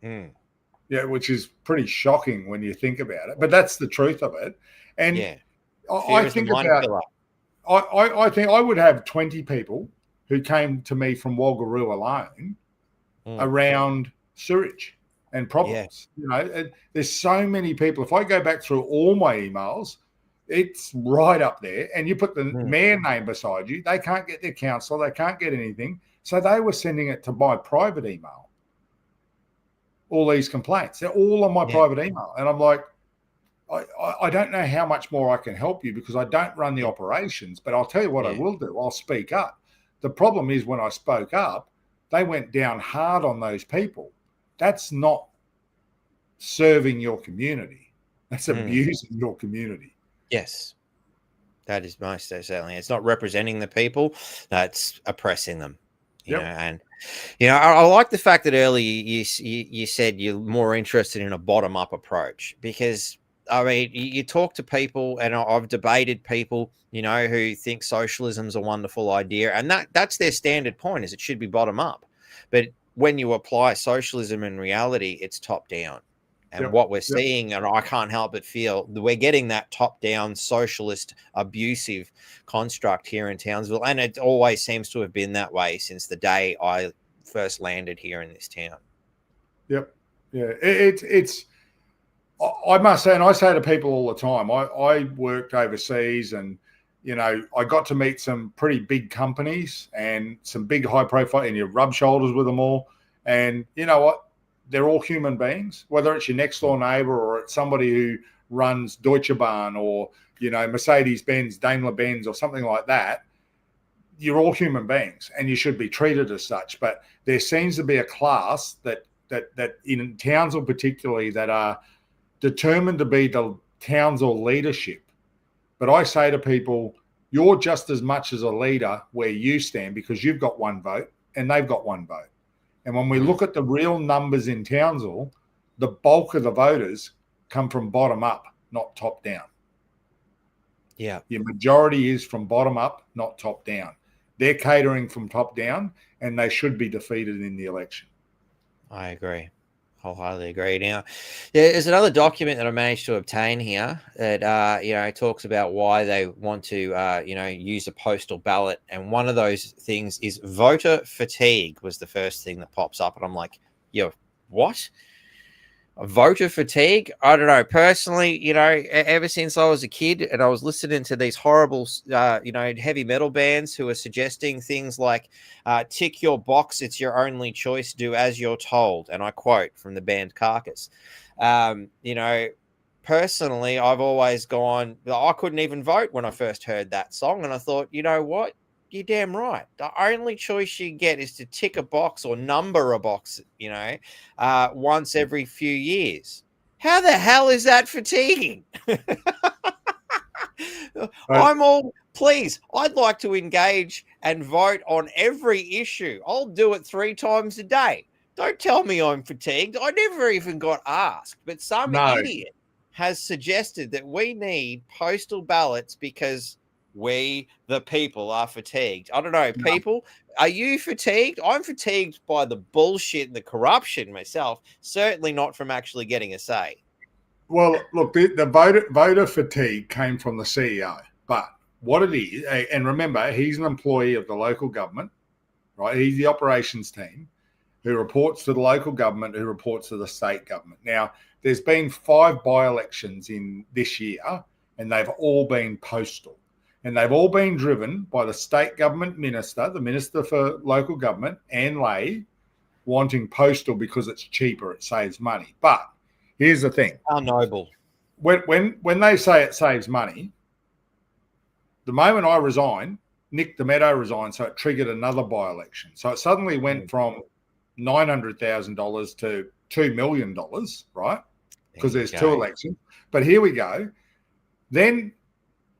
Yeah, which is pretty shocking when you think about it. But that's the truth of it. And I think I think I would have 20 people who came to me from Walgaroo alone around sewage and problems. There's so many people. If I go back through all my emails, it's right up there. And you put the mayor name beside you, they can't get their council, they can't get anything. So they were sending it to my private email. All these complaints, they're all on my private email. And I'm like, I don't know how much more I can help you, because I don't run the operations, but I'll tell you what I will do. I'll speak up. The problem is, when I spoke up, they went down hard on those people. That's not serving your community. That's abusing your community. Yes, that is most certainly. It's not representing the people. That's oppressing them. And I like the fact that earlier you said you're more interested in a bottom-up approach, because I mean, you talk to people, and I've debated people, who think socialism's a wonderful idea, and that's their standard point, is it should be bottom up. But when you apply socialism in reality, it's top down. And what we're seeing, and I can't help but feel, we're getting that top down socialist abusive construct here in Townsville. And it always seems to have been that way since the day I first landed here in this town. Yep. Yeah. It's I must say, and I say to people all the time, I worked overseas, and I got to meet some pretty big companies and some big high profile, and you rub shoulders with them all. And you know what? They're all human beings, whether it's your next door neighbor or it's somebody who runs Deutsche Bahn or, Mercedes-Benz, Daimler-Benz or something like that. You're all human beings, and you should be treated as such. But there seems to be a class that in Townsville particularly, that are determined to be the Townsville leadership But I say to people, you're just as much as a leader where you stand because you've got one vote and they've got one vote. And when we look at the real numbers in Townsville, the bulk of the voters come from bottom up, not top down. Yeah. Your majority is from bottom up, not top down. They're catering from top down, and they should be defeated in the election. I agree. Wholeheartedly agree. Now, there's another document that I managed to obtain here that talks about why they want to use a postal ballot, and one of those things is voter fatigue was the first thing that pops up, and I'm like, yo, what? Voter fatigue? I don't know. Personally, ever since I was a kid and I was listening to these horrible, heavy metal bands who are suggesting things like, tick your box, it's your only choice, do as you're told. And I quote from the band Carcass. Personally, I've always gone, I couldn't even vote when I first heard that song. And I thought, you know what? You're damn right. The only choice you get is to tick a box or number a box, once every few years. How the hell is that fatiguing? Please, I'd like to engage and vote on every issue. I'll do it 3 times a day. Don't tell me I'm fatigued. I never even got asked, but some idiot has suggested that we need postal ballots because we, the people, are fatigued. I don't know, people, are you fatigued? I'm fatigued by the bullshit and the corruption myself, certainly not from actually getting a say. Well, look, the voter fatigue came from the CEO, but what it is, and remember, he's an employee of the local government, right? He's the operations team who reports to the local government, who reports to the state government. Now, there's been 5 by-elections in this year, and they've all been postal. And they've all been driven by the state government minister, the Minister for Local Government, Anne Lay, wanting postal because it's cheaper, it saves money. But here's the thing. How noble. When they say it saves money, the moment I resign, Nick DeMeadow resigned, so it triggered another by-election. So it suddenly went from $900,000 to $2 million, right? Because there's 2 elections. But here we go. Then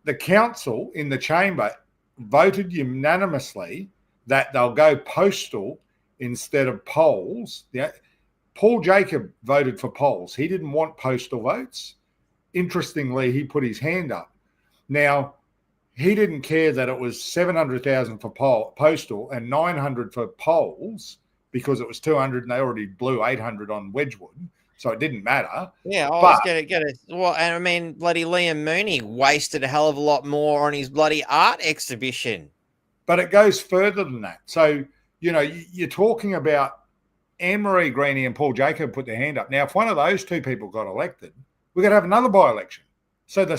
the council in the chamber voted unanimously that they'll go postal instead of polls. Paul Jacob voted for polls. He didn't want postal votes. Interestingly, he put his hand up. Now, he didn't care that it was 700,000 for postal and 900 for polls because it was 200 and they already blew 800 on Wedgwood. So it didn't matter. Yeah, I was going to get it. Well, and I mean, bloody Liam Mooney wasted a hell of a lot more on his bloody art exhibition. But it goes further than that. So, you're talking about Anne-Marie Greenie and Paul Jacob put their hand up. Now, if one of those 2 people got elected, we're going to have another by-election. So the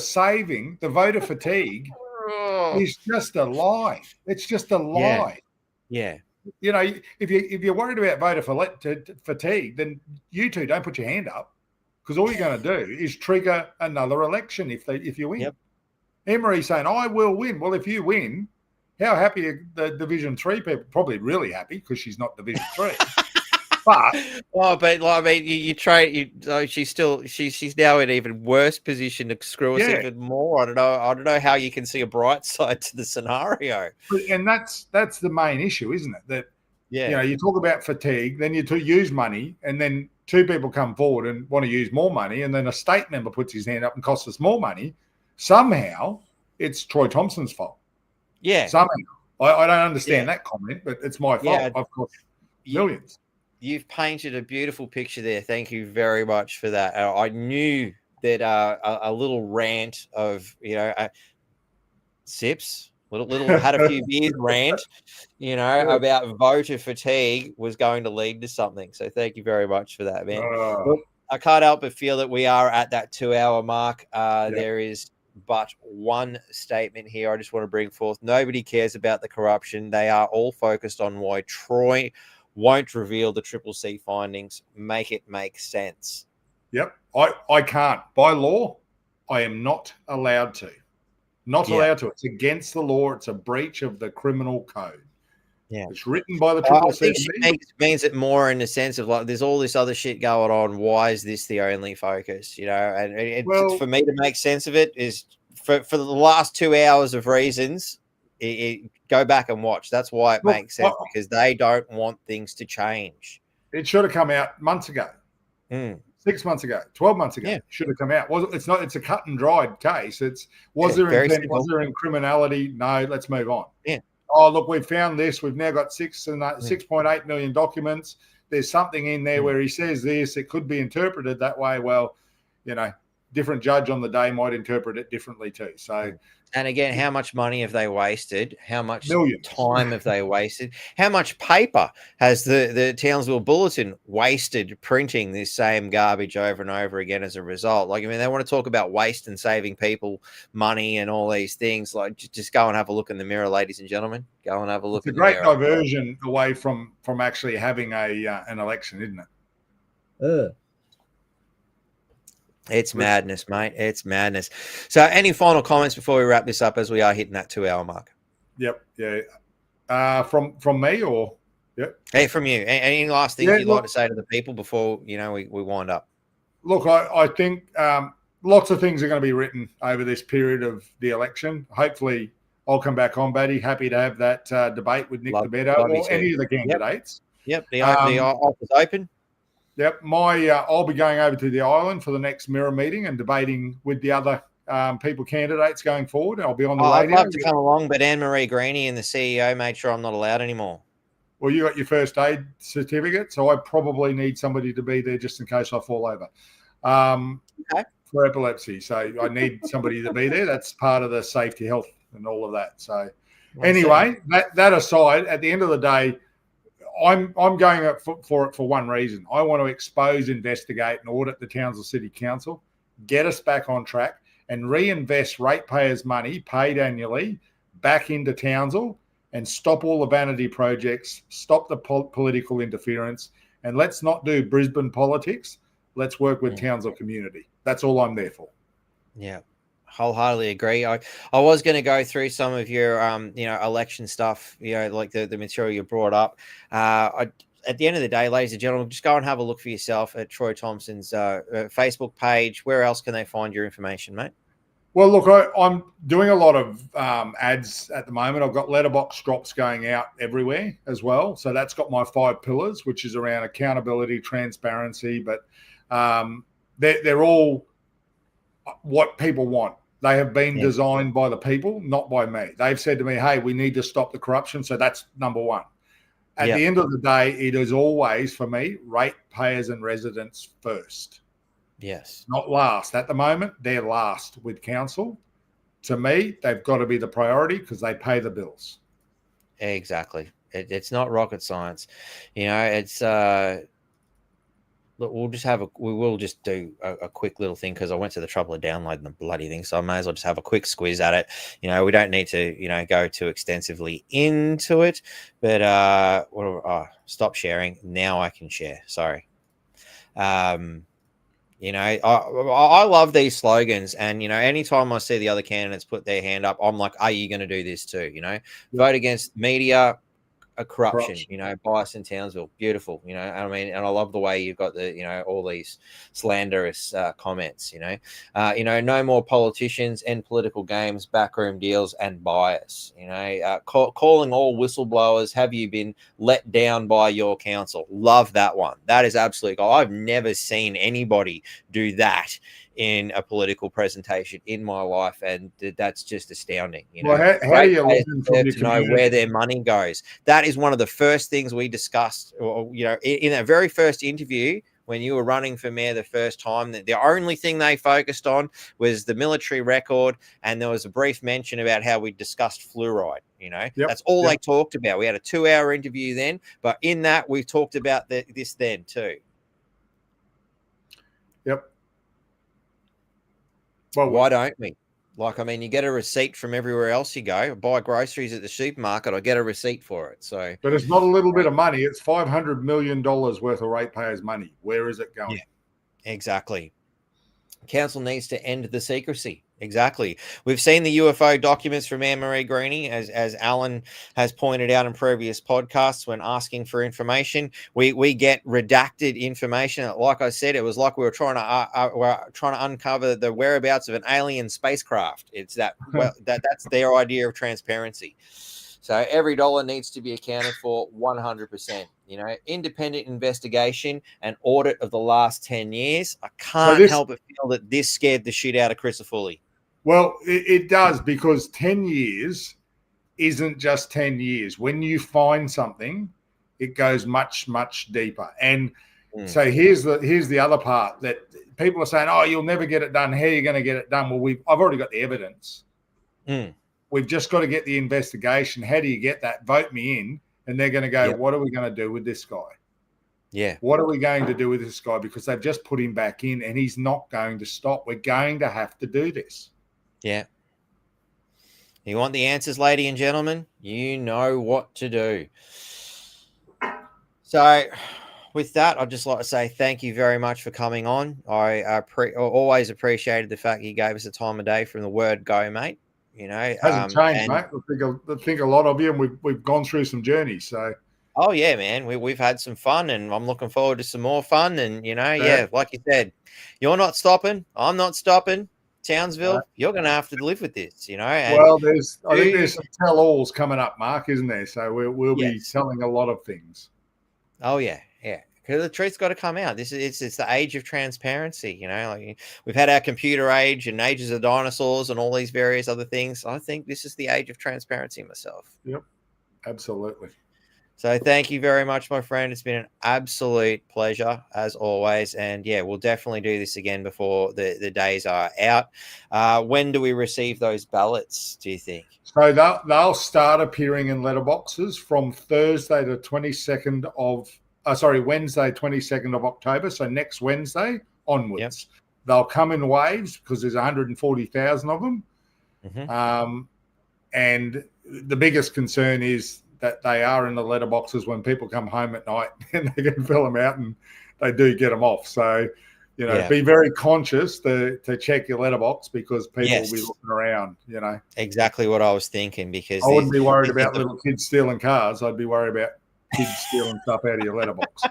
voter fatigue is just a lie. It's just a lie. Yeah. If you're worried about voter fatigue, then you 2 don't put your hand up because all you're going to do is trigger another election if you win. Yep. Emery's saying, I will win. Well, if you win, how happy are the Division 3 people? Probably really happy because she's not Division 3. She's now in an even worse position to screw us even more. I don't know how you can see a bright side to the scenario. And that's the main issue, isn't it? That you talk about fatigue, then you use money, and then 2 people come forward and want to use more money, and then a state member puts his hand up and costs us more money. Somehow, it's Troy Thompson's fault. Yeah. Somehow. I don't understand that comment, but it's my fault. I've cost millions. You've painted a beautiful picture there. Thank you very much for that. I knew that a little rant of, Sips, little had a few beers rant, about voter fatigue was going to lead to something. So thank you very much for that, man. Look, I can't help but feel that we are at that 2-hour mark. There is but one statement here I just want to bring forth. Nobody cares about the corruption. They are all focused on why Troy won't reveal the Triple C findings. Make it make sense. Yep. I can't. By law, I am not allowed to. Not allowed to. It's against the law. It's a breach of the criminal code. Yeah. It's written by the Triple C. I think she means it more in the sense of like, there's all this other shit going on. Why is this the only focus? And for me to make sense of it is for the last 2 hours of reasons, go back and watch. That's why it makes sense, because they don't want things to change. It should have come out months ago, 6 months ago, 12 months ago. Yeah. Should have come out. It's a cut and dried case. Was there intent? Was there criminality? No, let's move on. Yeah. Oh, look, we've found this. We've now got 6.8 million documents. There's something in there where he says this. It could be interpreted that way. Well, different judge on the day might interpret it differently too. So, and again, how much money have they wasted? How much millions. Time have they wasted? How much paper has the Townsville Bulletin wasted printing this same garbage over and over again as a result? Like, I mean, they want to talk about waste and saving people money and all these things. Like, just go and have a look in the mirror, ladies and gentlemen. Go and have a look. It's a great diversion away from actually having an election, isn't it? It's madness, mate. It's madness. So any final comments before we wrap this up, as we are hitting that 2 hour mark? Yep. Yeah. From me or? Yep. Hey, from you. Any last things you'd like to say to the people before, we wind up? Look, I think lots of things are going to be written over this period of the election. Hopefully I'll come back on, Batty. Happy to have that debate with Nick DeBetto or any of the candidates. Yep. The office open. Yep, I'll be going over to the island for the next Mirror meeting and debating with the other candidates going forward. I'll be on the radio. I'd love to come along, but Anne-Marie Greeny and the CEO made sure I'm not allowed anymore. Well, you got your first aid certificate, so I probably need somebody to be there just in case I fall over for epilepsy. So I need somebody to be there. That's part of the safety, health, and all of that. So anyway, that aside, at the end of the day, I'm going for it for one reason. I want to expose, investigate, and audit the Townsville City Council, get us back on track, and reinvest ratepayers' money paid annually back into Townsville, and stop all the vanity projects, stop the political interference, and let's not do Brisbane politics. Let's work with Townsville community. That's all I'm there for. Yeah. Wholeheartedly agree. I was going to go through some of your election stuff, like the material you brought up. At the end of the day, ladies and gentlemen, just go and have a look for yourself at Troy Thompson's Facebook page. Where else can they find your information, mate? Well, look, I'm doing a lot of ads at the moment. I've got letterbox drops going out everywhere as well. So that's got my 5 pillars, which is around accountability, transparency, but they're all what people want. They have been designed by the people, not by me. They've said to me, hey, we need to stop the corruption. So that's number one. At the end of the day, it is always, for me, ratepayers and residents first. Yes. Not last. At the moment, they're last with council. To me, they've got to be the priority because they pay the bills. Exactly. It's not rocket science. It's look, we will just do a quick little thing because I went to the trouble of downloading the bloody thing, so I may as well just have a quick squiz at it. We don't need to, go too extensively into it, but stop sharing. Now I can share. Sorry. I love these slogans, and anytime I see the other candidates put their hand up, I'm like, are you going to do this too? Vote against media. Corruption, bias in Townsville, beautiful, and I love the way you've got the, all these slanderous comments, no more politicians and political games, backroom deals, and bias, calling all whistleblowers. Have you been let down by your council? Love that one. That is absolutely cool. I've never seen anybody do that in a political presentation in my life, and that's just astounding. How are you looking to know where their money goes? That is one of the first things we discussed, in that very first interview when you were running for mayor the first time. The only thing they focused on was the military record, and there was a brief mention about how we discussed fluoride. That's all they talked about. We had a 2-hour interview then, but in that we talked about this then too. Yep. Well, why don't we? You get a receipt from everywhere else you go. Buy groceries at the supermarket, I get a receipt for it. So, but it's not a little bit of money. It's $500 million worth of ratepayers' money. Where is it going? Yeah, exactly. Council needs to end the secrecy. Exactly. We've seen the UFO documents from Anne-Marie Greenie, as Alan has pointed out in previous podcasts. When asking for information, we get redacted information. Like I said, it was like we were trying to uncover the whereabouts of an alien spacecraft. It's that's their idea of transparency. So every dollar needs to be accounted for 100%. Independent investigation and audit of the last 10 years. I can't help but feel that this scared the shit out of Crisafulli. Well, it does, because 10 years isn't just 10 years. When you find something, it goes much, much deeper. And so here's the other part that people are saying, oh, you'll never get it done. How are you going to get it done? Well, I've already got the evidence. We've just got to get the investigation. How do you get that? Vote me in. And they're going to go, what are we going to do with this guy? Yeah. What are we going to do with this guy? Because they've just put him back in and he's not going to stop. We're going to have to do this. Yeah. You want the answers, ladies and gentlemen? You know what to do. So with that, I'd just like to say thank you very much for coming on. I always appreciated the fact you gave us the time of day from the word go, mate. It hasn't changed, mate. I think a lot of you, and we've gone through some journeys. So, oh yeah, man, we've had some fun, and I'm looking forward to some more fun. And like you said, you're not stopping. I'm not stopping. Townsville, you're going to have to live with this, And well, I think there's some tell-alls coming up, Mark, isn't there? So we'll be telling a lot of things. Oh yeah, yeah. Because the truth's got to come out. It's the age of transparency. Like we've had our computer age and ages of dinosaurs and all these various other things. I think this is the age of transparency myself. Yep, absolutely. So thank you very much, my friend. It's been an absolute pleasure as always. And we'll definitely do this again before the days are out. When do we receive those ballots, do you think? So they'll start appearing in letterboxes from Thursday the 22nd of Wednesday, 22nd of October. So next Wednesday onwards. Yep. They'll come in waves because there's 140,000 of them. Mm-hmm. And the biggest concern is that they are in the letterboxes when people come home at night and they can fill them out and they do get them off. So, be very conscious to check your letterbox because people will be looking around, Exactly what I was thinking, because I wouldn't be worried about little kids stealing cars. I'd be worried about kids stealing stuff out of your letterbox.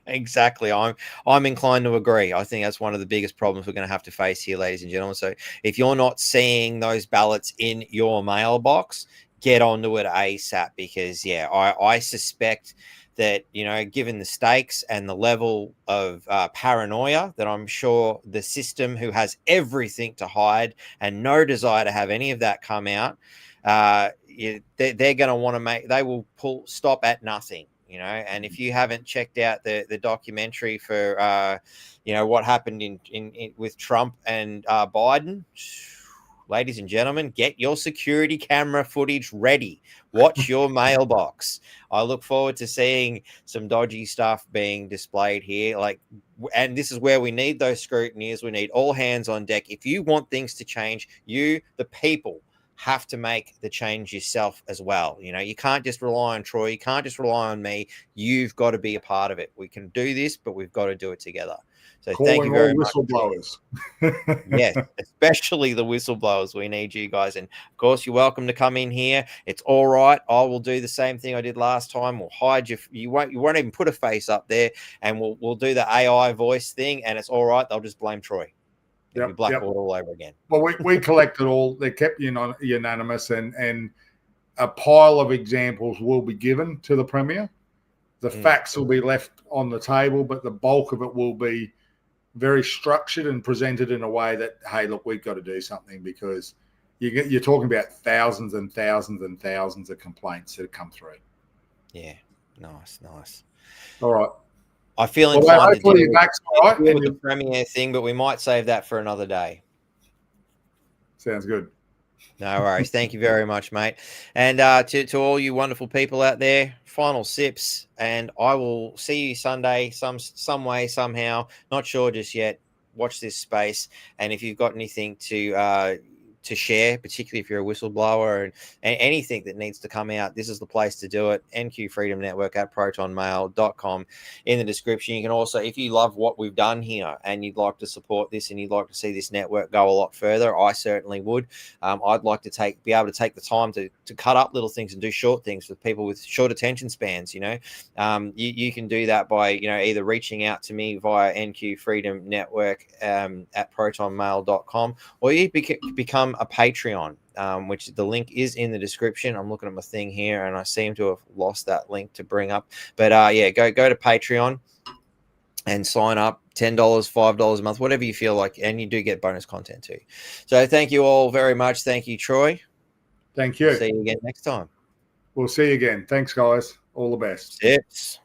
Exactly. I'm inclined to agree. I think that's one of the biggest problems we're going to have to face here, ladies and gentlemen. So if you're not seeing those ballots in your mailbox, get onto it ASAP, because I suspect that, given the stakes and the level of paranoia that I'm sure the system, who has everything to hide and no desire to have any of that come out, they're going to want to they will stop at nothing, and if you haven't checked out the documentary for, what happened in with Trump and Biden, ladies and gentlemen, get your security camera footage ready. Watch your mailbox. I look forward to seeing some dodgy stuff being displayed here. And this is where we need those scrutineers. We need all hands on deck. If you want things to change, you, the people, have to make the change yourself as well. You can't just rely on Troy. You can't just rely on me. You've got to be a part of it. We can do this, but we've got to do it together. So thank you very much. Whistleblowers. Yes, especially the whistleblowers. We need you guys. And of course, you're welcome to come in here. It's all right. I will do the same thing I did last time. We'll hide you won't even put a face up there, and we'll do the AI voice thing, and it's all right. They'll just blame Troy. It'll be blackboard all over again. Well, we collected all. They kept unanimous, and a pile of examples will be given to the Premier. The facts will be left on the table, but the bulk of it will be very structured and presented in a way that, hey, look, we've got to do something, because you're talking about thousands and thousands and thousands of complaints that have come through. Yeah, nice. All right. I feel inclined to do the Premier thing, but we might save that for another day. Sounds good. No worries. Thank you very much, mate. And to all you wonderful people out there, final sips, and I will see you Sunday some way, somehow. Not sure just yet. Watch this space. And if you've got anything to to share, particularly if you're a whistleblower and anything that needs to come out, this is the place to do it. NQ Freedom Network at protonmail.com in the description. You can also, if you love what we've done here and you'd like to support this and you'd like to see this network go a lot further, I certainly would. I'd like to be able to take the time to cut up little things and do short things with people with short attention spans. You can do that by, either reaching out to me via NQ Freedom Network at protonmail.com, or you become a Patreon, which the link is in the description. I'm looking at my thing here and I seem to have lost that link to bring up, but go to Patreon and sign up. $10, $5 a month, whatever you feel like, and you do get bonus content too. So thank you all very much. Thank you, Troy. Thank you. We'll see you again next time. We'll see you again. Thanks, guys. All the best. Yes.